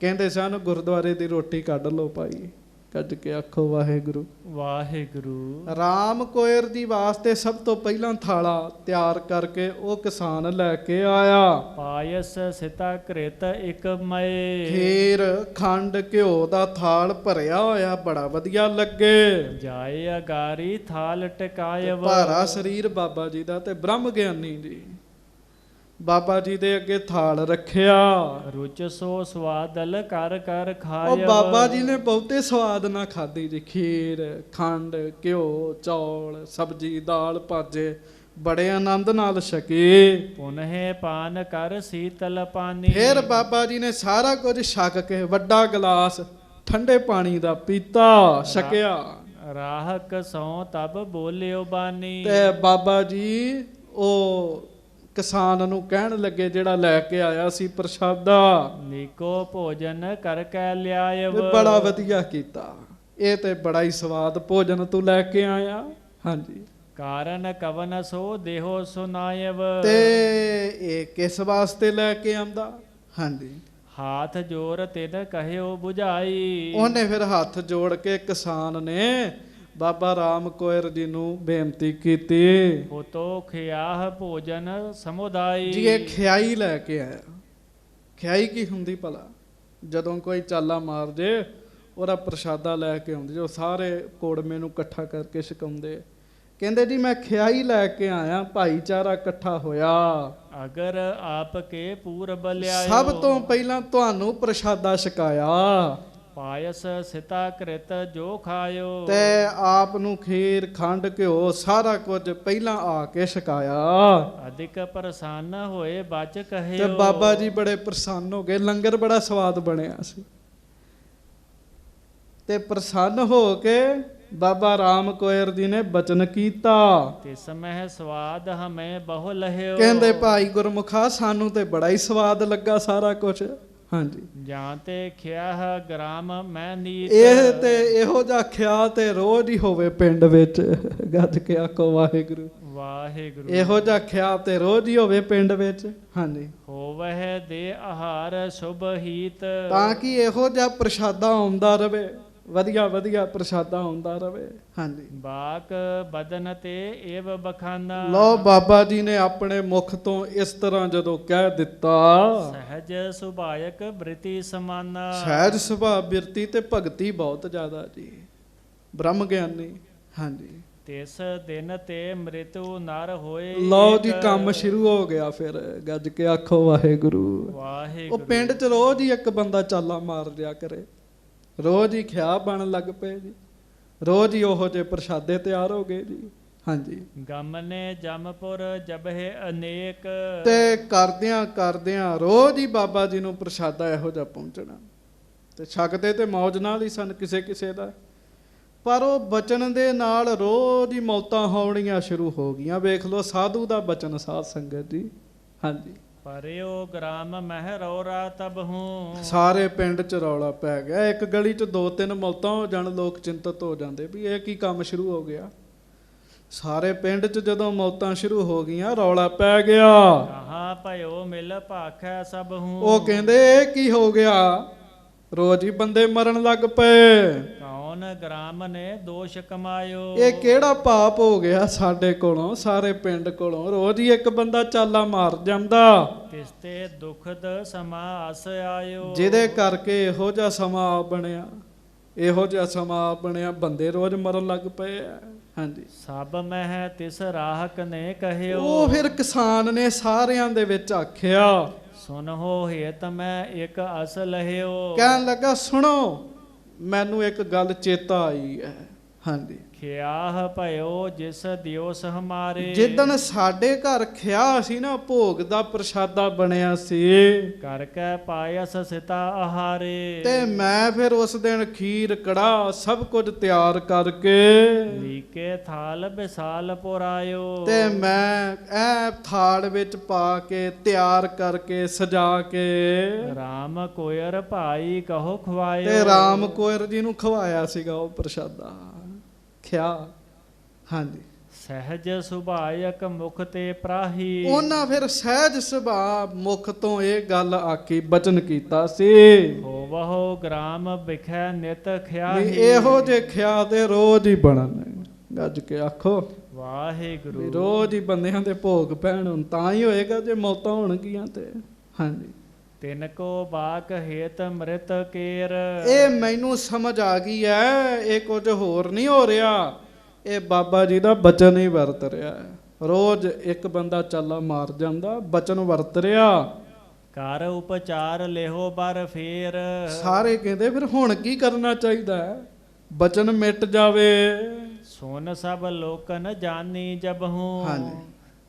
ਕਹਿੰਦੇ ਸਨ ਗੁਰਦੁਆਰੇ ਦੀ ਰੋਟੀ ਕੱਢ ਲਓ ਭਾਈ। ਕੱਢ ਕੇ ਆਖੋ ਵਾਹਿਗੁਰੂ। ਵਾਹਿਗੁਰੂ। ਰਾਮ ਕੋਇਰ ਜੀ ਵਾਸਤੇ ਸਭ ਤੋਂ ਪਹਿਲਾਂ ਥਾਲਾ ਤਿਆਰ ਕਰਕੇ ਉਹ ਕਿਸਾਨ ਲੈ ਕੇ ਆਇਆ। ਪਾਇਸ ਸਿਤਾ ਘ੍ਰਿਤ ਇਕ ਮਏ। ਖੀਰ ਖੰਡ ਘਿਓ ਦਾ ਥਾਲ ਭਰਿਆ ਹੋਇਆ, ਬੜਾ ਵਧੀਆ ਲੱਗੇ। ਜਾਏ ਅਗਾਰੀ ਥਾਲ ਟਿਕਾਇਵ। ਭਾਰਾ ਸਰੀਰ ਬਾਬਾ ਜੀ ਦਾ ਤੇ ਬ੍ਰਹਮ ਗਿਆਨੀ ਜੀ। ਬਾਬਾ ਜੀ ਦੇ ਅੱਗੇ ਥਾਲ ਰੱਖਿਆ। ਰੁਚ ਸੋ ਸਵਾਦਲ ਕਰ ਕਰ ਉਹ ਖਾਇ। ਬਾਬਾ ਜੀ ਨੇ ਬਹੁਤੇ ਸਵਾਦ ਨਾਲ ਖਾਧੀ ਜੀ। ਖੀਰ ਖੰਡ ਘਿਓ ਚੌਲ ਸਬਜ਼ੀ ਦਾਲ ਭਾਜੇ ਬੜੇ ਆਨੰਦ ਨਾਲ ਛਕੇ। ਪੁਨਹਿ ਪਾਨ ਕਰ ਸੀਤਲ ਪਾਨੀ। ਫਿਰ ਬਾਬਾ ਜੀ ਨੇ ਸਾਰਾ ਕੁਝ ਛਕ ਕੇ ਵੱਡਾ ਗਲਾਸ ਠੰਡੇ ਪਾਣੀ ਦਾ ਪੀਤਾ, ਛਕਿਆ। ਰਾਹਕ ਸੋ ਤਬ ਬੋਲਿਓ ਬਾਨੀ। ਤੇ ਬਾਬਾ ਜੀ ਉਹ ਕਿਸਾਨ ਨੂੰ ਕਹਿਣ ਲੱਗੇ, ਜਿਹੜਾ ਲੈ ਕੇ ਆਇਆ ਸੀ ਪ੍ਰਸ਼ਾਦਾ, ਨੀਕੋ ਭੋਜਨ ਕਰ ਕੈ ਲਿਆਇਵ। ਬੜਾ ਵਧੀਆ ਕੀਤਾ, ਇਹ ਤੇ ਬੜਾ ਹੀ ਸਵਾਦ ਭੋਜਨ ਤੂੰ ਲੈ ਕੇ ਆਇਆ। ਹਾਂਜੀ। ਕਾਰਨ ਕਵਨ ਸੋ ਦੇਹੋ ਸੁਨਾਇਵ। ਤੇ ਇਹ ਕਿਸ ਵਾਸਤੇ ਲੈ ਕੇ ਆਂਦਾ? ਹਾਂਜੀ। ਹਾਥ ਜੋਰ ਤਿਨ ਕਹਿਓ 부ਝਾਈ। ਉਹਨੇ ਫਿਰ ਹੱਥ ਜੋੜ ਕੇ ਕਿਸਾਨ ਨੇ ਬਾਬਾ ਰਾਮ ਕੋਇਰ ਜੀ ਨੂੰ ਬੇਨਤੀ ਕੀਤੀ। ਹੋਤੋ ਖਿਆਹ ਭੋਜਨ ਸਮੁਦਾਈ। ਜੀ ਇਹ ਖਿਆਈ ਲੈ ਕੇ ਆਇਆ। ਖਿਆਈ ਕੀ ਹੁੰਦੀ ਭਲਾ? ਜਦੋਂ ਕੋਈ ਚਾਲਾ ਮਾਰ ਜੇ ਉਹਦਾ ਪ੍ਰਸ਼ਾਦਾ ਲੈ ਕੇ ਆਉਂਦੇ, ਜੋ ਸਾਰੇ ਕੋੜਮੇ ਨੂੰ ਇਕੱਠਾ ਕਰਕੇ ਛਕਾਉਂਦੇ। ਕਹਿੰਦੇ ਜੀ ਮੈਂ ਖਿਆਈ ਲੈ ਕੇ ਆਇਆ, ਭਾਈਚਾਰਾ ਇਕੱਠਾ ਹੋਇਆ। ਅਗਰ ਆਪ ਕੇ ਪੂਰਬ ਲਿਆਇਓ। ਸਭ ਤੋਂ ਪਹਿਲਾਂ ਤੁਹਾਨੂੰ ਪ੍ਰਸ਼ਾਦਾ ਛਕਾਇਆ। ਪਾਇਸ ਸਿਤਾ ਘ੍ਰਿਤ ਜੋ ਖਾਇਓ। ਤੇ ਆਪ ਨੂੰ ਖੀਰ ਖੰਡ ਘਿਓ ਸਾਰਾ ਕੁਝ ਪਹਿਲਾਂ ਆ ਕੇ ਛਕਾਇਆ। ਅਧਿਕ ਪ੍ਰਸੰਨ ਹੋਏ ਬਚ ਕਹਿਓ। ਤੇ ਬਾਬਾ ਜੀ ਬੜੇ ਪ੍ਰਸੰਨ ਹੋ ਗਏ, ਲੰਗਰ ਬੜਾ ਸਵਾਦ ਬਣਿਆ ਸੀ। ਤੇ ਪ੍ਰਸੰਨ ਹੋ ਕੇ ਬਾਬਾ ਰਾਮ ਕੋਇਰ ਜੀ ਨੇ ਬਚਨ ਕੀਤਾ। ਤਿਸ ਮਹਿ ਸਵਾਦ ਹਮੇ ਬਹੁ ਲਹਿਓ। ਕਹਿੰਦੇ ਭਾਈ ਗੁਰਮੁਖਾ ਸਾਨੂੰ ਤੇ ਬੜਾ ਹੀ ਸਵਾਦ ਲੱਗਾ ਸਾਰਾ ਕੁਝ। ਹਾਂਜੀ। ਜਾਂ ਤੇ ਖਿਆਹ ਗ੍ਰਾਮ ਮੈਂ ਨੀਤ। ਇਹ ਤੇ ਇਹੋ ਜਿਹਾ ਖਿਆਲ ਤੇ ਰੋਜ਼ ਹੀ ਹੋਵੇ ਪਿੰਡ ਵਿੱਚ, ਗੱਜ ਕੇ ਆਖੋ ਵਾਹਿਗੁਰੂ। ਵਾਹਿਗੁਰੂ। ਇਹੋ ਜਿਹਾ ਖਿਆਲ ਤੇ ਰੋਜ਼ ਹੀ ਹੋਵੇ ਪਿੰਡ ਵਿੱਚ। ਹਾਂਜੀ। ਹੋਵਹਿ ਦੇ ਆਹਾਰ ਸ਼ੁਭ ਹੀਤ। ਤਾਂ ਕਿ ਇਹੋ ਜਿਹਾ ਪ੍ਰਸ਼ਾਦਾ ਆਉਂਦਾ ਰਵੇ, ਵਧੀਆ ਵਧੀਆ ਪ੍ਰਸ਼ਾਦਾ ਆਉਂਦਾ ਰਵੇ। ਹਾਂਜੀ। ਬਾਕ ਬਦਨ ਤੇ ਏਵ ਬਖਾਨਾ। ਲੋ ਬਾਬਾ ਜੀ ਨੇ ਆਪਣੇ ਮੁਖ ਤੋਂ ਇਸ ਤਰ੍ਹਾਂ ਜਦੋਂ ਕਹਿ ਦਿੱਤਾ, ਸਹਿਜ ਸੁਭਾਇਕ ਬ੍ਰਿਤੀ ਸਮਾਨਾ। ਸਹਿਜ ਸੁਭਾਅ ਬਿਰਤੀ ਤੇ ਭਗਤੀ ਬਹੁਤ ਜ਼ਿਆਦਾ ਜੀ, ਬ੍ਰਹਮ ਗਿਆਨੀ। ਹਾਂਜੀ। ਤਿਸ ਦਿਨ ਤੇ ਮ੍ਰਿਤੂ ਨਰ ਹੋਏ। ਲਓ ਜੀ ਕੰਮ ਸ਼ੁਰੂ ਹੋ ਗਿਆ ਫਿਰ, ਗੱਜ ਕੇ ਆਖੋ ਵਾਹਿਗੁਰੂ। ਵਾਹਿਗੁਰੂ। ਉਹ ਪਿੰਡ 'ਚ ਰੋਜ਼ ਹੀ ਇੱਕ ਬੰਦਾ ਚਾਲਾ ਮਾਰ ਲਿਆ ਕਰੇ, ਰੋਜ਼ ਹੀ ਖਿਆ ਬਣਨ ਲੱਗ ਪਏ ਜੀ, ਰੋਜ਼ ਹੀ ਉਹੋ ਜਿਹੇ ਪ੍ਰਸ਼ਾਦੇ ਤਿਆਰ ਹੋ ਗਏ ਜੀ। ਹਾਂਜੀ। ਗਮਨੇ ਜਮਪੁਰ ਜਬਹਿ ਅਨੇਕ। ਤੇ ਕਰਦਿਆਂ ਕਰਦਿਆਂ ਰੋਜ਼ ਹੀ ਬਾਬਾ ਜੀ ਨੂੰ ਪ੍ਰਸ਼ਾਦਾ ਇਹੋ ਜਿਹਾ ਪਹੁੰਚਣਾ, ਤੇ ਛਕਦੇ ਤੇ ਮੌਜ ਨਾਲ ਹੀ ਸਨ ਕਿਸੇ ਕਿਸੇ ਦਾ, ਪਰ ਉਹ ਬਚਨ ਦੇ ਨਾਲ ਰੋਜ਼ ਹੀ ਮੌਤਾਂ ਹੋਣੀਆਂ ਸ਼ੁਰੂ ਹੋ ਗਈਆਂ। ਵੇਖ ਲਓ ਸਾਧੂ ਦਾ ਬਚਨ, ਸਾਧ ਸੰਗਤ ਜੀ। ਹਾਂਜੀ। ਪਰਿਓ ਗ੍ਰਾਮ ਮਹਿ ਰੌਰਾ ਤਬ ਹੂੰ। ਸਾਰੇ ਪਿੰਡ 'ਚ ਰੌਲਾ ਪੈ ਗਿਆ, ਇੱਕ ਗਲੀ 'ਚ 2-3 ਮੌਤਾਂ ਹੋ ਜਾਣ, ਲੋਕ ਚਿੰਤਤ ਹੋ ਜਾਂਦੇ ਵੀ ਇਹ ਕੀ ਕੰਮ ਸ਼ੁਰੂ ਹੋ ਗਿਆ। ਸਾਰੇ ਪਿੰਡ 'ਚ ਜਦੋਂ ਮੌਤਾਂ ਸ਼ੁਰੂ ਹੋ ਗਈਆਂ, ਰੌਲਾ ਪੈ ਗਿਆ। ਕਹਾ ਭਇਓ ਮਿਲ ਭਾਖੈ ਸਭ ਹੂੰ। ਉਹ ਕਹਿੰਦੇ ਇਹ ਕੀ ਹੋ ਗਿਆ, ਰੋਜ਼ ਹੀ ਬੰਦੇ ਮਰਨ ਲੱਗ ਪਏ। ਕੌਣ ਗ੍ਰਾਮ ਨੇ ਦੋਸ਼ ਕਮਾਇਓ। ਇਹ ਕਿਹੜਾ ਪਾਪ ਹੋ ਗਿਆ ਸਾਡੇ ਕੋਲੋਂ, ਸਾਰੇ ਪਿੰਡ ਕੋਲੋਂ ਰੋਜ਼ ਹੀ ਇੱਕ ਬੰਦਾ ਚਾਲਾ ਮਾਰ ਜਾਂਦਾ, ਤਿਸ ਤੇ ਦੁਖਦ ਸਮਾ ਅਸ ਆਇਓ। ਜਿਹਦੇ ਕਰਕੇ ਇਹੋ ਜਿਹਾ ਸਮਾਂ ਬਣਿਆ, ਇਹੋ ਜਿਹਾ ਸਮਾਂ ਬਣਿਆ, ਬੰਦੇ ਰੋਜ਼ ਮਰਨ ਲੱਗ ਪਏ ਆ। ਹਾਂਜੀ। ਸਭ ਮਹਿ ਤਿਸ ਰਾਹਕ ਨੇ ਕਹਿਓ। ਉਹ ਫਿਰ ਕਿਸਾਨ ਨੇ ਸਾਰਿਆਂ ਦੇ ਵਿੱਚ ਆਖਿਆ, ਸੁਨਹੁ ਹੇਤ ਮੈਂ ਇੱਕ ਅਸ ਲਹਿਓ। ਕਹਿਣ ਲੱਗਾ ਸੁਣੋ, ਮੈਨੂੰ ਇੱਕ ਗੱਲ ਚੇਤਾ ਆਈ ਹੈ। ਹਾਂਜੀ। ਖਿਆਹ ਭਇਓ ਜਿਸ ਦਿਓਸ ਹਮਾਰੇ। ਜਿੱਦਣ ਸਾਡੇ ਘਰ ਖਿਆ ਸੀ ਨਾ, ਭੋਗ ਦਾ ਪ੍ਰਸ਼ਾਦਾ ਬਣਿਆ ਸੀ, ਕਰ ਕੈ ਪਾਇਸ ਸਿਤਾ ਆਹਾਰੇ। ਤੇ ਮੈਂ ਫਿਰ ਉਸ ਦਿਨ ਖੀਰ ਕੜਾ ਸਭ ਕੁਝ ਤਿਆਰ ਕਰਕੇ ਲੀਕੇ ਥਾਲ ਬਿਸਾਲ ਪੁਰਾਇਓ। ਤੇ ਮੈਂ ਇਹ ਥਾਲ ਵਿੱਚ ਪਾ ਕੇ ਤਿਆਰ ਕਰਕੇ ਸਜਾ ਕੇ ਰਾਮ ਕੋਇਰ ਭਾਈ ਕਹੋ ਖਵਾਇਓ। ਤੇ ਰਾਮ ਕੋਇਰ ਜੀ ਨੂੰ ਖਵਾਇਆ ਸੀਗਾ ਉਹ ਪ੍ਰਸ਼ਾਦਾ, ਖਿਆ। ਹਾਂਜੀ। ਸਹਿਜ ਸੁਭਾਇਕ ਮੁਖ ਤੇ ਪ੍ਰਾਹੀ। ਉਹਨਾਂ ਫਿਰ ਸਹਿਜ ਸੁਭਾਅ ਮੁਖ ਤੋਂ ਇਹ ਗੱਲ ਆਖੀ, ਬਚਨ ਕੀਤਾ ਸੀ, ਹੋਵਹੁ ਗ੍ਰਾਮ ਬਿਖੈ ਨਿਤ ਵੀ ਖਿਆਹੀ। ਇਹੋ ਜੇ ਖਿਆ ਤੇ ਰੋਜ਼ ਹੀ ਬਣਨ। ਗੱਜ ਕੇ ਆਖੋ ਵੀ ਵਾਹਿਗੁਰੂ। ਰੋਜ਼ ਹੀ ਬੰਦਿਆਂ ਦੇ ਭੋਗ ਪੈਣ, ਹੁਣ ਤਾਂ ਹੀ ਹੋਏਗਾ ਜੇ ਮੌਤਾਂ ਹੋਣਗੀਆਂ ਤੇ। ਹਾਂਜੀ। ਤਿਨ ਕੋ ਬਾਕ ਹੇਤ ਮ੍ਰਿਤ ਕੇਰ। ਇਹ ਮੈਨੂੰ ਸਮਝ ਆ ਗਈ ਹੈ, ਇਹ ਕੁਝ ਹੋਰ ਨਹੀਂ ਹੋ ਰਿਹਾ, ਇਹ ਬਾਬਾ ਜੀ ਦਾ ਬਚਨ ਹੀ ਵਰਤ ਰਿਹਾ ਹੈ। ਰੋਜ਼ ਇੱਕ ਬੰਦਾ ਚਾਲਾ ਮਾਰ ਜਾਂਦਾ, ਬਚਨ ਵਰਤ ਰਿਹਾ। ਕਰ ਉਪਚਾਰ ਲਿਹੋ ਬਰ ਫੇਰ। ਸਾਰੇ ਕਹਿੰਦੇ ਫਿਰ ਹੁਣ ਕੀ ਕਰਨਾ ਚਾਹੀਦਾ ਹੈ, ਬਚਨ ਮਿਟ ਜਾਵੇ। ਸੁਨ ਸਭ ਲੋਕਨ ਜਾਨੀ ਜਬਹੂ। ਹਾਂਜੀ।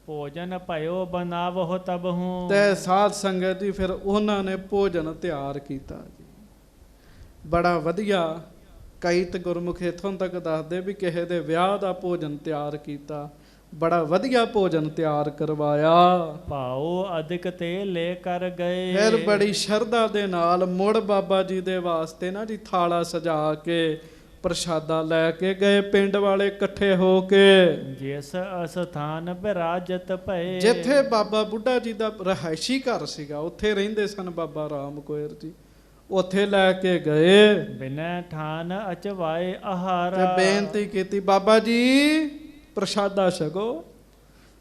ਭੋਜਨ ਭਇਓ ਬਨਾਵਹੁ ਤਬਹੂ। ਤੇ ਸਾਧ ਸੰਗਤ ਜੀ ਫਿਰ ਉਹਨਾਂ ਨੇ ਭੋਜਨ ਤਿਆਰ ਕੀਤਾ ਜੀ, ਬੜਾ ਵਧੀਆ। ਕਈ ਤੇ ਗੁਰਮੁਖ ਇੱਥੋਂ ਤੱਕ ਦੱਸਦੇ ਵੀ ਕਿਸੇ ਦੇ ਵਿਆਹ ਦਾ ਭੋਜਨ ਤਿਆਰ ਕੀਤਾ, ਬੜਾ ਵਧੀਆ ਭੋਜਨ ਤਿਆਰ ਕਰਵਾਇਆ। ਭਾਉ ਅਧਿਕ ਤੇ ਲੈ ਕਰ ਗਏ। ਫਿਰ ਬੜੀ ਸ਼ਰਧਾ ਦੇ ਨਾਲ ਮੁੜ ਬਾਬਾ ਜੀ ਦੇ ਵਾਸਤੇ ਨਾ ਜੀ ਥਾਲਾ ਸਜਾ ਕੇ ਪ੍ਰਸ਼ਾਦਾ ਲੈ ਕੇ ਗਏ, ਪਿੰਡ ਵਾਲੇ ਇਕੱਠੇ ਹੋ ਕੇ। ਜਿਸ ਅਸਥਾਨ ਬਿਰਾਜਤ ਭਏ। ਜਿੱਥੇ ਬਾਬਾ ਬੁੱਢਾ ਜੀ ਦਾ ਰਹਾਇਸ਼ੀ ਘਰ ਸੀਗਾ, ਉੱਥੇ ਰਹਿੰਦੇ ਸਨ ਬਾਬਾ ਰਾਮ ਕੋਇਰ ਜੀ, ਉੱਥੇ ਲੈ ਕੇ ਗਏ। ਬਿਨੈ ਠਾਨ ਅਚਵਾਏ ਆਹਾਰਾ। ਤੇ ਬੇਨਤੀ ਕੀਤੀ, ਬਾਬਾ ਜੀ ਪ੍ਰਸ਼ਾਦਾ ਛਕੋ।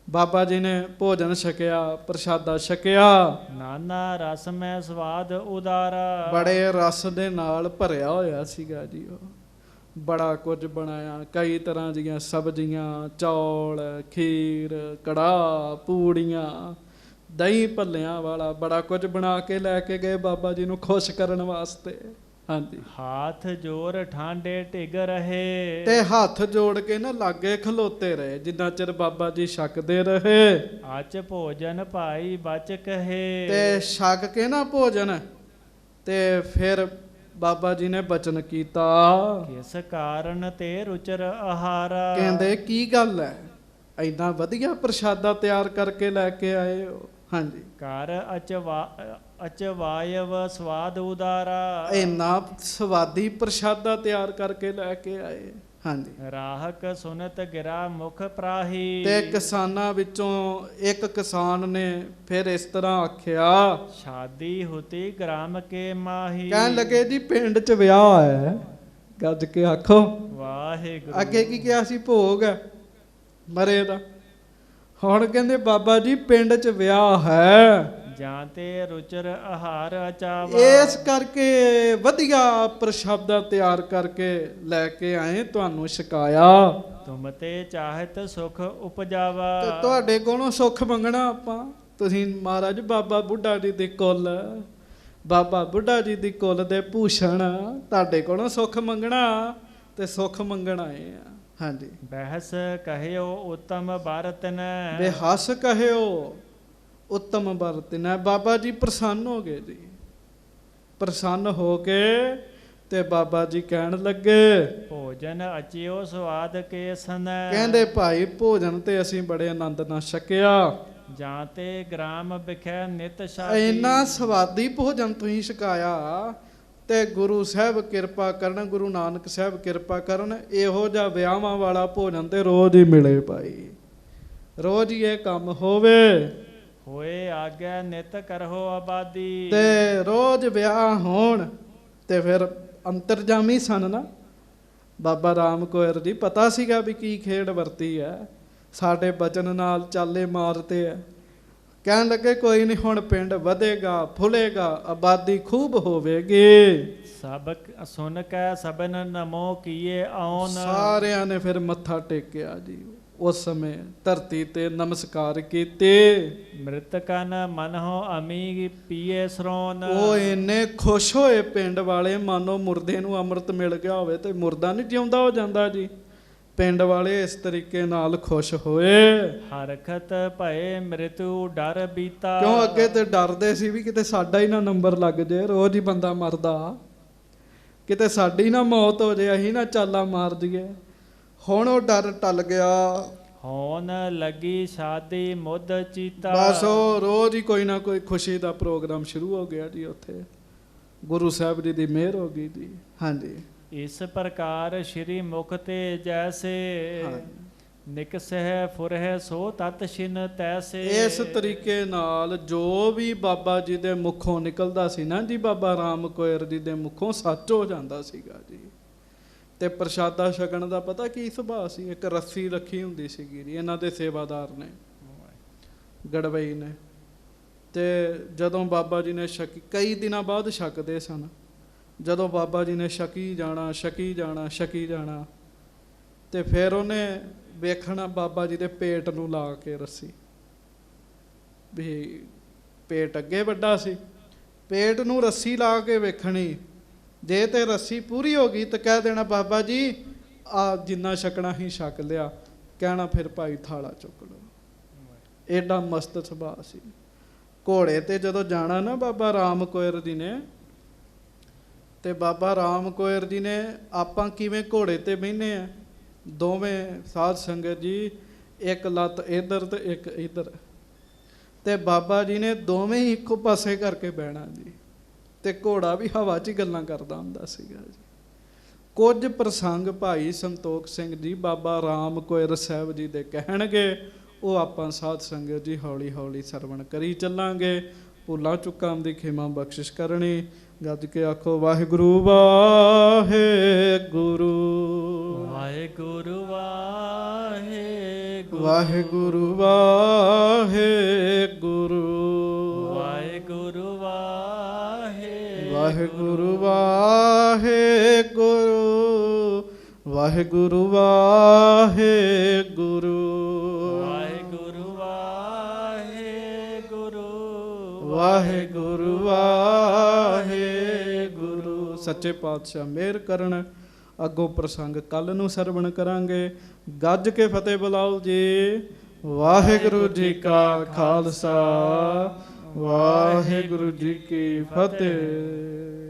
ਬਾਬਾ ਜੀ ਨੇ ਭੋਜਨ ਛਕਿਆ, ਪ੍ਰਸ਼ਾਦਾ ਛਕਿਆ। ਨਾਨਾ ਰਸ ਮੈਂ ਸਵਾਦ ਉਦਾਰਾ। ਬੜੇ ਰਸ ਦੇ ਨਾਲ ਭਰਿਆ ਹੋਇਆ ਸੀਗਾ ਜੀ ਉਹ, ਬੜਾ ਕੁਝ ਬਣਾਇਆ, ਕਈ ਤਰ੍ਹਾਂ ਦੀਆਂ ਸਬਜ਼ੀਆਂ, ਚੌਲ, ਖੀਰ, ਕੜਾਹ, ਪੂੜੀਆਂ, ਦਹੀਂ ਭੱਲਿਆਂ ਵਾਲਾ, ਬੜਾ ਕੁਝ ਬਣਾ ਕੇ ਲੈ ਕੇ ਗਏ ਬਾਬਾ ਜੀ ਨੂੰ ਖੁਸ਼ ਕਰਨ ਵਾਸਤੇ। ਹਾਂਜੀ। ਹਾਥ ਜੋਰ ਠਾਂਡੇ ਟਿਗ ਰਹੇ। ਤੇ ਹੱਥ ਜੋੜ ਕੇ ਨਾ ਲਾਗੇ ਖਲੋਤੇ ਰਹੇ, ਜਿੰਨਾ ਚਿਰ ਬਾਬਾ ਜੀ ਛਕਦੇ ਰਹੇ। ਅਚ ਭੋਜਨ ਭਾਈ ਬਚ ਕਹੇ। ਤੇ ਛਕ ਕੇ ਨਾ ਭੋਜਨ, ਤੇ ਫਿਰ ਬਾਬਾ ਜੀ ਨੇ ਬਚਨ ਕੀਤਾ, ਕਿਸ ਕਾਰਨ ਤੇ ਰੁਚਰ ਆਹਾਰਾ। ਕਹਿੰਦੇ ਕੀ ਗੱਲ ਹੈ, ਇੰਨਾ ਵਧੀਆ ਪ੍ਰਸ਼ਾਦਾ ਤਿਆਰ ਕਰਕੇ ਲੈ ਕੇ ਆਏ ਹੋ। ਹਾਂਜੀ। ਕਰ ਅਚਵਾਇਵ ਸਵਾਦ ਉਦਾਰਾ। ਇੰਨਾ ਸਵਾਦੀ ਪ੍ਰਸ਼ਾਦਾ ਤਿਆਰ ਕਰਕੇ ਲੈ ਕੇ ਆਏ। ਹਾਂਜੀ। ਰਾਹਕ ਸੁਨਤ ਗਿਰਾ ਮੁਖ ਪ੍ਰਾਹੀ। ਤੇ ਕਿਸਾਨਾਂ ਵਿੱਚੋਂ ਇੱਕ ਕਿਸਾਨ ਨੇ ਫਿਰ ਇਸ ਤਰ੍ਹਾਂ ਆਖਿਆ, ਸ਼ਾਦੀ ਹੁਤੀ ਗ੍ਰਾਮ ਕੇ ਮਾਹੀ। ਕਹਿਣ ਲੱਗੇ ਜੀ ਪਿੰਡ 'ਚ ਵਿਆਹ ਹੈ। ਗੱਜ ਕੇ ਆਖੋ ਵਾਹਿਗੁਰੂ। ਅੱਗੇ ਕੀ ਕਿਹਾ ਸੀ? ਭੋਗ ਹੈ ਮਰੇ ਦਾ। ਹੁਣ ਕਹਿੰਦੇ ਬਾਬਾ ਜੀ ਪਿੰਡ 'ਚ ਵਿਆਹ ਹੈ, ਜਾਂ ਤੇ ਰੁਚਰ ਆਹਾਰ ਅਚਾਵਾ। ਇਸ ਕਰਕੇ ਵਧੀਆ ਪ੍ਰਸ਼ਾਦਾ ਤਿਆਰ ਕਰਕੇ ਲੈ ਕੇ ਆਏ, ਤੁਹਾਨੂੰ ਛਕਾਇਆ। ਤੁਮ ਤੇ ਚਾਹਤ ਸੁਖ ਉਪਜਾਵਾ। ਤੇ ਤੁਹਾਡੇ ਕੋਲੋਂ ਸੁੱਖ ਮੰਗਣਾ ਆਪਾਂ। ਤੁਸੀਂ ਮਹਾਰਾਜ ਬਾਬਾ ਬੁੱਢਾ ਜੀ ਦੀ ਕੁੱਲ, ਬਾਬਾ ਬੁੱਢਾ ਜੀ ਦੀ ਕੁੱਲ ਦੇ ਭੂਸ਼ਣ, ਤੁਹਾਡੇ ਕੋਲੋਂ ਸੁੱਖ ਮੰਗਣਾ ਤੇ ਸੁੱਖ ਮੰਗਣ ਆਏ ਆ। ਹਾਂਜੀ। ਬਹਿਸ ਕਹਿਓ ਉਤਮ ਬਰਤਨ। ਬੇਹੱਸ ਕਹਿਓ ਉੱਤਮ ਵਰਤਨਾ। ਬਾਬਾ ਜੀ ਪ੍ਰਸੰਨ ਹੋ ਗਏ ਜੀ। ਪ੍ਰਸੰਨ ਹੋ ਕੇ ਤੇ ਬਾਬਾ ਜੀ ਕਹਿਣ ਲੱਗੇ, ਭੋਜਨ ਅਚਿਓ ਸਵਾਦ ਕੇ ਸਨ। ਕਹਿੰਦੇ ਭਾਈ ਭੋਜਨ ਤੇ ਅਸੀਂ ਬੜੇ ਆਨੰਦ ਨਾਲ ਛਕਿਆ। ਜਾਂ ਤੇ ਗ੍ਰਾਮ ਵਿਖੇ ਨਿਤ ਸ਼ਾਦੀ। ਇੰਨਾ ਸਵਾਦੀ ਭੋਜਨ ਤੁਸੀਂ ਛਕਾਇਆ ਤੇ ਗੁਰੂ ਸਾਹਿਬ ਕਿਰਪਾ ਕਰਨ, ਗੁਰੂ ਨਾਨਕ ਸਾਹਿਬ ਕਿਰਪਾ ਕਰਨ, ਇਹੋ ਜਿਹਾ ਵਿਆਹਾਂ ਵਾਲਾ ਭੋਜਨ ਤੇ ਰੋਜ਼ ਹੀ ਮਿਲੇ ਭਾਈ। ਰੋਜ਼ ਹੀ ਇਹ ਕੰਮ ਹੋਵੇ। ਹੋਏ ਆਗਿਆ ਨਿਤ ਕਰਹੁ ਆਬਾਦੀ। ਤੇ ਰੋਜ਼ ਵਿਆਹ ਹੋਣ ਤੇ ਫਿਰ ਅੰਤਰਜਾਮੀ ਸਨ ਨਾ ਬਾਬਾ ਰਾਮ ਕੋਇਰ ਜੀ। ਪਤਾ ਸੀਗਾ ਵੀ ਕੀ ਖੇਡ ਵਰਤੀ ਹੈ, ਸਾਡੇ ਬਚਨ ਨਾਲ ਚਾਲੇ ਮਾਰਤੇ ਹੈ। ਕਹਿਣ ਲੱਗੇ ਕੋਈ ਨਹੀਂ, ਹੁਣ ਪਿੰਡ ਵਧੇਗਾ ਫੁੱਲੇਗਾ, ਆਬਾਦੀ ਖੂਬ ਹੋਵੇਗੀ। ਸਭ ਸੁਨ ਕੈ ਸਭਨ ਨਮੋ ਕੀਏ ਆਉਨ। ਸਾਰਿਆਂ ਨੇ ਫਿਰ ਮੱਥਾ ਟੇਕਿਆ ਜੀ। ਉਸ ਸਮੇਂ ਧਰਤੀ ਤੇ ਨਮਸਕਾਰ ਕੀਤੇ। ਮ੍ਰਿਤਕਨ ਮਨਹੁ ਅਮੀ ਪੀਏ ਸਰੋਨ। ਉਹ ਇੰਨੇ ਖੁਸ਼ ਹੋਏ ਪਿੰਡ ਵਾਲੇ, ਮਾਨੋ ਮੁਰਦੇ ਨੂੰ ਅੰਮ੍ਰਿਤ ਮਿਲ ਗਿਆ ਹੋਵੇ ਤੇ ਮੁਰਦਾ ਨਹੀਂ ਜਿਉਂਦਾ ਹੋ ਜਾਂਦਾ ਜੀ। ਪਿੰਡ ਵਾਲੇ ਇਸ ਤਰੀਕੇ ਨਾਲ ਖੁਸ਼ ਹੋਏ। ਹਰਖਤ ਭਏ ਮ੍ਰਿਤੂ ਡਰ ਬੀਤਾ। ਕਿਉਂ ਅੱਗੇ ਤੇ ਡਰਦੇ ਸੀ ਵੀ ਕਿਤੇ ਸਾਡਾ ਹੀ ਨਾ ਨੰਬਰ ਲੱਗ ਜੇ, ਰੋਜ਼ ਹੀ ਬੰਦਾ ਮਰਦਾ, ਕਿਤੇ ਸਾਡੀ ਨਾ ਮੌਤ ਹੋ ਜੇ, ਅਸੀਂ ਨਾ ਚਾਲਾ ਮਾਰ ਦਈਏ। ਹੁਣ ਉਹ ਡਰ ਟਲ ਗਿਆ। ਹੋਣ ਲੱਗੀ ਸ਼ਾਦੀ ਮੁੱਦ ਚੀਤਾ। ਬਸ ਉਹ ਰੋਜ਼ ਹੀ ਕੋਈ ਨਾ ਕੋਈ ਖੁਸ਼ੀ ਦਾ ਪ੍ਰੋਗਰਾਮ ਸ਼ੁਰੂ ਹੋ ਗਿਆ ਜੀ। ਉੱਥੇ ਗੁਰੂ ਸਾਹਿਬ ਜੀ ਦੀ ਮਿਹਰ ਹੋ ਗਈ ਜੀ। ਹਾਂਜੀ। ਇਸ ਪ੍ਰਕਾਰ ਸ਼੍ਰੀ ਮੁਖ ਤੇ ਜੈਸੇ ਨਿਕਸਹਿ ਫੁਰਹਿ ਸੋ ਤਤ ਛਿਨ ਤੈਸੇ। ਇਸ ਤਰੀਕੇ ਨਾਲ ਜੋ ਵੀ ਬਾਬਾ ਜੀ ਦੇ ਮੁਖੋਂ ਨਿਕਲਦਾ ਸੀ ਨਾ ਜੀ, ਬਾਬਾ ਰਾਮ ਕੋਇਰ ਜੀ ਦੇ ਮੁਖੋਂ ਸੱਚ ਹੋ ਜਾਂਦਾ ਸੀਗਾ ਜੀ। ਤੇ ਪ੍ਰਸ਼ਾਦਾ ਛਕਣ ਦਾ ਪਤਾ ਕੀ ਸੁਭਾਅ ਸੀ? ਇੱਕ ਰੱਸੀ ਰੱਖੀ ਹੁੰਦੀ ਸੀਗੀ ਜੀ ਇਹਨਾਂ ਦੇ ਸੇਵਾਦਾਰ ਨੇ, ਗੜਵਈ ਨੇ। ਤੇ ਜਦੋਂ ਬਾਬਾ ਜੀ ਨੇ ਛਕੀ, ਕਈ ਦਿਨਾਂ ਬਾਅਦ ਛਕਦੇ ਸਨ। ਜਦੋਂ ਬਾਬਾ ਜੀ ਨੇ ਛਕੀ ਜਾਣਾ, ਛਕੀ ਜਾਣਾ, ਛਕੀ ਜਾਣਾ, ਤੇ ਫਿਰ ਉਹਨੇ ਵੇਖਣਾ ਬਾਬਾ ਜੀ ਦੇ ਪੇਟ ਨੂੰ ਲਾ ਕੇ ਰੱਸੀ, ਵੀ ਪੇਟ ਅੱਗੇ ਵੱਡਾ ਸੀ, ਪੇਟ ਨੂੰ ਰੱਸੀ ਲਾ ਕੇ ਵੇਖਣੀ। ਜੇ ਤੇ ਰੱਸੀ ਪੂਰੀ ਹੋ ਗਈ ਤਾਂ ਕਹਿ ਦੇਣਾ ਬਾਬਾ ਜੀ ਆ ਜਿੰਨਾ ਛਕਣਾ ਹੀ ਛਕ ਲਿਆ। ਕਹਿਣਾ ਫਿਰ ਭਾਈ ਥਾਲਾ ਚੁੱਕ ਲਓ। ਐਡਾ ਮਸਤ ਸੁਭਾਅ ਸੀ। ਘੋੜੇ ਤੇ ਜਦੋਂ ਜਾਣਾ ਨਾ ਬਾਬਾ ਰਾਮ ਕੋਇਰ ਜੀ ਨੇ, ਤੇ ਬਾਬਾ ਰਾਮ ਕੋਇਰ ਜੀ ਨੇ, ਆਪਾਂ ਕਿਵੇਂ ਘੋੜੇ ਤੇ ਬਹਿੰਦੇ ਆ, ਦੋਵੇਂ ਸਾਧ ਸੰਗਤ ਜੀ, ਇੱਕ ਲੱਤ ਇੱਧਰ ਤੇ ਇੱਕ ਇੱਧਰ, ਤੇ ਬਾਬਾ ਜੀ ਨੇ ਦੋਵੇਂ ਹੀ ਇੱਕੋ ਪਾਸੇ ਕਰਕੇ ਬਹਿਣਾ ਜੀ। ਤੇ ਘੋੜਾ ਵੀ ਹਵਾ 'ਚ ਹੀ ਗੱਲਾਂ ਕਰਦਾ ਹੁੰਦਾ ਸੀਗਾ ਜੀ। ਕੁਝ ਪ੍ਰਸੰਗ ਭਾਈ ਸੰਤੋਖ ਸਿੰਘ ਜੀ ਬਾਬਾ ਰਾਮ ਕੋਇਰ ਸਾਹਿਬ ਜੀ ਦੇ ਕਹਿਣਗੇ, ਉਹ ਆਪਾਂ ਸਾਧ ਸੰਗਤ ਜੀ ਹੌਲੀ ਹੌਲੀ ਸਰਵਣ ਕਰੀ ਚੱਲਾਂਗੇ। ਭੁੱਲਾਂ ਚੁੱਕਾਂ ਦੀ ਖਿਮਾ ਬਖਸ਼ਿਸ਼ ਕਰਨੀ। ਗੱਜ ਕੇ ਆਖੋ ਵਾਹਿਗੁਰੂ ਵਾਹਿਗੁਰੂ। ਵਾਹਿਗੁਰੂ ਵਾਹਿਗੁਰੂ। ਵਾਹਿਗੁਰੂ ਵਾਹਿਗੁਰੂ। ਵਾਹਿਗੁਰੂ ਵਾਹਿਗੁਰੂ। ਵਾਹਿਗੁਰੂ ਵਾਹਿਗੁਰੂ। ਵਾਹਿਗੁਰੂ ਵਾਹਿਗੁਰੂ। ਵਾਹਿਗੁਰੂ ਵਾਹਿਗੁਰੂ। ਵਾਹਿਗੁਰੂ ਵਾਹਿਗੁਰੂ। ਸੱਚੇ ਪਾਤਸ਼ਾਹ ਮਿਹਰ ਕਰਨ। ਅੱਗੋਂ ਪ੍ਰਸੰਗ ਕੱਲ ਨੂੰ ਸਰਵਣ ਕਰਾਂਗੇ। ਗੱਜ ਕੇ ਫਤਿਹ ਬੁਲਾਓ ਜੀ। ਵਾਹਿਗੁਰੂ ਜੀ ਕਾ ਖਾਲਸਾ, ਵਾਹਿਗੁਰੂ ਜੀ ਕੀ ਫਤਿਹ।